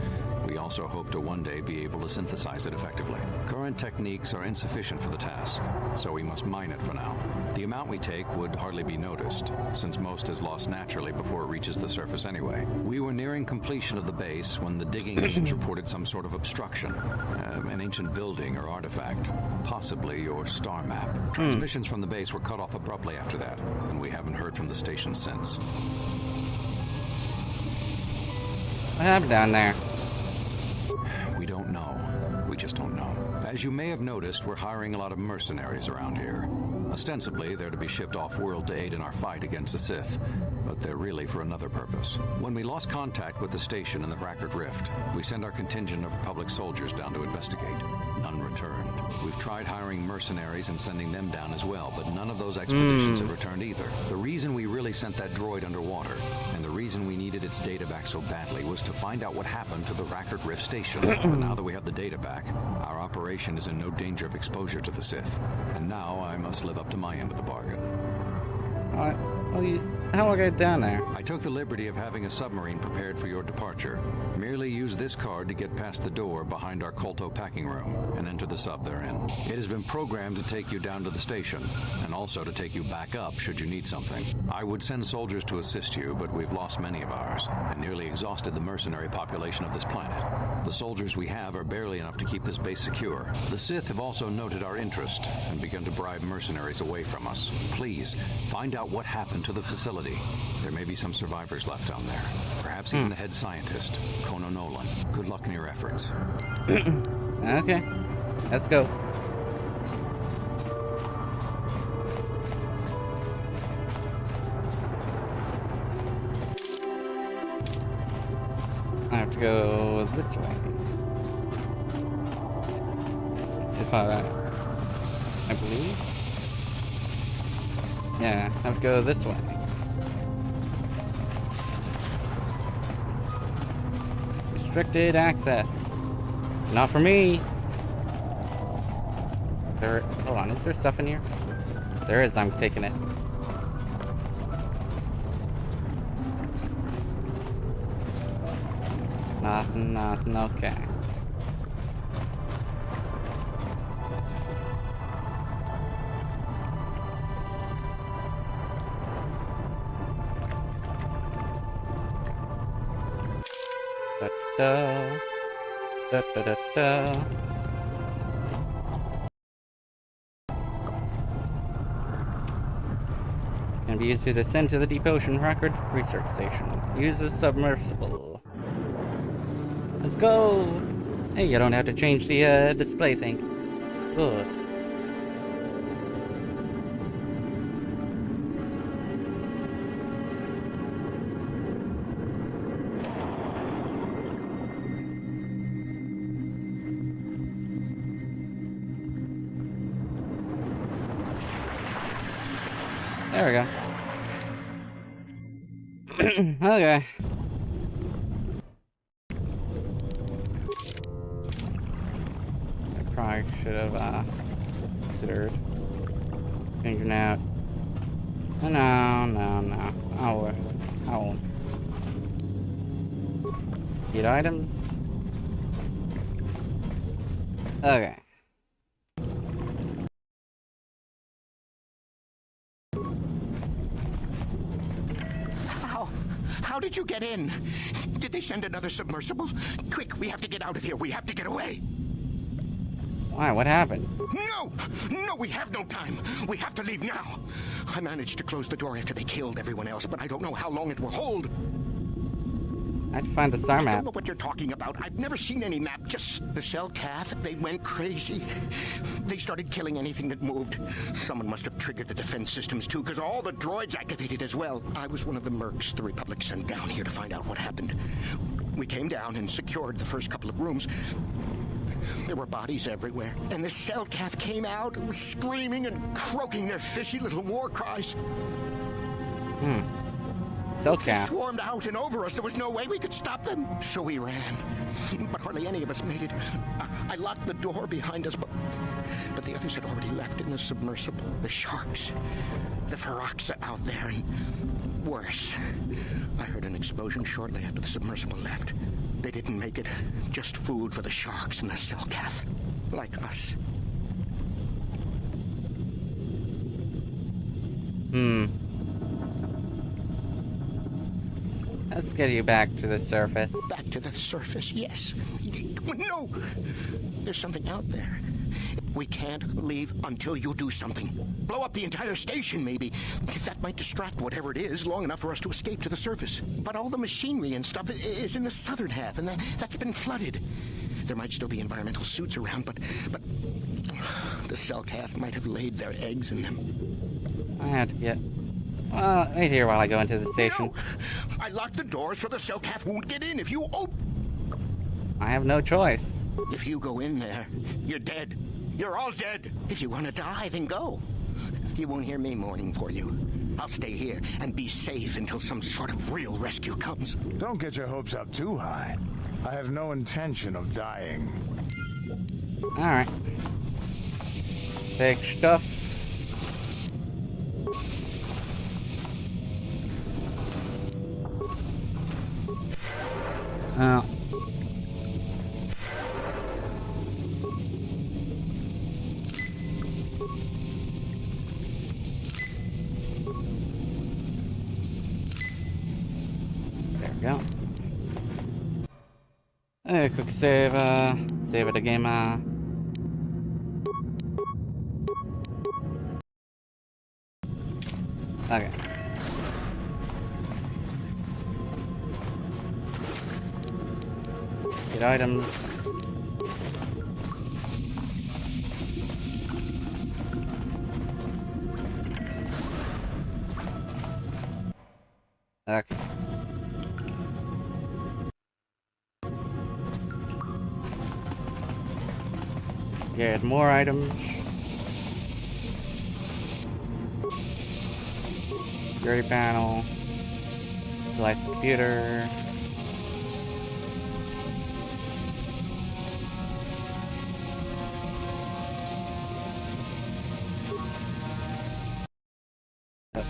We also hope to one day be able to synthesize it effectively. Current techniques are insufficient for the task, so we must mine it for now. The amount we take would hardly be noticed, since most is lost naturally before it reaches the surface anyway. We were nearing completion of the base when the digging teams reported some sort of obstruction. An ancient building or artifact, possibly your star map. Transmissions from the base were cut off abruptly after that, and we haven't heard from the station since. What happened down there? We don't know. We just don't know. As you may have noticed, we're hiring a lot of mercenaries around here. Ostensibly, they're to be shipped off-world to aid in our fight against the Sith, but they're really for another purpose. When we lost contact with the station in the Rackard Rift, we sent our contingent of Republic soldiers down to investigate. None returned. We've tried hiring mercenaries and sending them down as well, but none of those expeditions have returned either. The reason we really sent that droid underwater, and the reason we needed its data back so badly, was to find out what happened to the Rackard Rift station. But now that we have the data back, our operation is in no danger of exposure to the Sith. And now I must live up to my end of the bargain. Alright, well, how will I get down there? I took the liberty of having a submarine prepared for your departure. Merely use this card to get past the door behind our Kolto packing room and enter the sub therein. It has been programmed to take you down to the station, and also to take you back up should you need something. I would send soldiers to assist you, but we've lost many of ours, and nearly exhausted the mercenary population of this planet. The soldiers we have are barely enough to keep this base secure. The Sith have also noted our interest, and begun to bribe mercenaries away from us. Please, find out what happened to the facility. There may be some survivors left down there. Perhaps even the head scientist, Kono Nolan. Good luck in your efforts. Okay, let's go. I have to go this way. If I believe. Yeah, I have to go this way. Restricted access. Not for me. Hold on, is there stuff in here? There is, I'm taking it. Nothing, okay. Da da da da da. Can be used to descend to the deep ocean Rackard research station. Use a submersible. Let's go! Hey, you don't have to change the display thing. Good. There we go. Okay. I probably should have considered changing out. No. I won't. Get items. Okay. How did you get in? Did they send another submersible? Quick, we have to get out of here. We have to get away. Why? What happened? No, we have no time. We have to leave now. I managed to close the door after they killed everyone else, but I don't know how long it will hold. I had to find the star I map. don't know what you're talking about. I've never seen any map. Just the Selkath. They went crazy. They started killing anything that moved. Someone must have triggered the defense systems too, because all the droids activated as well. I was one of the mercs the Republic sent down here to find out what happened. We came down and secured the first couple of rooms. There were bodies everywhere, and the Selkath came out, screaming and croaking their fishy little war cries. Selkath. They swarmed out and over us. There was no way we could stop them. So we ran. But hardly any of us made it. I locked the door behind us, but the others had already left in the submersible. The sharks. The Faraxa out there, and worse. I heard an explosion shortly after the submersible left. They didn't make it. Just food for the sharks and the Selkath. Like us. Let's get you back to the surface. Back to the surface, yes. No! There's something out there. We can't leave until you do something. Blow up the entire station, maybe. That might distract whatever it is long enough for us to escape to the surface. But all the machinery and stuff is in the southern half, and that's been flooded. There might still be environmental suits around, but the Selkath might have laid their eggs in them. I have to get... wait here while I go into the station. No! I locked the door so the Selkath won't get in if you I have no choice. If you go in there, you're dead. You're all dead. If you want to die, then go. You won't hear me mourning for you. I'll stay here and be safe until some sort of real rescue comes. Don't get your hopes up too high. I have no intention of dying. Alright. Take stuff. Oh. There we go. Quick save, save it again, Okay. Get items. Okay. Get more items. Security panel. Slice computer. Nope.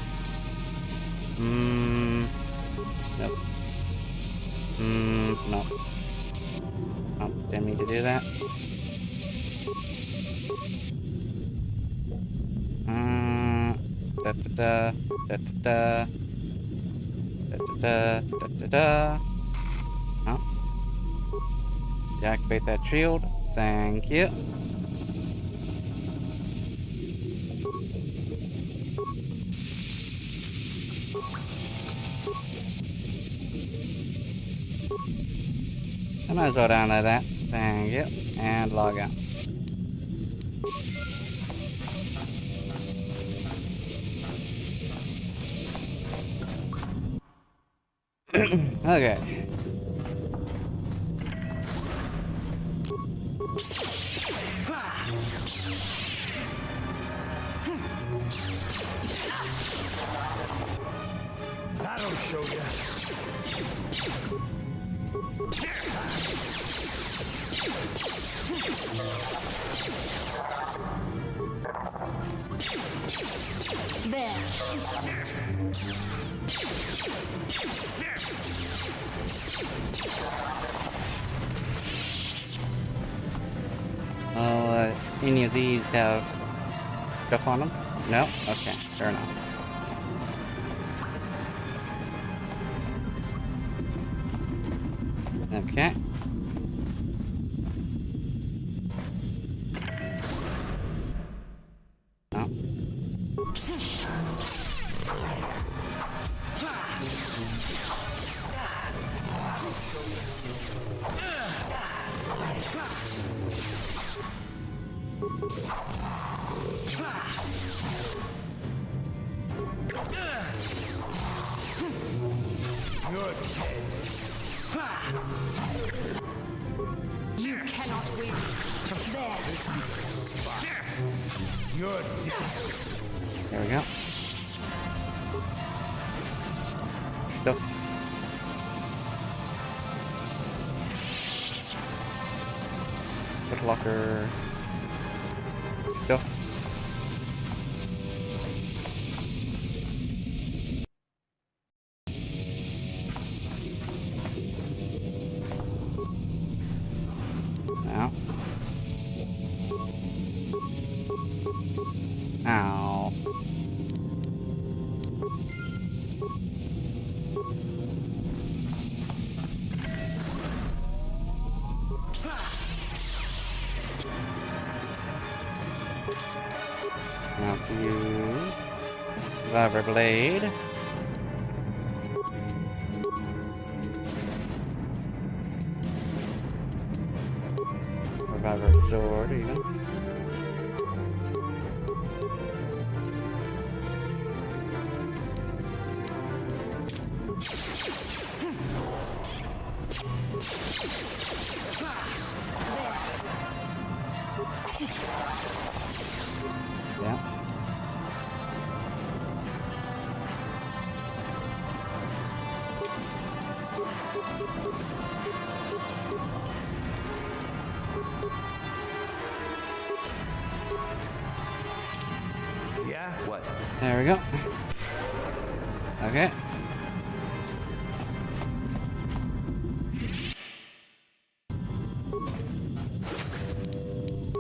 Nope. Oh, didn't mean to do that. Oh. Deactivate that shield. Thank you. I might as well download that. Thank you. And log out. Okay. That'll show you. There. Any of these have stuff on them? No? Okay, fair enough. Okay. No. You cannot win. There. You're dead. There we go. Stuff. Locker. Stuff. Ow. Ow. Now to use Revolver Blade. Revolver Sword, even. Yeah. Yeah? What? There we go. Okay.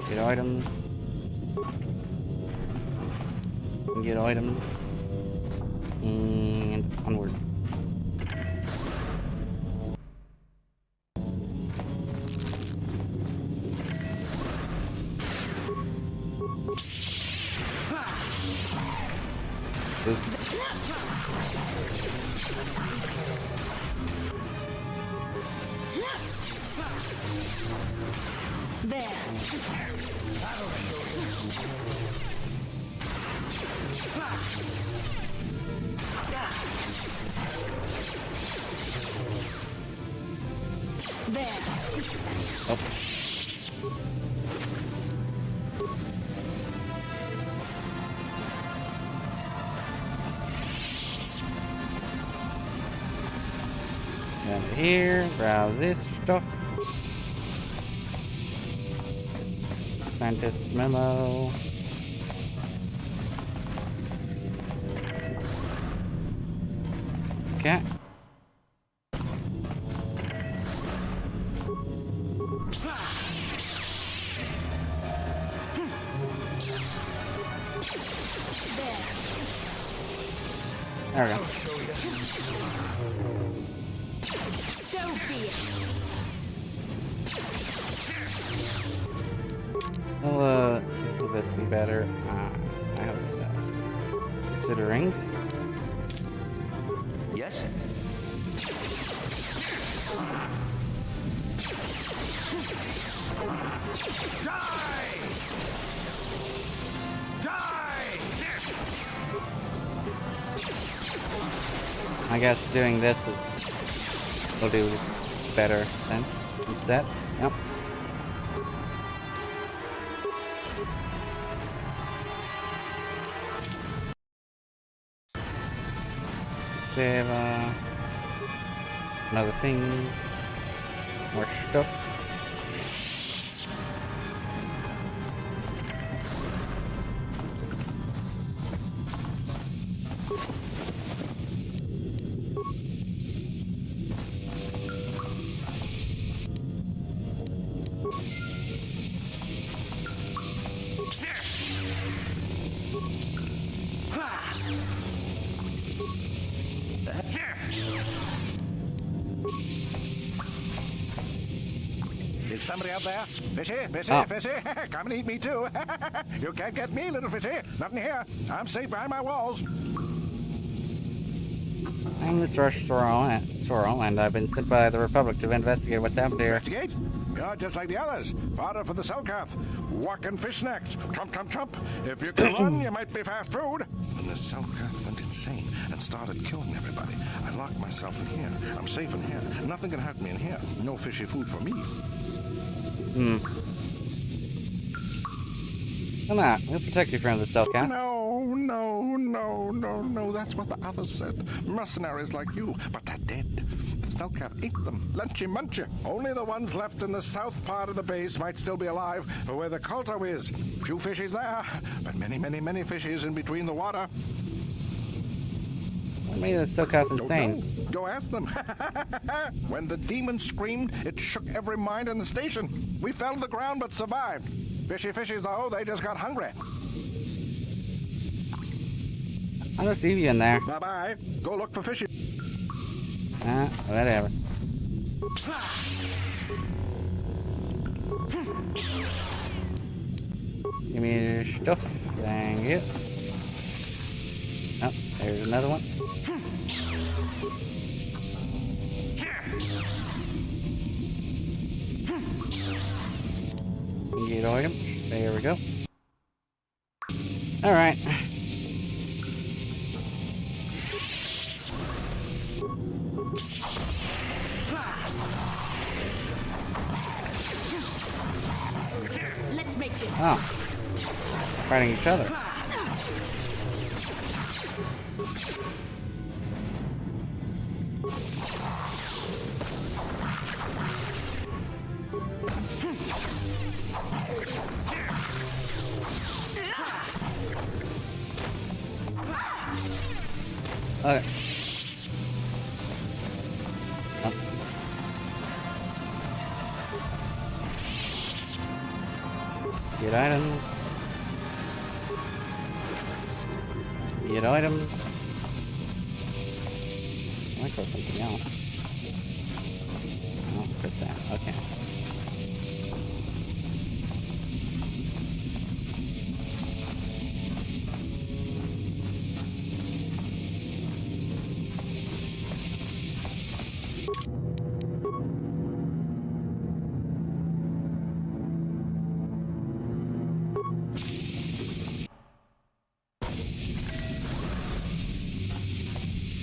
Get items. Get items. And onward. There. There. Oh. Down to here, browse this stuff. Scientist's memo. Okay. There we go. So be it. Will this be better? I hope so. Considering. Yes? Die! Die! I guess doing this will do better then. Instead. Yep. save another thing. More stuff. Is somebody out there? Fishy, fishy, Oh. fishy. Come and eat me too. You can't get me, little fishy. Not in here. I'm safe behind my walls. I'm the Sorrel, and I've been sent by the Republic to investigate what's happened here. Investigate? You're just like the others. Fodder for the Selkath. Walking fish snacks. Trump, trump, trump. If you can run, you might be fast food. When the Selkath went insane and started killing everybody, I locked myself in here. I'm safe in here. Nothing can hurt me in here. No fishy food for me. Come on, we'll protect you from the Selkath. No. That's what the others said. Mercenaries like you, but they're dead. The Selkath ate them. Lunchy munchy. Only the ones left in the south part of the base might still be alive, where the Kolto is. Few fishies there, but many, many, many fishies in between the water. What made the Selkath insane? Don't know. Go ask them. When the demon screamed, it shook every mind in the station. We fell to the ground but survived. Fishy fishies, though, they just got hungry. I don't see you in there. Bye-bye. Go look for fishy. Whatever. Give me your stuff. Thank you. Oh, there's another one. Get items. There we go. Alright. Let's make this. Oh. Fighting each other. Okay. Oh. Get items. Get items. I might go something else. Oh, percent. Okay.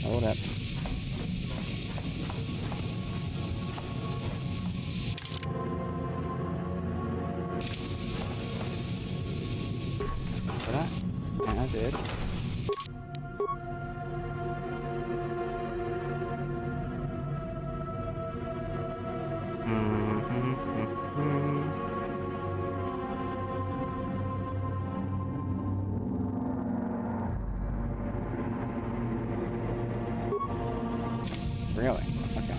Hold up. Did I? Yeah, I did. Really? Okay.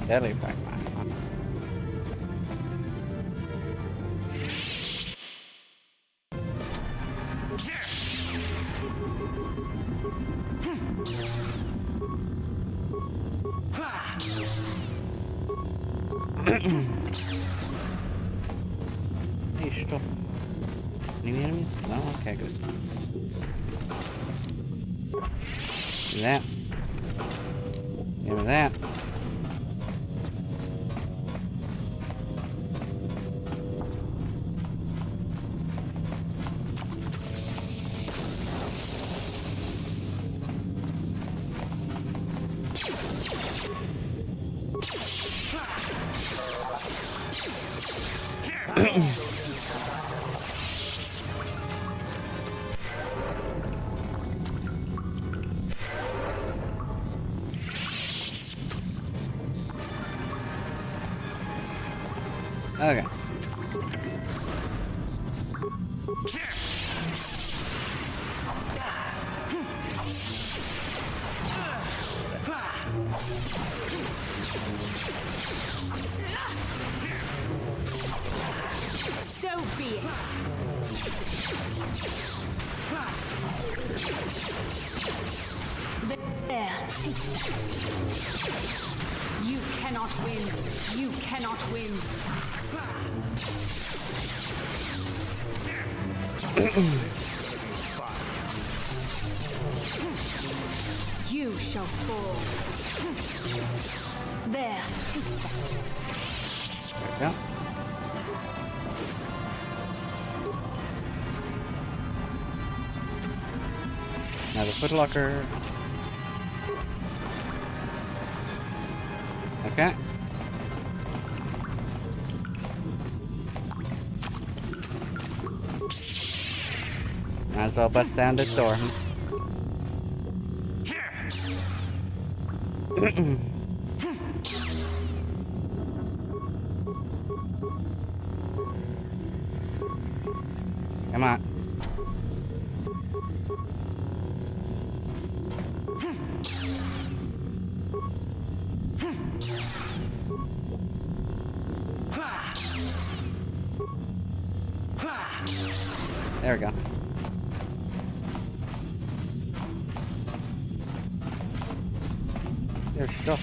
Deadly Pac-Man. Hey, stuff. Any enemies? No? Okay, good. Do that. Give me that. Okay. So be it. There. You cannot win. You cannot win. You shall fall. There. Take that. Yeah. Now the footlocker. Okay. Might as well bust down this door. Come on. There we go. There's stuff.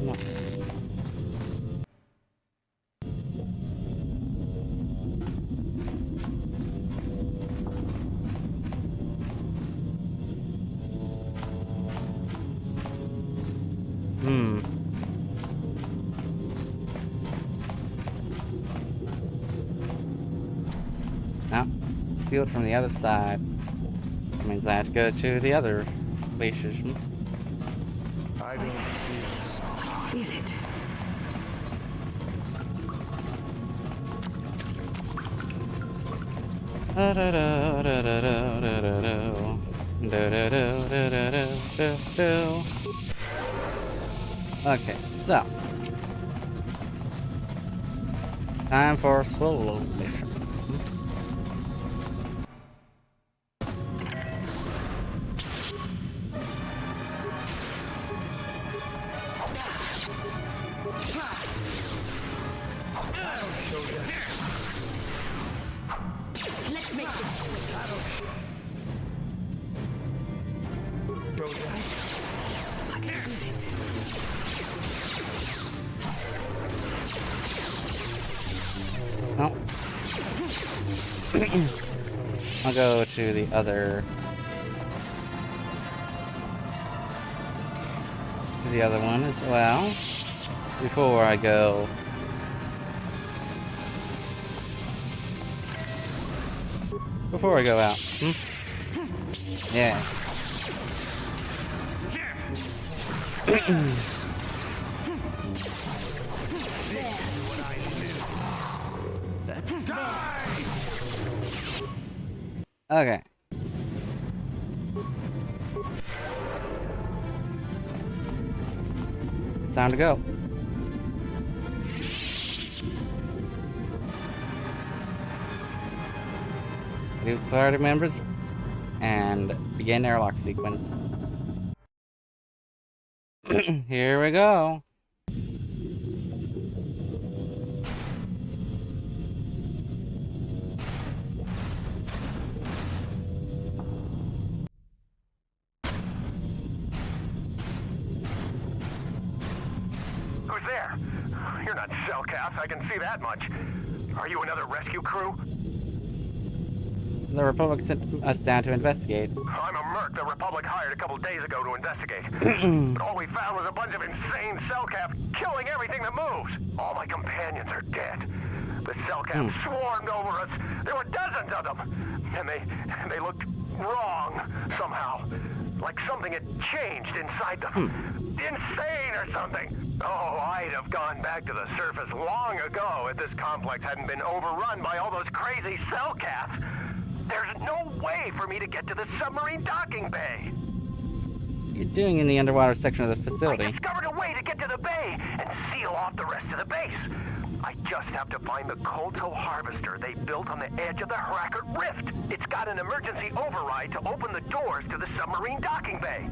Nice. Now, sealed from the other side. That means I have to go to the other police station. I don't feel it. Okay, so time for a solo mission. Let's make this quick. I can do it. No. I'll go to the other. The other one as well. Before I go. Before I go out. Yeah. Okay. It's time to go. New party members and begin airlock sequence. Here we go. Who's there? You're not Cellcath, I can see that much. Are you another rescue crew? The Republic sent us down to investigate. I'm a merc the Republic hired a couple days ago to investigate. But all we found was a bunch of insane Cellcath killing everything that moves. All my companions are dead. The Cellcath swarmed over us. There were dozens of them. And they looked wrong somehow. Like something had changed inside them. Insane or something. Oh, I'd have gone back to the surface long ago if this complex hadn't been overrun by all those crazy cell cats. There's no way for me to get to the submarine docking bay. You're doing in the underwater section of the facility. I discovered a way to get to the bay and seal off the rest of the base. I just have to find the Kolto harvester they built on the edge of the Harakert Rift. It's got an emergency override to open the doors to the submarine docking bay.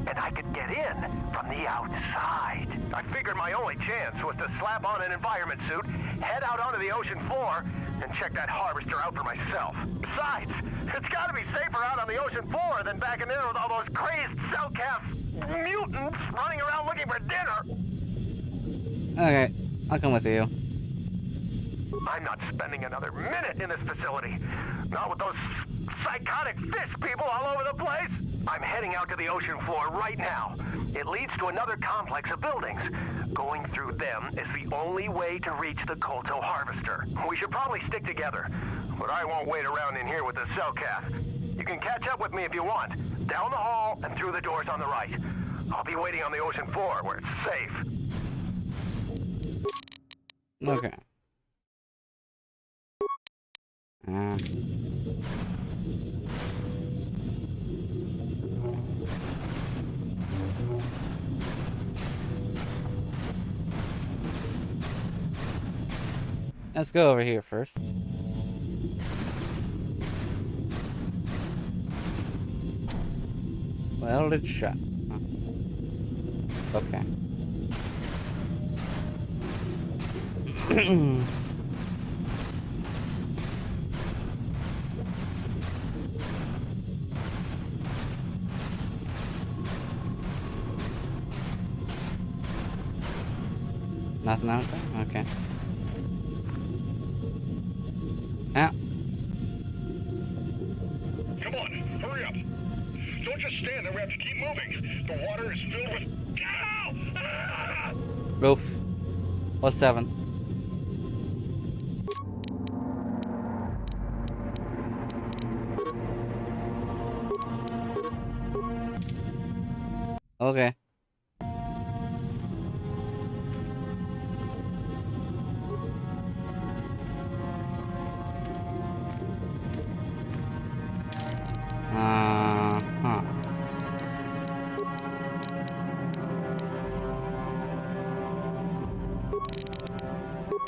And I could get in from the outside. I figured my only chance was to slap on an environment suit, head out onto the ocean floor, and check that harvester out for myself. Besides, it's gotta be safer out on the ocean floor than back in there with all those crazed cell-calf mutants running around looking for dinner. Okay, I'll come with you. I'm not spending another minute in this facility. Not with those psychotic fish people all over the place. I'm heading out to the ocean floor right now. It leads to another complex of buildings. Going through them is the only way to reach the Kolto harvester. We should probably stick together, but I won't wait around in here with the cell cat. You can catch up with me if you want. Down the hall and through the doors on the right. I'll be waiting on the ocean floor where it's safe. Okay. Let's go over here first. Welded shut. Okay. Nothing out there? Okay. Out. Come on, hurry up. Don't just stand there, we have to keep moving. The water is filled with... Oof. Plus 7. Okay.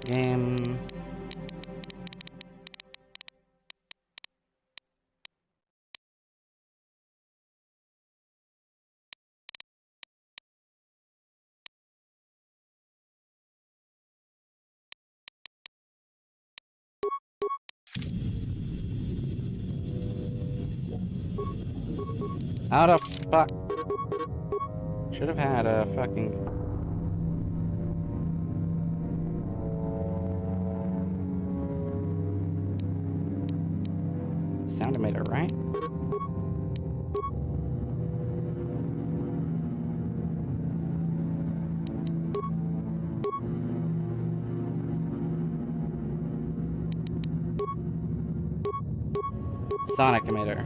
Game. Out of fuck. Should have had a fucking. Sound emitter, right? Sonic emitter.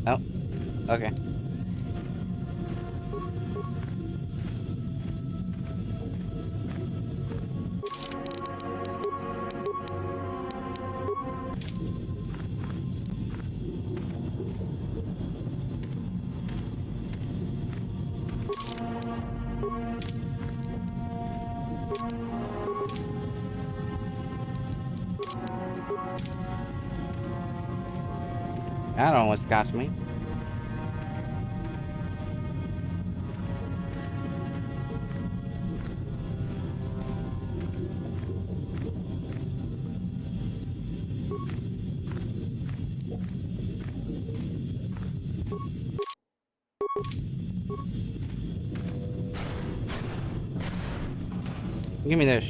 Oh, okay. That almost got me. Give me this.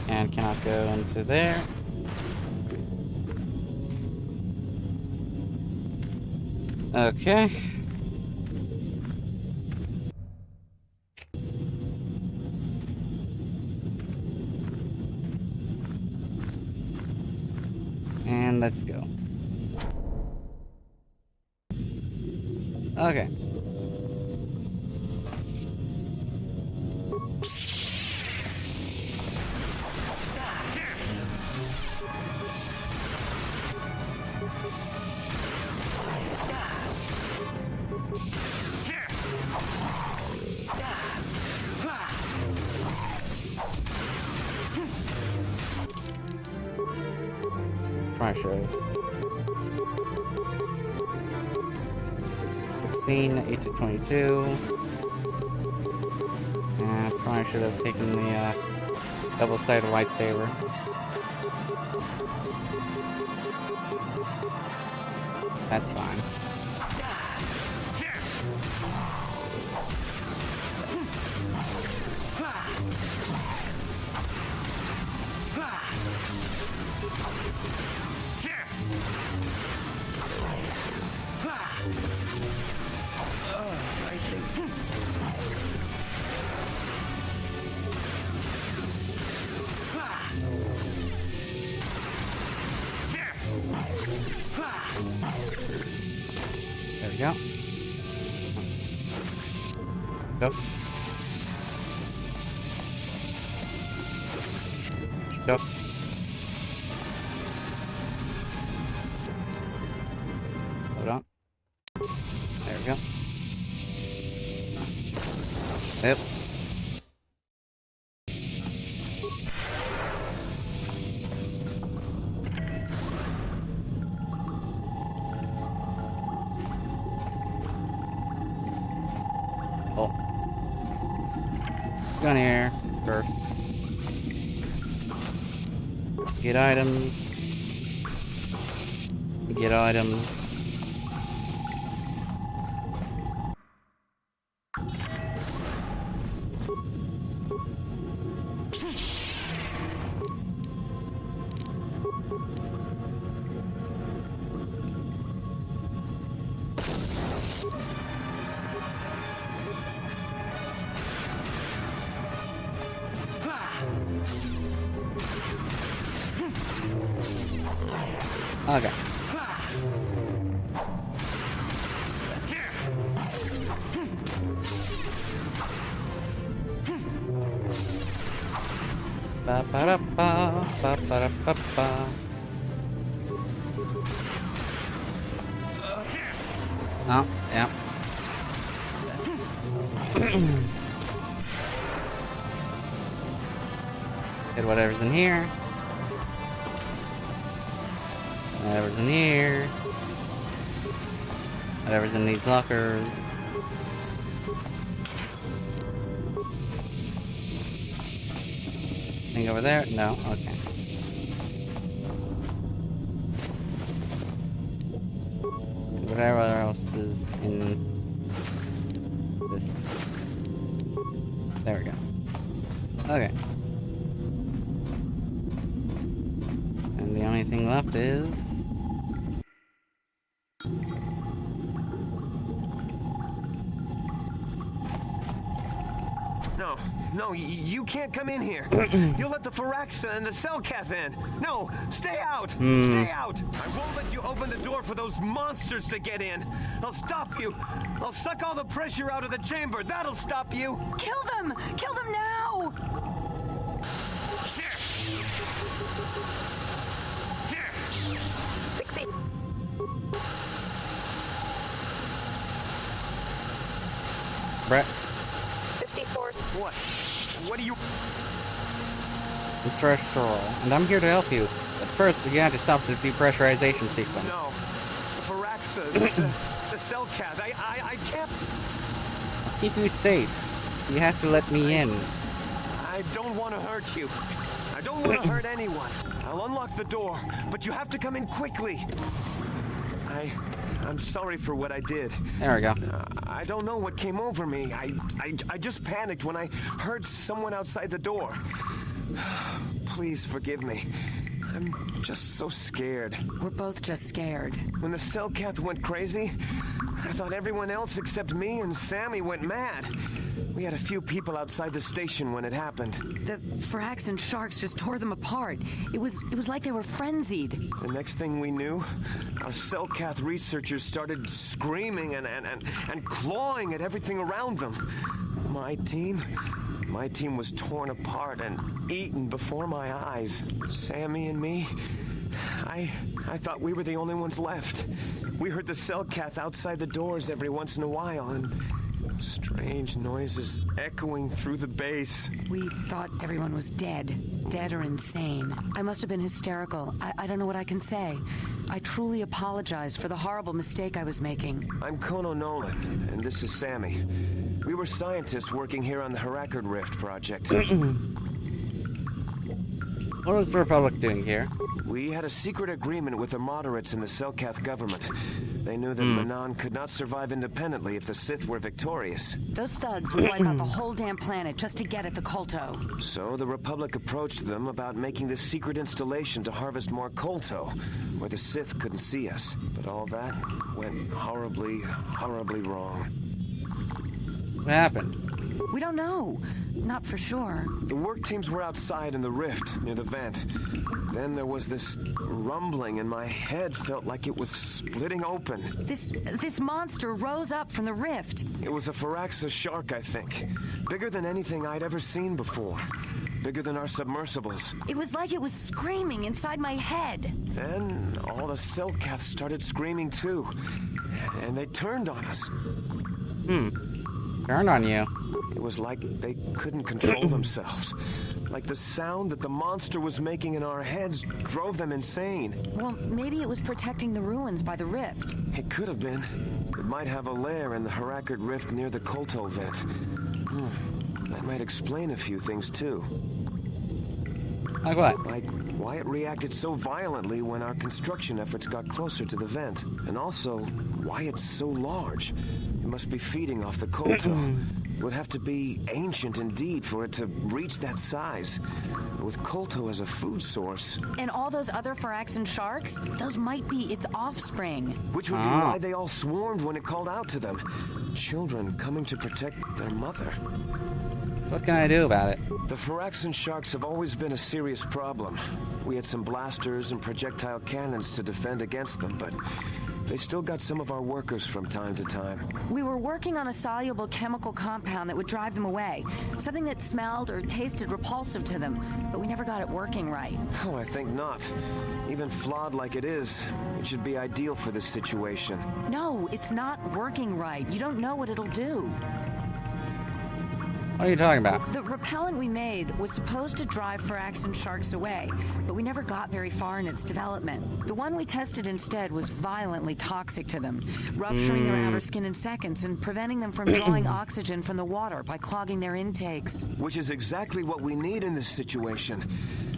And cannot go into there. Okay. Let's go. Okay. Probably should have. 16, 8 to 22. Probably should have taken the double-sided lightsaber. That's fine. There we go. Go. Go. Hold on. There we go. Yep. Oh. Let's go in here first. Get items. Get items. Okay. Ba ba da ba ba ba da ba ba. Oh, yeah. Get whatever's in here. Whatever's in here. Whatever's in these lockers. Anything over there? No? Okay. Whatever else is in this. There we go. Okay. And the only thing left is... No, you can't come in here. You'll let the Firaxa and the Selkath in. No, stay out. Stay out. I won't let you open the door for those monsters to get in. I'll stop you. I'll suck all the pressure out of the chamber. That'll stop you. Kill them! Kill them now! Brett. 54. What? What are you... Mr. Sorrel, and I'm here to help you. But first, you have to stop the depressurization sequence. No. The Firaxa, the Selkath, I can't... I'll keep you safe. You have to let me in. I don't want to hurt you. I don't want to hurt anyone. I'll unlock the door, but you have to come in quickly. I'm sorry for what I did. There we go. I don't know what came over me. I just panicked when I heard someone outside the door. Please forgive me. I'm just so scared. We're both just scared. When the Cellcath went crazy, I thought everyone else except me and Sammy went mad. We had a few people outside the station when it happened. The Firaxan sharks just tore them apart. It was like they were frenzied. The next thing we knew, our Cellcath researchers started screaming and clawing at everything around them. My team was torn apart and eaten before my eyes. Sammy and me, I thought we were the only ones left. We heard the Cellcath outside the doors every once in a while, and strange noises echoing through the base. We thought everyone was dead or insane. I must have been hysterical. I don't know what I can say. I truly apologize for the horrible mistake I was making. I'm Kono Nolan, and this is Sammy. We were scientists working here on the Herakard Rift project. What was the Republic doing here? We had a secret agreement with the moderates in the Cellcath government. They knew that Manaan could not survive independently if the Sith were victorious. Those thugs would wipe out the whole damn planet just to get at the Kolto. So the Republic approached them about making this secret installation to harvest more Kolto, where the Sith couldn't see us. But all that went horribly, horribly wrong. What happened? We don't know. Not for sure. The work teams were outside in the rift near the vent. Then there was this rumbling and my head felt like it was splitting open. This monster rose up from the rift. It was a Firaxan shark, I think. Bigger than anything I'd ever seen before. Bigger than our submersibles. It was like it was screaming inside my head. Then all the Cellcaths started screaming too. And they turned on us. Turn on you. It was like they couldn't control themselves. Like the sound that the monster was making in our heads drove them insane. Well, maybe it was protecting the ruins by the rift. It could have been. It might have a lair in the Herakard Rift near the Kolto vent. That might explain a few things too. Like what? Like why it reacted so violently when our construction efforts got closer to the vent. And also, why it's so large. It must be feeding off the Kolto. It would have to be ancient indeed for it to reach that size. With Kolto as a food source. And all those other Firaxan sharks? Those might be its offspring. Which would be why they all swarmed when it called out to them. Children coming to protect their mother. What can I do about it? The Firaxan sharks have always been a serious problem. We had some blasters and projectile cannons to defend against them, but they still got some of our workers from time to time. We were working on a soluble chemical compound that would drive them away. Something that smelled or tasted repulsive to them, but we never got it working right. Oh, I think not. Even flawed like it is, it should be ideal for this situation. No, it's not working right. You don't know what it'll do. What are you talking about? The repellent we made was supposed to drive Firaxan sharks away, but we never got very far in its development. The one we tested instead was violently toxic to them, rupturing their outer skin in seconds and preventing them from drawing oxygen from the water by clogging their intakes. Which is exactly what we need in this situation.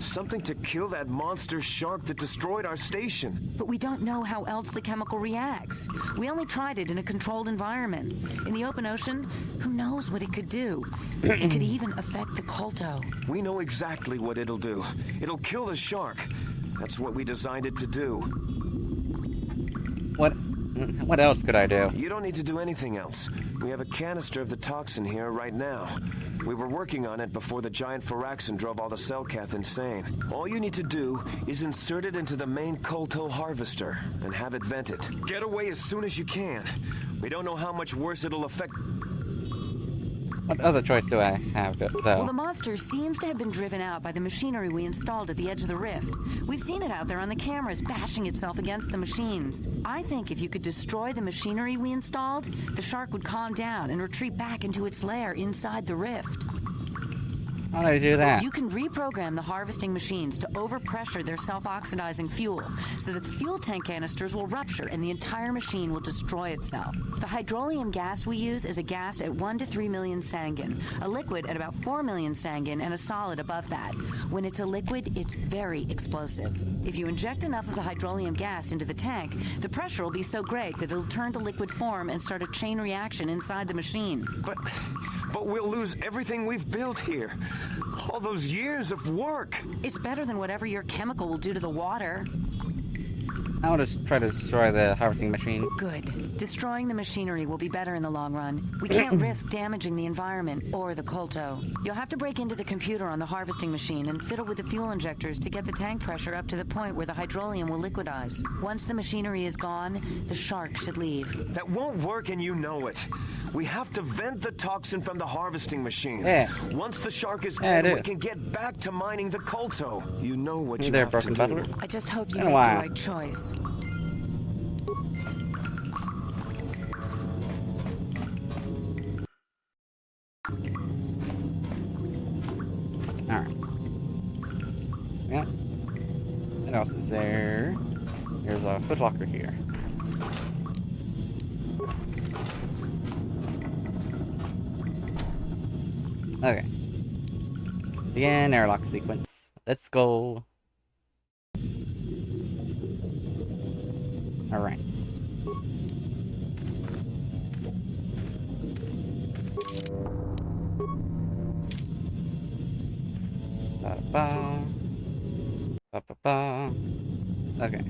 Something to kill that monster shark that destroyed our station. But we don't know how else the chemical reacts. We only tried it in a controlled environment. In the open ocean, who knows what it could do? It could even affect the Kolto. We know exactly what it'll do. It'll kill the shark. That's what we designed it to do. What else could I do? You don't need to do anything else. We have a canister of the toxin here right now. We were working on it before the giant Firaxan drove all the Cellcath insane. All you need to do is insert it into the main Kolto harvester and have it vented. Get away as soon as you can. We don't know how much worse it'll affect... What other choice do I have, though? Well, the monster seems to have been driven out by the machinery we installed at the edge of the rift. We've seen it out there on the cameras, bashing itself against the machines. I think if you could destroy the machinery we installed, the shark would calm down and retreat back into its lair inside the rift. How do I do that? You can reprogram the harvesting machines to overpressure their self-oxidizing fuel so that the fuel tank canisters will rupture and the entire machine will destroy itself. The hydrolium gas we use is a gas at 1 to 3 million sangin, a liquid at about 4 million sangin, and a solid above that. When it's a liquid, it's very explosive. If you inject enough of the hydrolium gas into the tank, the pressure will be so great that it'll turn to liquid form and start a chain reaction inside the machine. But But we'll lose everything we've built here. All those years of work. It's better than whatever your chemical will do to the water. I want to try to destroy the harvesting machine. Good. Destroying the machinery will be better in the long run. We can't risk damaging the environment or the Kolto. You'll have to break into the computer on the harvesting machine and fiddle with the fuel injectors to get the tank pressure up to the point where the hydrolium will liquidize. Once the machinery is gone, the shark should leave. That won't work, and you know it. We have to vent the toxin from the harvesting machine. Yeah. Once the shark is Yeah, I dead, do. we can get back to mining the Kolto. You know what Hey you there, have Broken to do. Butler. I just hope you Been a make the while. right choice. Alright. Yep. What else is there? There's a footlocker here. Okay. Begin airlock sequence. Let's go. Alright. Ba-ba. Ba-ba-ba. Okay.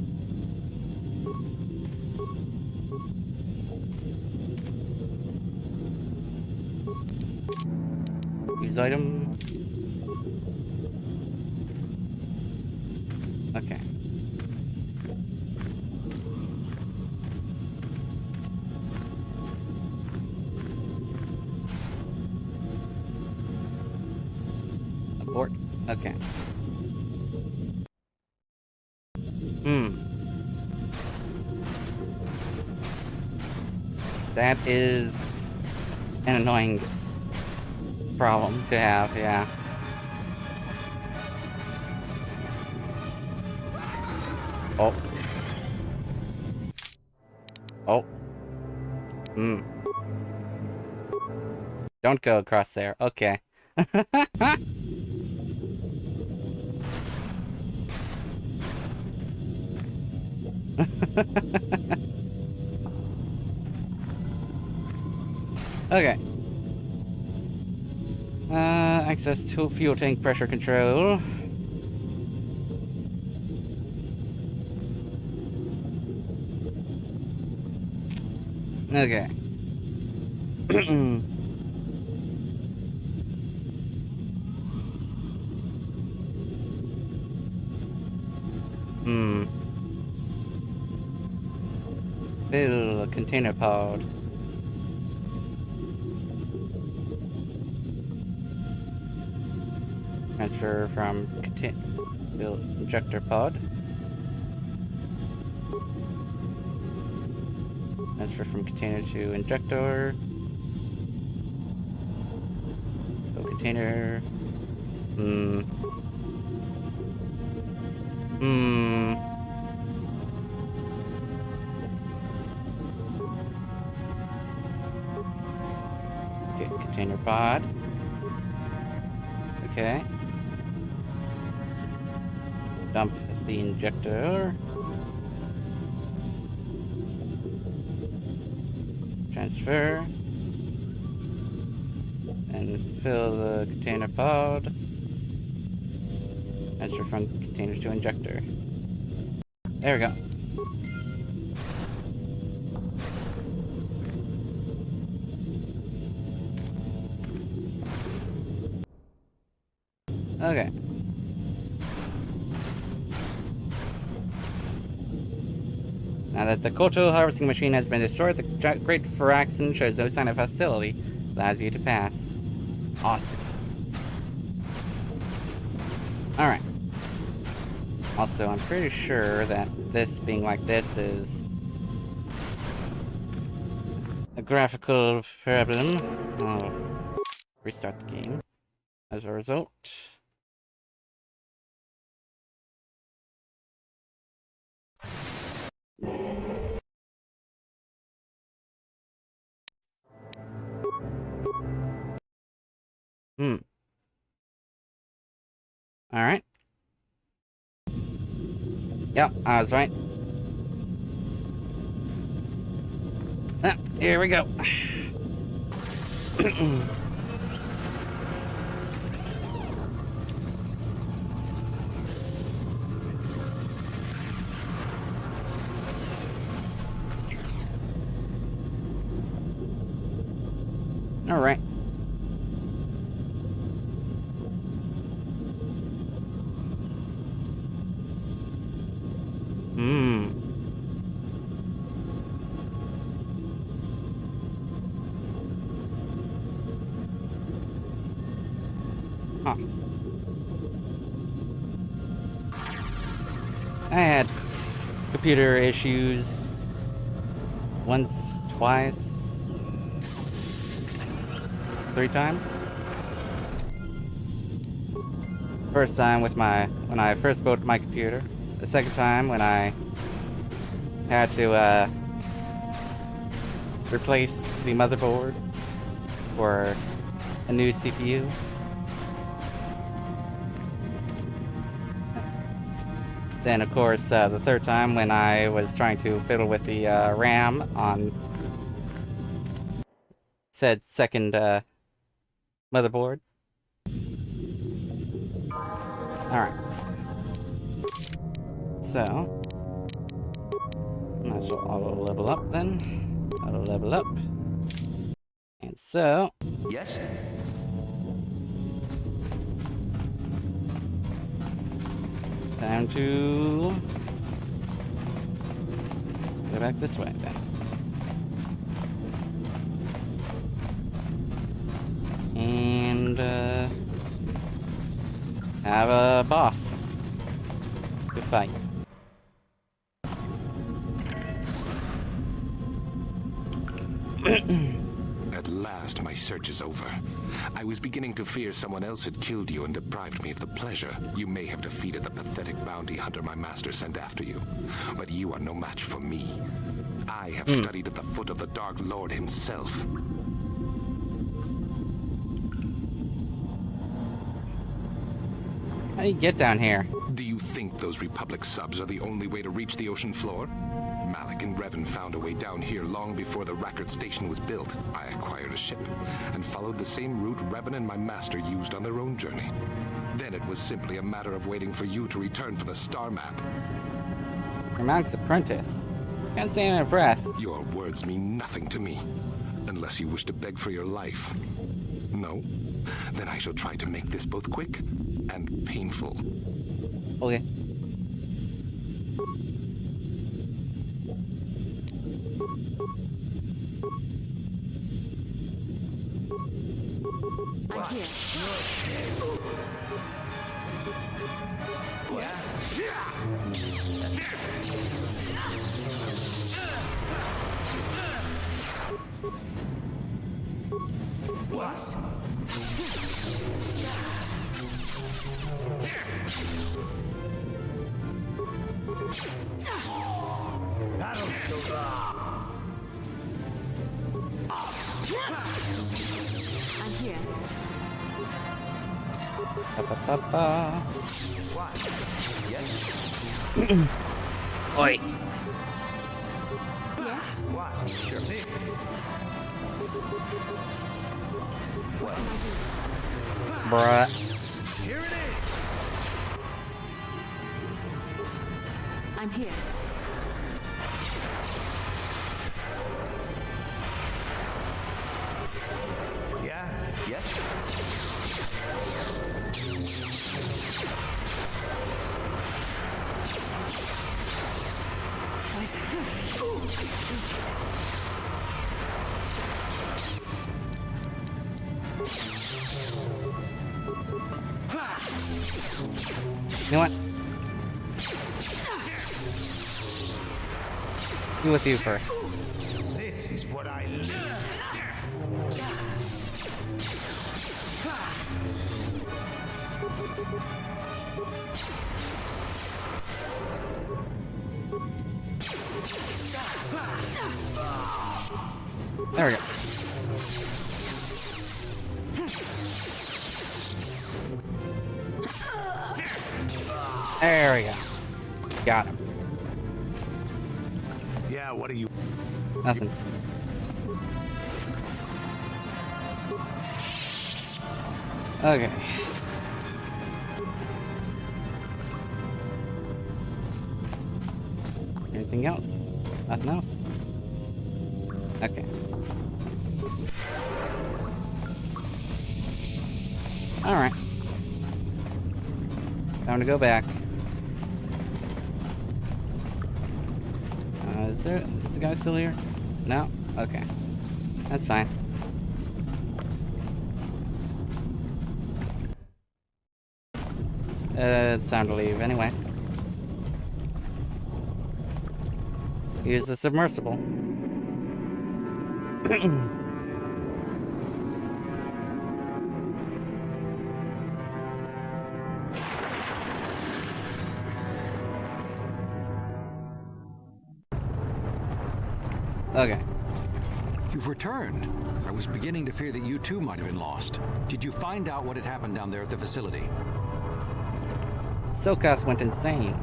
Use item. Okay. Abort. Okay. That is an annoying problem to have, yeah. Oh. Oh. Don't go across there. Okay. Okay. Access to fuel tank pressure control. Okay. Build a container pod. Transfer from build injector pod. Transfer from container to injector. Build container. Okay, container pod. Okay. Dump the injector. Transfer. And fill the container pod. Transfer from container to injector. There we go. Okay. Now that the Koto harvesting machine has been destroyed, the Great Firaxon shows no sign of hostility. Allows you to pass. Awesome. Alright. Also, I'm pretty sure that this being like this is a graphical problem. I'll restart the game as a result. Alright. Yep, I was right. Ah, here we go. Alright. Huh. I had computer issues once, twice, 3 times. First time with when I first booted my computer. The second time when I had to replace the motherboard for a new CPU. Then, of course, the third time when I was trying to fiddle with the RAM on said second motherboard. Alright. So, I shall auto level up then. Auto level up. And so. Yes? Time to go back this way then. And have a boss to fight. At last, my search is over. I was beginning to fear someone else had killed you and deprived me of the pleasure. You may have defeated the pathetic bounty hunter my master sent after you, but you are no match for me. I have studied at the foot of the Dark Lord himself. How do you get down here? Do you think those Republic subs are the only way to reach the ocean floor? Malik and Revan found a way down here long before the Rackard station was built. I acquired a ship and followed the same route Revan and my master used on their own journey. Then it was simply a matter of waiting for you to return for the star map. You're Malik's apprentice. Can't say I'm impressed. Your words mean nothing to me, unless you wish to beg for your life. No? Then I shall try to make this both quick and painful. Okay. I'm here. Yes. Battle I'm here. What? Yes? Oi. Yes? What? Sure. What can I do? Bruh. Here it is. I'm here. Yeah? Yes? You know what? He was you first. This is what I live. There we go. There we go. Got him. Yeah, what are you? Nothing. Okay. Anything else? Nothing else? Okay. Alright. Time to go back. Is the guy still here? No? Okay. That's fine. It's time to leave anyway. Use the submersible. Okay. You've returned. I was beginning to fear that you too might have been lost. Did you find out what had happened down there at the facility? Silkas went insane.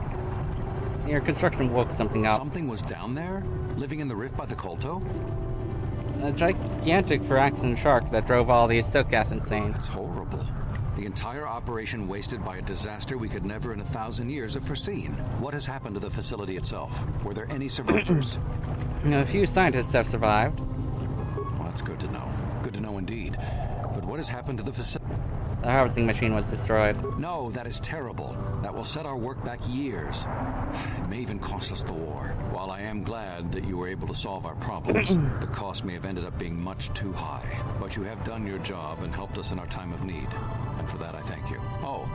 Your construction woke something up. Something was down there? Living in the rift by the Kolto? A gigantic Firaxan shark that drove all these Silkas insane. That's horrible. The entire operation wasted by a disaster we could never in 1,000 years have foreseen. What has happened to the facility itself? Were there any survivors? A few scientists have survived. Well, that's good to know. Good to know indeed. But what has happened to the facility? The harvesting machine was destroyed. No, that is terrible. That will set our work back years. It may even cost us the war. While I am glad that you were able to solve our problems, the cost may have ended up being much too high. But you have done your job and helped us in our time of need. And for that, I thank you. Oh,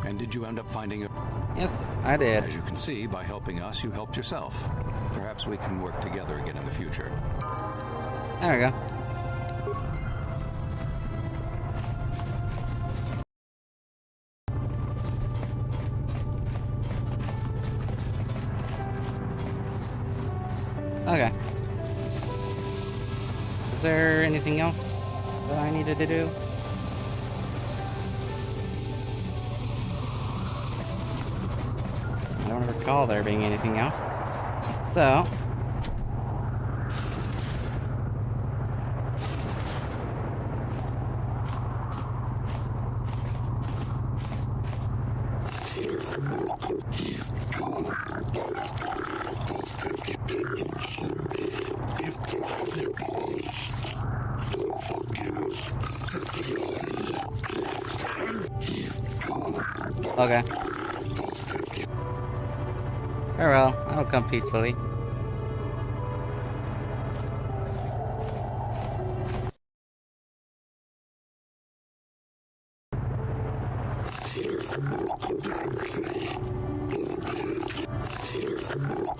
and did you end up finding a... Yes, I did. As you can see, by helping us, you helped yourself. Perhaps we can work together again in the future. There we go. Okay. Is there anything else that I needed to do? I don't recall there being anything else. So... Okay. Very well, I'll come peacefully.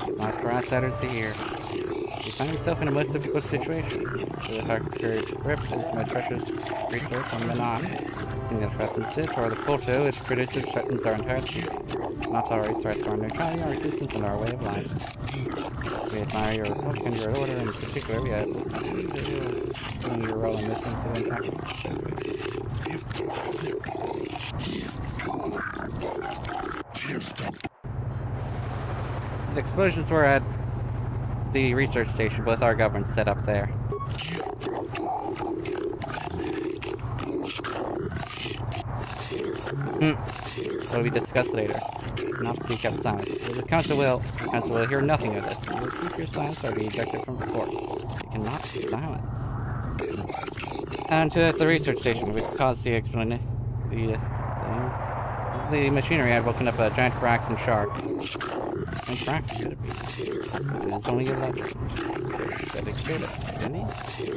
It's not for outsiders to hear. You find yourself in a most difficult situation. The Harcourt Rift is my precious resource on Manaan. Something that threatens it, or the Kolto it produces threatens our entire species. Not tolerate threats to our neutrality, our existence, and our way of life. We admire your work and your order in particular, we have your role in this incident. These explosions were at the research station, both our government set up there. What we discuss later. Not to be kept silent. The council will hear nothing of this. You will keep your silence or be ejected from the court. You cannot be silence. And at the research station, we caused the explanation. The machinery had woken up a giant Firaxan shark. And Firaxan could it be? It is only a legend. That it killed it, didn't he?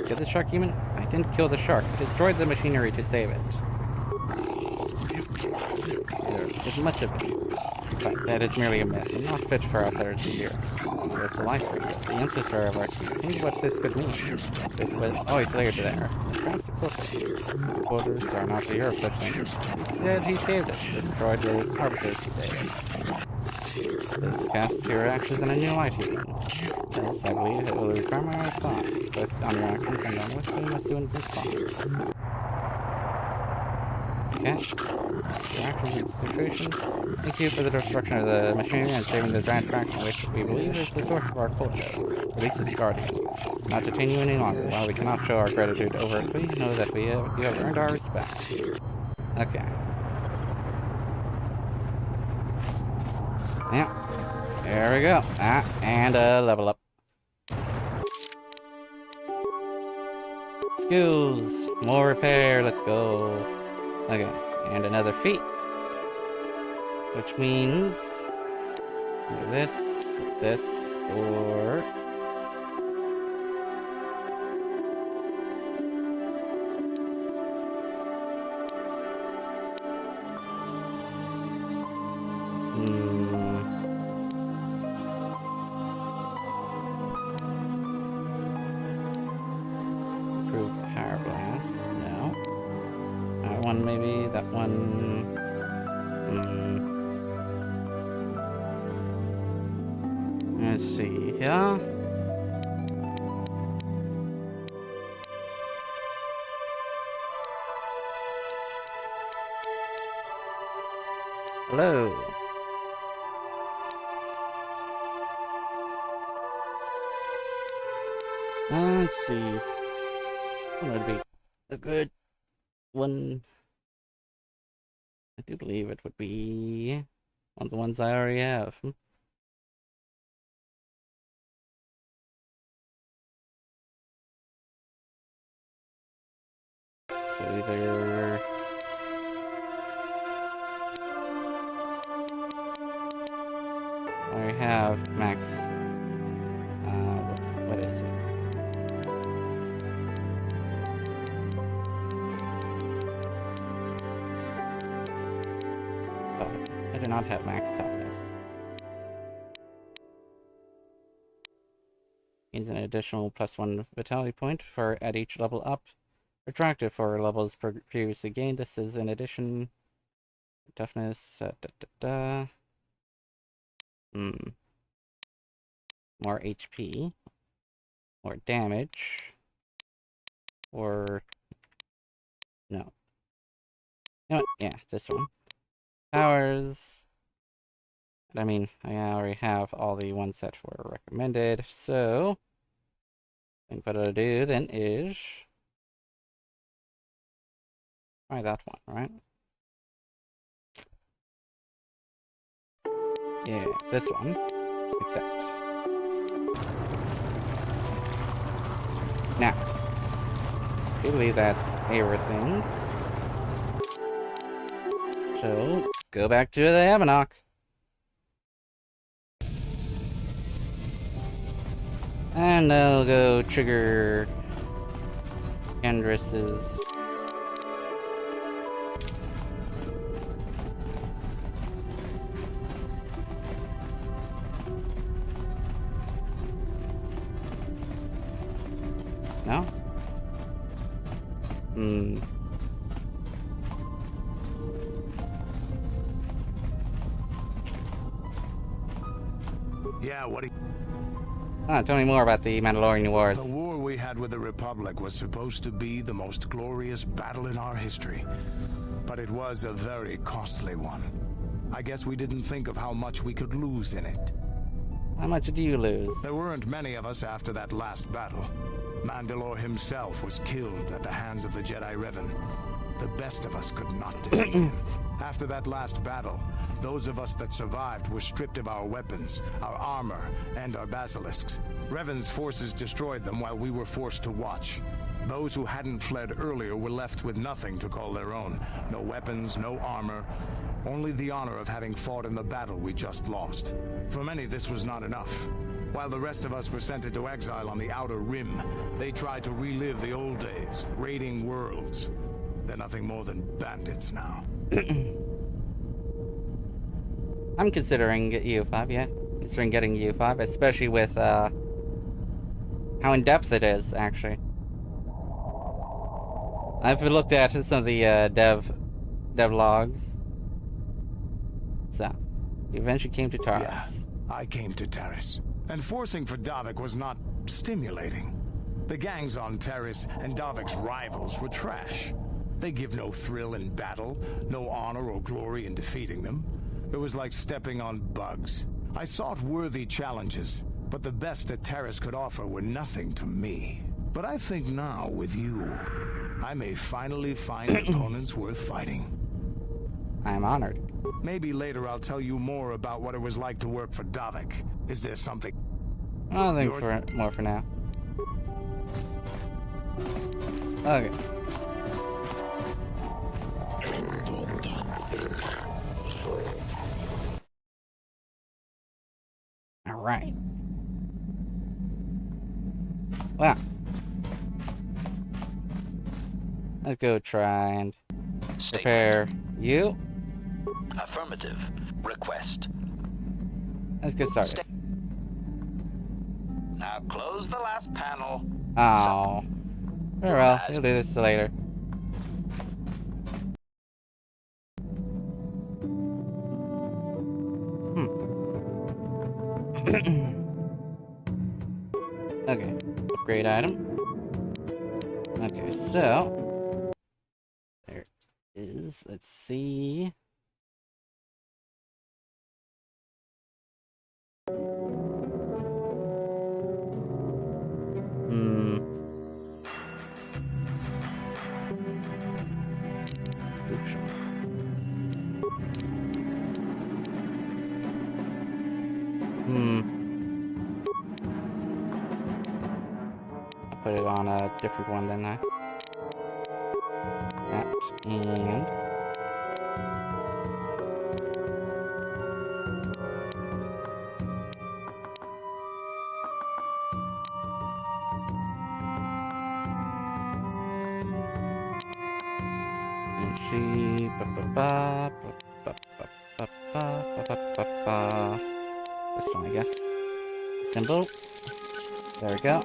Kill the shark human? I didn't kill the shark. I destroyed the machinery to save it. It must have been. But that is merely a myth, and not fit for outsiders to hear. It was the life for you, the ancestor of our species. Think what this could mean. It was always layered there. Perhaps the quotas are not to hear of such things. Instead, he saved it. Destroyed those harvesters to save it. This casts your actions in a new light here. Yes, I believe it will require my thought, both on your actions and on what we must do in response. Okay. Your actions in this situation. Thank you for the destruction of the machinery and saving the giant fraction, which we believe is the source of our culture, at least its guardian. Not detain you any longer. While we cannot show our gratitude overtly, know that you have earned our respect. Okay. Yeah. There we go. And level up. Skills. More repair. Let's go. Okay. And another feat. Which means this, or improved power blast. No. That one, maybe. That one. Let's see here. Hello. Let's see. What would be a good one? I do believe it would be one of the ones I already have. So these are... I have max... what is it? Oh, I do not have max toughness. Means an additional +1 vitality point for at each level up. Retracted for levels previously gained. This is in addition. Toughness. More HP. More damage. Or no. You know what? Yeah, this one. Powers. I mean, I already have all the ones that were recommended, so I think what I'll do then is try that one, right? Yeah, this one. Accept. Now, I believe that's everything. So, go back to the Amonok. And I'll go trigger Andress's. No? Yeah, what do you... Tell me more about the Mandalorian Wars. The war we had with the Republic was supposed to be the most glorious battle in our history. But it was a very costly one. I guess we didn't think of how much we could lose in it. How much did you lose? There weren't many of us after that last battle. Mandalore himself was killed at the hands of the Jedi Revan. The best of us could not defeat him. After that last battle, those of us that survived were stripped of our weapons, our armor, and our basilisks. Revan's forces destroyed them while we were forced to watch. Those who hadn't fled earlier were left with nothing to call their own. No weapons, no armor, only the honor of having fought in the battle we just lost. For many, this was not enough. While the rest of us were sent into exile on the Outer Rim, they tried to relive the old days, raiding worlds. They're nothing more than bandits now. I'm considering EU5, yeah. Considering getting EU5, especially with how in-depth it is, actually. I've looked at some of the dev logs. So, you eventually came to Taris. Yeah, I came to Taris. And forcing for Davik was not stimulating. The gangs on Taris and Davik's rivals were trash. They give no thrill in battle, no honor or glory in defeating them. It was like stepping on bugs. I sought worthy challenges, but the best that Taris could offer were nothing to me. But I think now, with you, I may finally find opponents worth fighting. I'm honored. Maybe later I'll tell you more about what it was like to work for Davik. Is there something... I think more for now. Okay. Alright. Well. Let's go try and repair you. Affirmative. Request. Let's get started. Now close the last panel. Oh. Very well. We'll do this later. Okay. Upgrade item. Okay, so there it is. Let's see. I'll put it on a different one than that. And she this one, I guess. Symbol. There we go.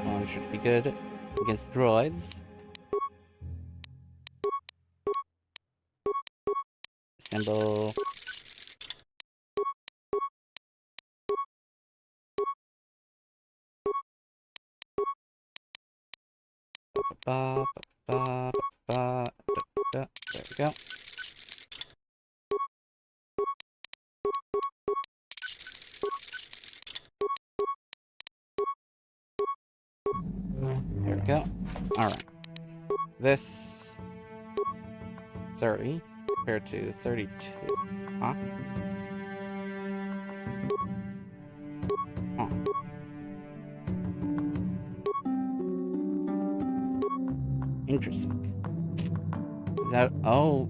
One should be good against droids. Symbol. There we go. There we go. Alright. This 30 compared to 32. Huh? Huh. Interesting. That, oh,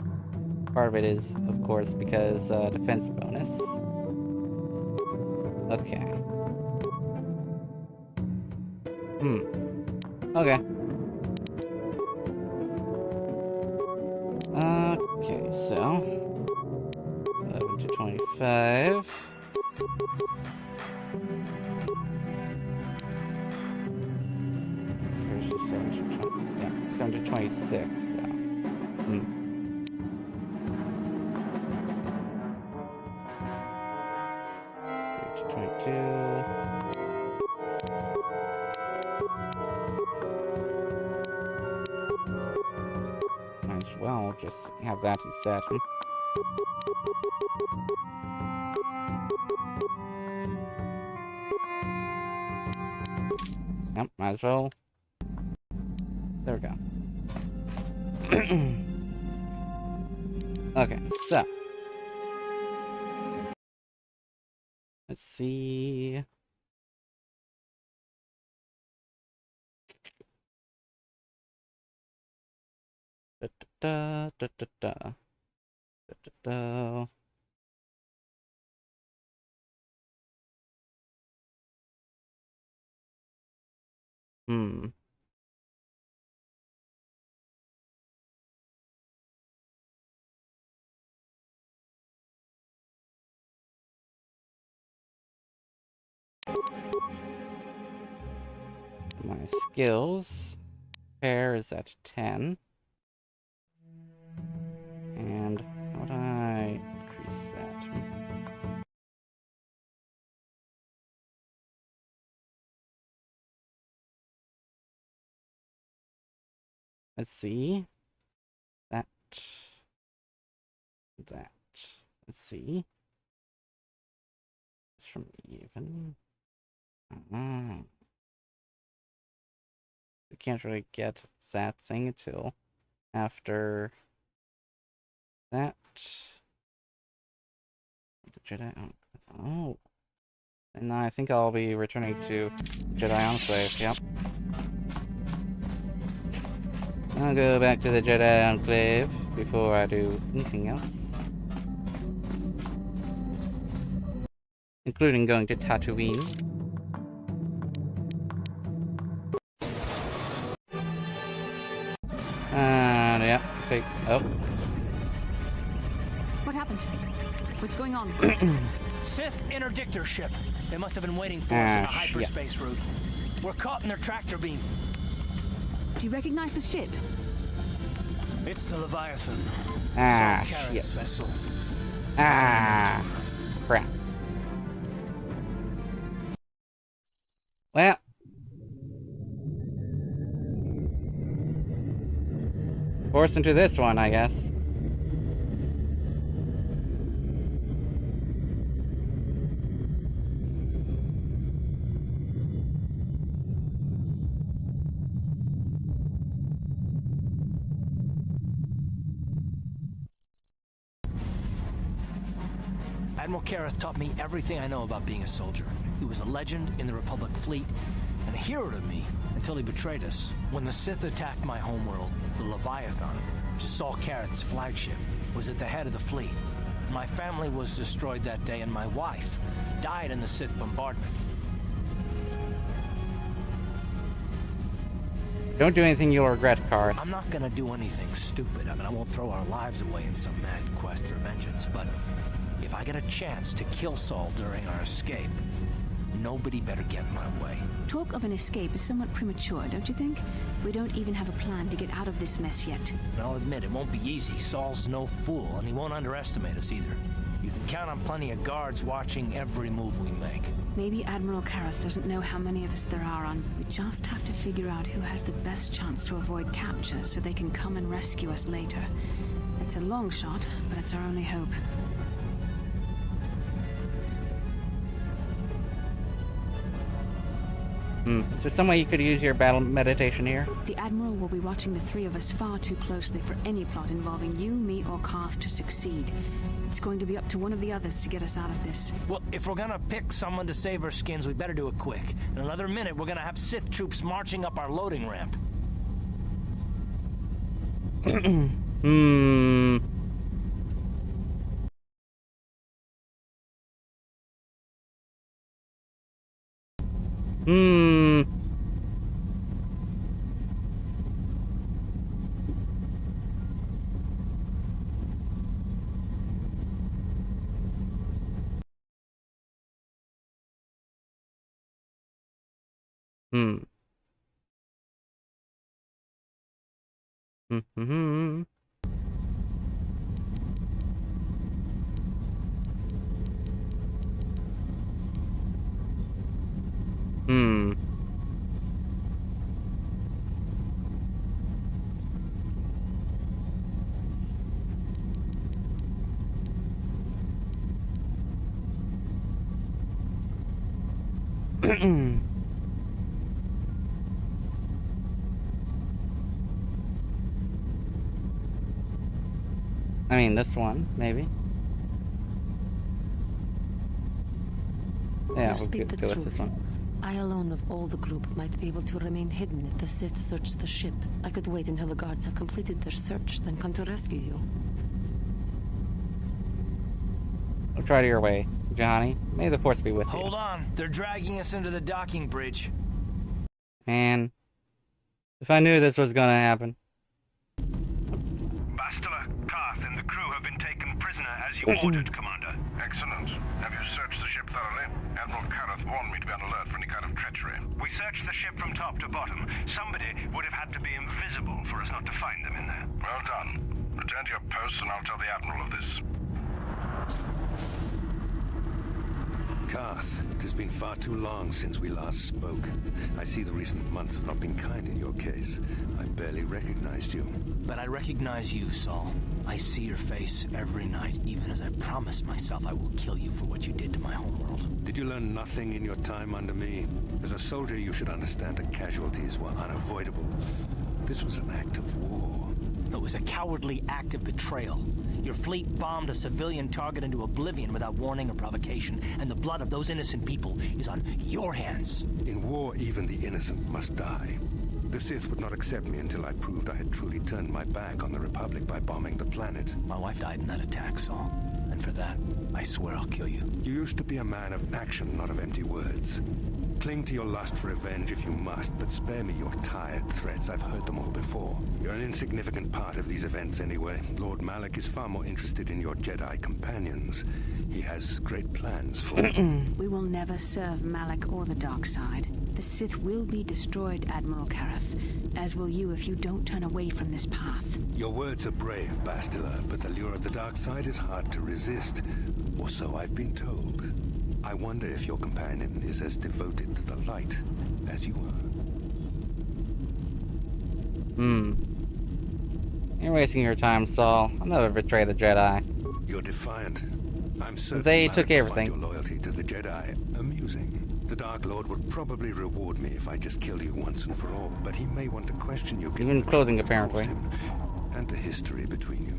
part of it is, of course, because defense bonus. Okay. Okay. Okay, so 11 to 25. First to 7 to 20. Yeah, 7 to 26. So. 3 to 22. Might as well just have that instead. Yep, might as well. There we go. Okay, so let's see. Da, da, da, da, da. Da, da, da. My skills pair is at 10. And how would I increase that? Let's see. That. Let's see. It's from even. We can't really get that thing until after that. The Jedi. Oh. And I think I'll be returning to Jedi Enclave. Yep. I'll go back to the Jedi Enclave before I do anything else. including going to Tatooine. Yeah, fake. Oh. What happened? What's going on? Sith interdictor ship. They must have been waiting for us in a hyperspace route. We're caught in their tractor beam. Do you recognize the ship? It's the Leviathan. Shit. Vessel. Crap. Well. Forced into this one, I guess. Admiral Kareth taught me everything I know about being a soldier. He was a legend in the Republic fleet, and a hero to me until he betrayed us. When the Sith attacked my homeworld, the Leviathan, which is Saul Kareth's flagship, was at the head of the fleet. My family was destroyed that day, and my wife died in the Sith bombardment. Don't do anything you'll regret, Karis. I'm not gonna do anything stupid. I mean, I won't throw our lives away in some mad quest for vengeance, but if I get a chance to kill Saul during our escape, nobody better get in my way. Talk of an escape is somewhat premature, don't you think? We don't even have a plan to get out of this mess yet. I'll admit, it won't be easy. Saul's no fool, and he won't underestimate us either. You can count on plenty of guards watching every move we make. Maybe Admiral Kareth doesn't know how many of us there are on. We just have to figure out who has the best chance to avoid capture so they can come and rescue us later. It's a long shot, but it's our only hope. Is there some way you could use your battle meditation here? The Admiral will be watching the three of us far too closely for any plot involving you, me, or Karth to succeed. It's going to be up to one of the others to get us out of this. Well, if we're gonna pick someone to save our skins, we better do it quick. In another minute, we're gonna have Sith troops marching up our loading ramp. I mean, this one, maybe. Yeah, we'll go with this one. I alone of all the group might be able to remain hidden if the Sith search the ship. I could wait until the guards have completed their search, then come to rescue you. I'll try to your way, Johnny. May the Force be with you. Hold on, they're dragging us into the docking bridge. Man, if I knew this was gonna happen. Bastila, Karth, and the crew have been taken prisoner as you ordered, Commander. Excellent. Have you searched the ship thoroughly? Admiral Kareth warned me to be on alert for any kind of treachery. We searched the ship from top to bottom. Somebody would have had to be invisible for us not to find them in there. Well done. Return to your posts and I'll tell the Admiral of this. Karth, it has been far too long since we last spoke. I see the recent months have not been kind in your case. I barely recognized you. But I recognize you, Saul. I see your face every night, even as I promised myself I will kill you for what you did to my homeworld. Did you learn nothing in your time under me? As a soldier, you should understand that casualties were unavoidable. This was an act of war. It was a cowardly act of betrayal. Your fleet bombed a civilian target into oblivion without warning or provocation, and the blood of those innocent people is on your hands. In war, even the innocent must die. The Sith would not accept me until I proved I had truly turned my back on the Republic by bombing the planet. My wife died in that attack, Saul. And And for that, I swear I'll kill you. You used to be a man of action, not of empty words. Cling to your lust for revenge if you must, but spare me your tired threats. I've heard them all before. You're an insignificant part of these events anyway. Lord Malak is far more interested in your Jedi companions. He has great plans for them. We will never serve Malak or the dark side. The Sith will be destroyed, Admiral Kareth, as will you if you don't turn away from this path. Your words are brave, Bastila, but the lure of the dark side is hard to resist. Or so I've been told. I wonder if your companion is as devoted to the light as you are. You're wasting your time, Saul. I'll never betray the Jedi. You're defiant. I'm certain They Malak took will everything. find your loyalty to the Jedi amusing. The Dark Lord would probably reward me if I just killed you once and for all, but he may want to question you. Even closing, apparently. And the history between you.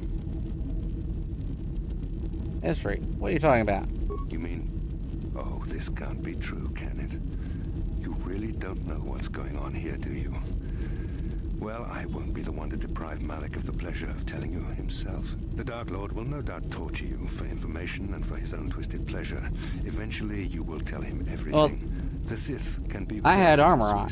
History? What are you talking about? You mean... Oh, this can't be true, can it? You really don't know what's going on here, do you? Well, I won't be the one to deprive Malak of the pleasure of telling you himself. The Dark Lord will no doubt torture you for information and for his own twisted pleasure. Eventually, you will tell him everything. Well, the Sith can be... I had armor on.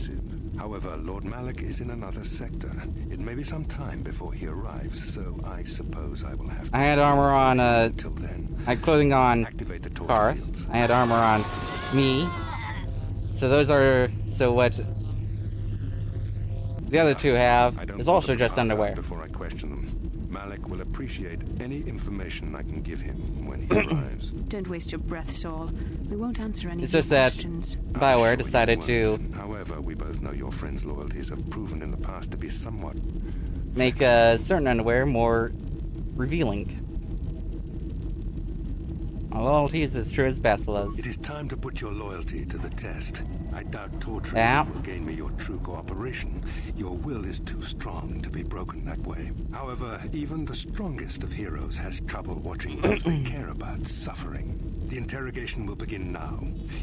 However, Lord Malak is in another sector. It may be some time before he arrives, so I suppose I will have to... I had armor on, until then. I had clothing on Activate the torture Karth. fields. I had armor on me. So those are... So what... The other two have is also just underwear. Before I question them, Malak will appreciate any information I can give him when he arrives. Don't waste your breath, Saul. We won't answer any It's of your just that questions. BioWare decided to However, we both know your friend's loyalties have proven in the past to be somewhat... make certain underwear more revealing. My loyalty is as true as Basila's. It is time to put your loyalty to the test. I doubt torturing Yeah. you will gain me your true cooperation. Your will is too strong to be broken that way. However, even the strongest of heroes has trouble watching those they care about suffering. The interrogation will begin now.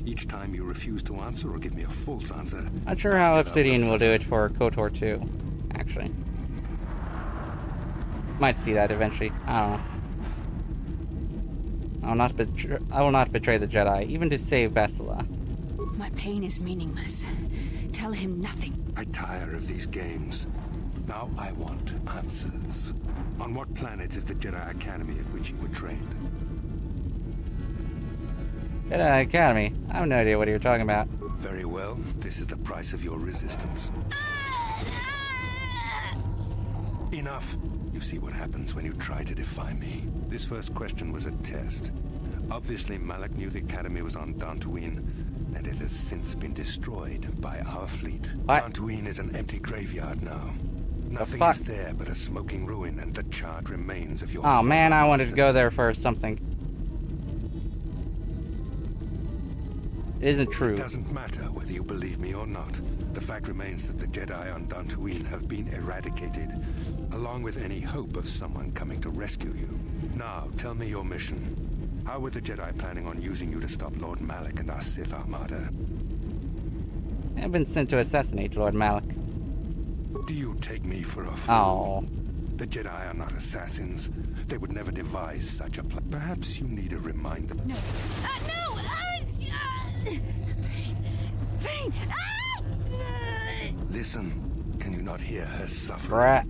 Each time you refuse to answer or give me a false answer... Not sure how Obsidian will do it for KOTOR 2, actually. Might see that eventually. I don't know. I will not betray the Jedi, even to save Basila. My pain is meaningless. Tell him nothing. I tire of these games. Now I want answers. On what planet is the Jedi Academy at which you were trained? Jedi Academy? I have no idea what you're talking about. Very well. This is the price of your resistance. Enough. You see what happens when you try to defy me. This first question was a test. Obviously, Malak knew the Academy was on Dantooine, and it has since been destroyed by our fleet. What? Dantooine is an empty graveyard now. Nothing fuck? is there but a smoking ruin and the charred remains of your... Oh man, I wanted to masters. go there for something. It isn't true. It doesn't matter whether you believe me or not. The fact remains that the Jedi on Dantooine have been eradicated, along with any hope of someone coming to rescue you. Now, tell me your mission. How were the Jedi planning on using you to stop Lord Malak and our Sith Armada? I've been sent to assassinate Lord Malak. Do you take me for a fool? Oh. The Jedi are not assassins. They would never devise such a plan. Perhaps you need a reminder. No. No! Pain! Listen, can you not hear her suffering? Brat.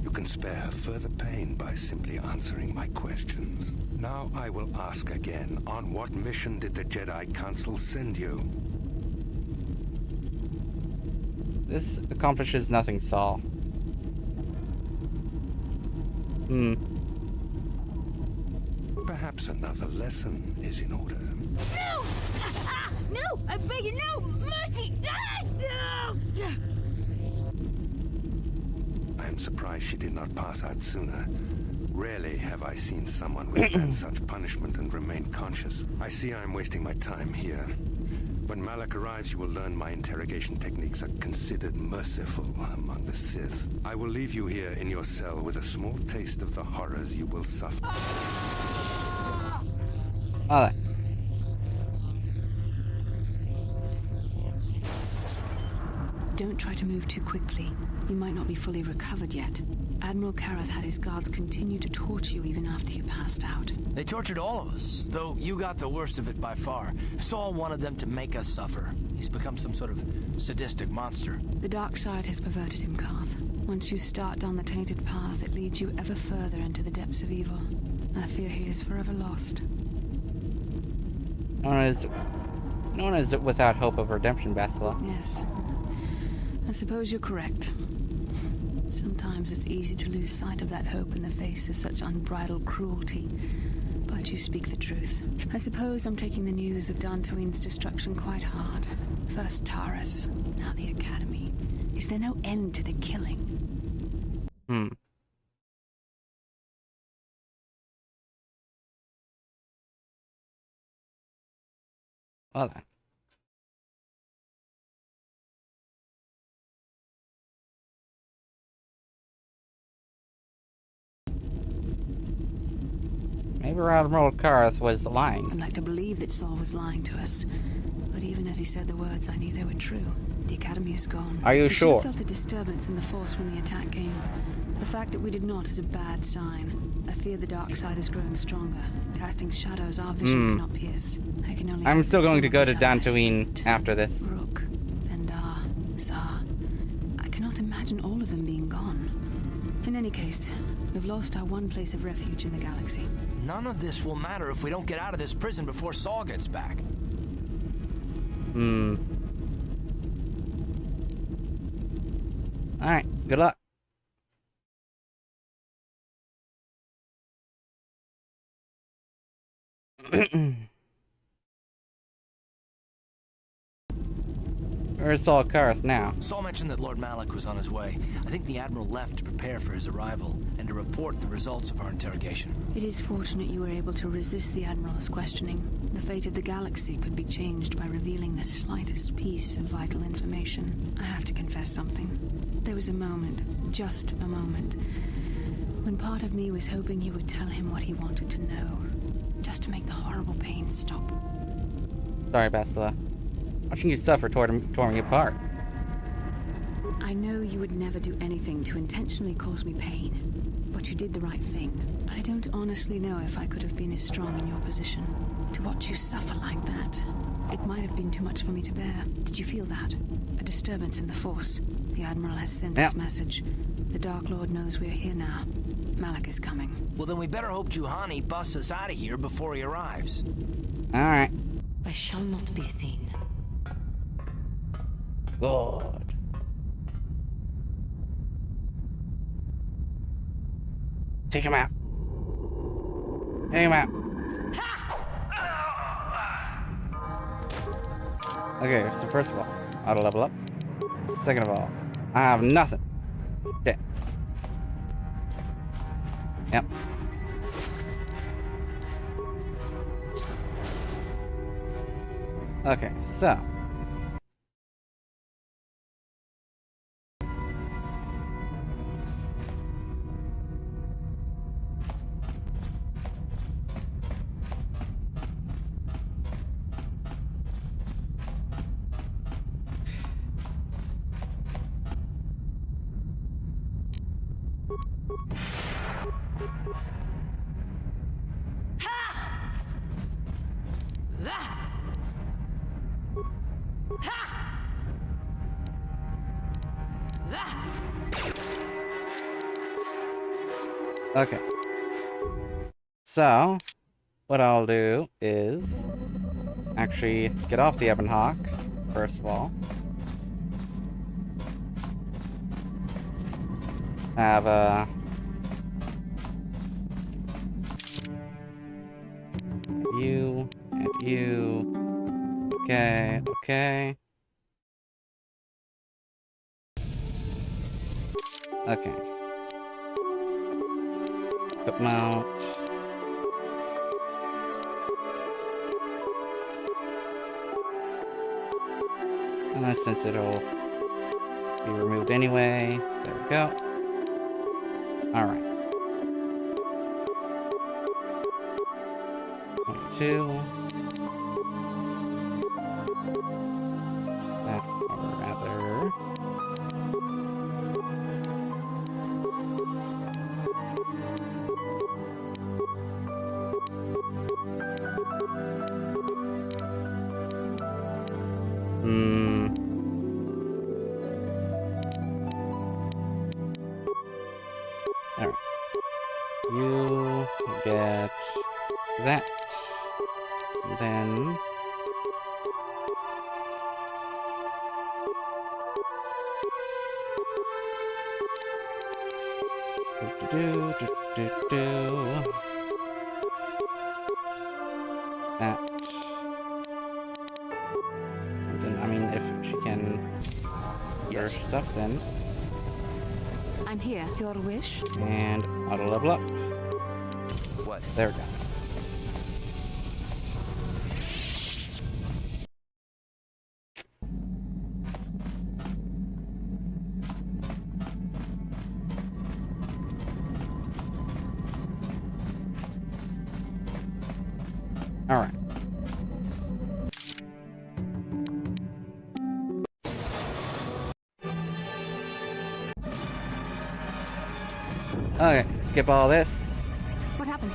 You can spare her further pain by simply answering my questions. Now I will ask again, on what mission did the Jedi Council send you? This accomplishes nothing, Saul. Perhaps another lesson is in order. No! No! I beg you, no! Mercy! No! I am surprised she did not pass out sooner. Rarely have I seen someone withstand such punishment and remain conscious. I see I am wasting my time here. When Malak arrives, you will learn my interrogation techniques are considered merciful among the Sith. I will leave you here in your cell with a small taste of the horrors you will suffer. Alright. Don't try to move too quickly. You might not be fully recovered yet. Admiral Kareth had his guards continue to torture you even after you passed out. They tortured all of us, though you got the worst of it by far. Saul wanted them to make us suffer. He's become some sort of sadistic monster. The dark side has perverted him, Karth. Once you start down the tainted path, it leads you ever further into the depths of evil. I fear he is forever lost. No one is without hope of redemption, Bastila. Yes. I suppose you're correct. Sometimes it's easy to lose sight of that hope in the face of such unbridled cruelty. But you speak the truth. I suppose I'm taking the news of Dantooine's destruction quite hard. First Taurus, now the Academy. Is there no end to the killing? Well then. Maybe Admiral Kareth was lying. I'd like to believe that Saul was lying to us. But even as he said the words, I knew they were true. The Academy is gone. Are you sure? I felt a disturbance in the Force when the attack came. The fact that we did not is a bad sign. I fear the dark side is growing stronger, casting shadows our vision cannot pierce. I can only I'm still going to go to Dantooine after this. Rook, Vendar, Zar. I cannot imagine all of them being gone. In any case, we've lost our one place of refuge in the galaxy. None of this will matter if we don't get out of this prison before Saul gets back. Alright, good luck. Where's Saul Kareth now? Saul mentioned that Lord Malak was on his way. I think the Admiral left to prepare for his arrival and to report the results of our interrogation. It is fortunate you were able to resist the Admiral's questioning. The fate of the galaxy could be changed by revealing the slightest piece of vital information. I have to confess something. There was a moment, just a moment, when part of me was hoping he would tell him what he wanted to know, just to make the horrible pain stop. Sorry, Bastila. Watching you suffer tore me apart. I know you would never do anything to intentionally cause me pain, but you did the right thing. I don't honestly know if I could have been as strong in your position. To watch you suffer like that, it might have been too much for me to bear. Did you feel that? A disturbance in the Force. The Admiral has sent his message. The Dark Lord knows we're here now. Malak is coming. Well, then we better hope Juhani busts us out of here before he arrives. Alright. I shall not be seen. God. Take him out. Take him out. Okay, so first of all, auto level up. Second of all, I have nothing. Okay. Yep. Okay, so. Okay. So, what I'll do is actually get off the Ebon Hawk, first of all. Have you and you. Okay, okay. Okay. Equip mount. Since it'll be removed anyway. There we go. Alright. 1, 2. That, or rather. Alright. You get that. Then... That. And then, I mean, if she can get her stuff, then. I'm here. Your wish? And auto level up. What? There we go. All right. Okay, skip all this. What happened?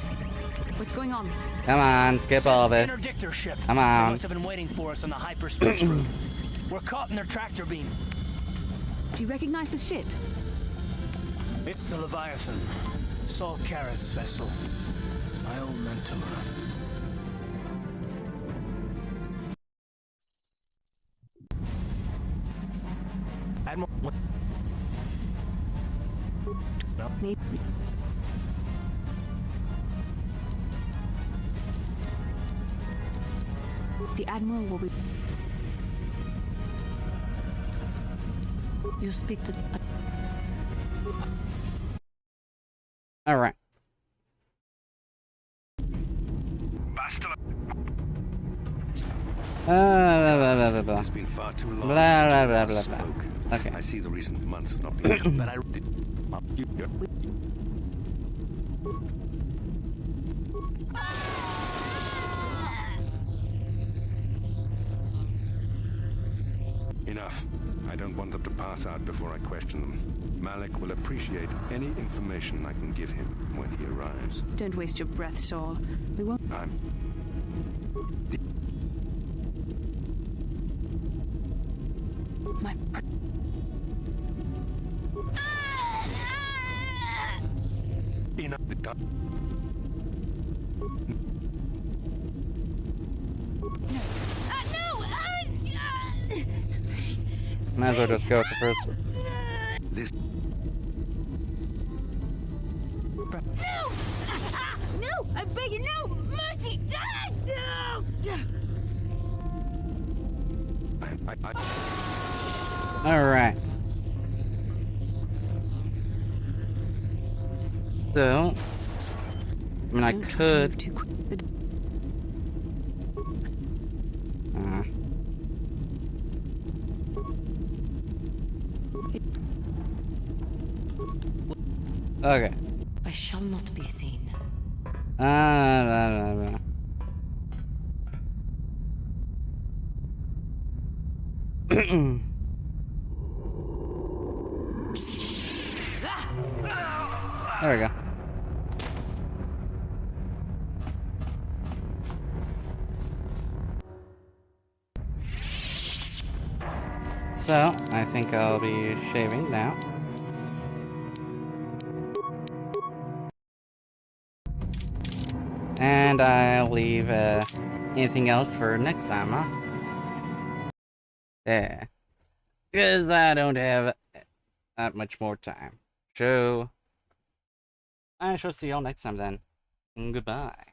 What's going on? Come on, skip all this. Interdictor ship. Come They on. must have been waiting for us on the hyperspace route. We're caught in their tractor beam. Do you recognize the ship? It's the Leviathan. Saul Careth's vessel. My old mentor. Admiral... No. Maybe. The Admiral will be... You speak the... Alright. It's been far too long Blah, since blah, we blah, last blah, blah. spoke. Okay. I see the recent months have not been but I did. Enough. I don't want them to pass out before I question them. Malik will appreciate any information I can give him when he arrives. Don't waste your breath, Saul. We won't... My... Enough. Might as well just go with the first. This. No! No! I beg you, no! Mercy! No! Alright. So, I mean, I could. Okay. I shall not be seen. There we go. So, I think I'll be shaving now. And I'll leave anything else for next time, huh? Yeah. Because I don't have that much more time. So, I shall see y'all next time then. Goodbye.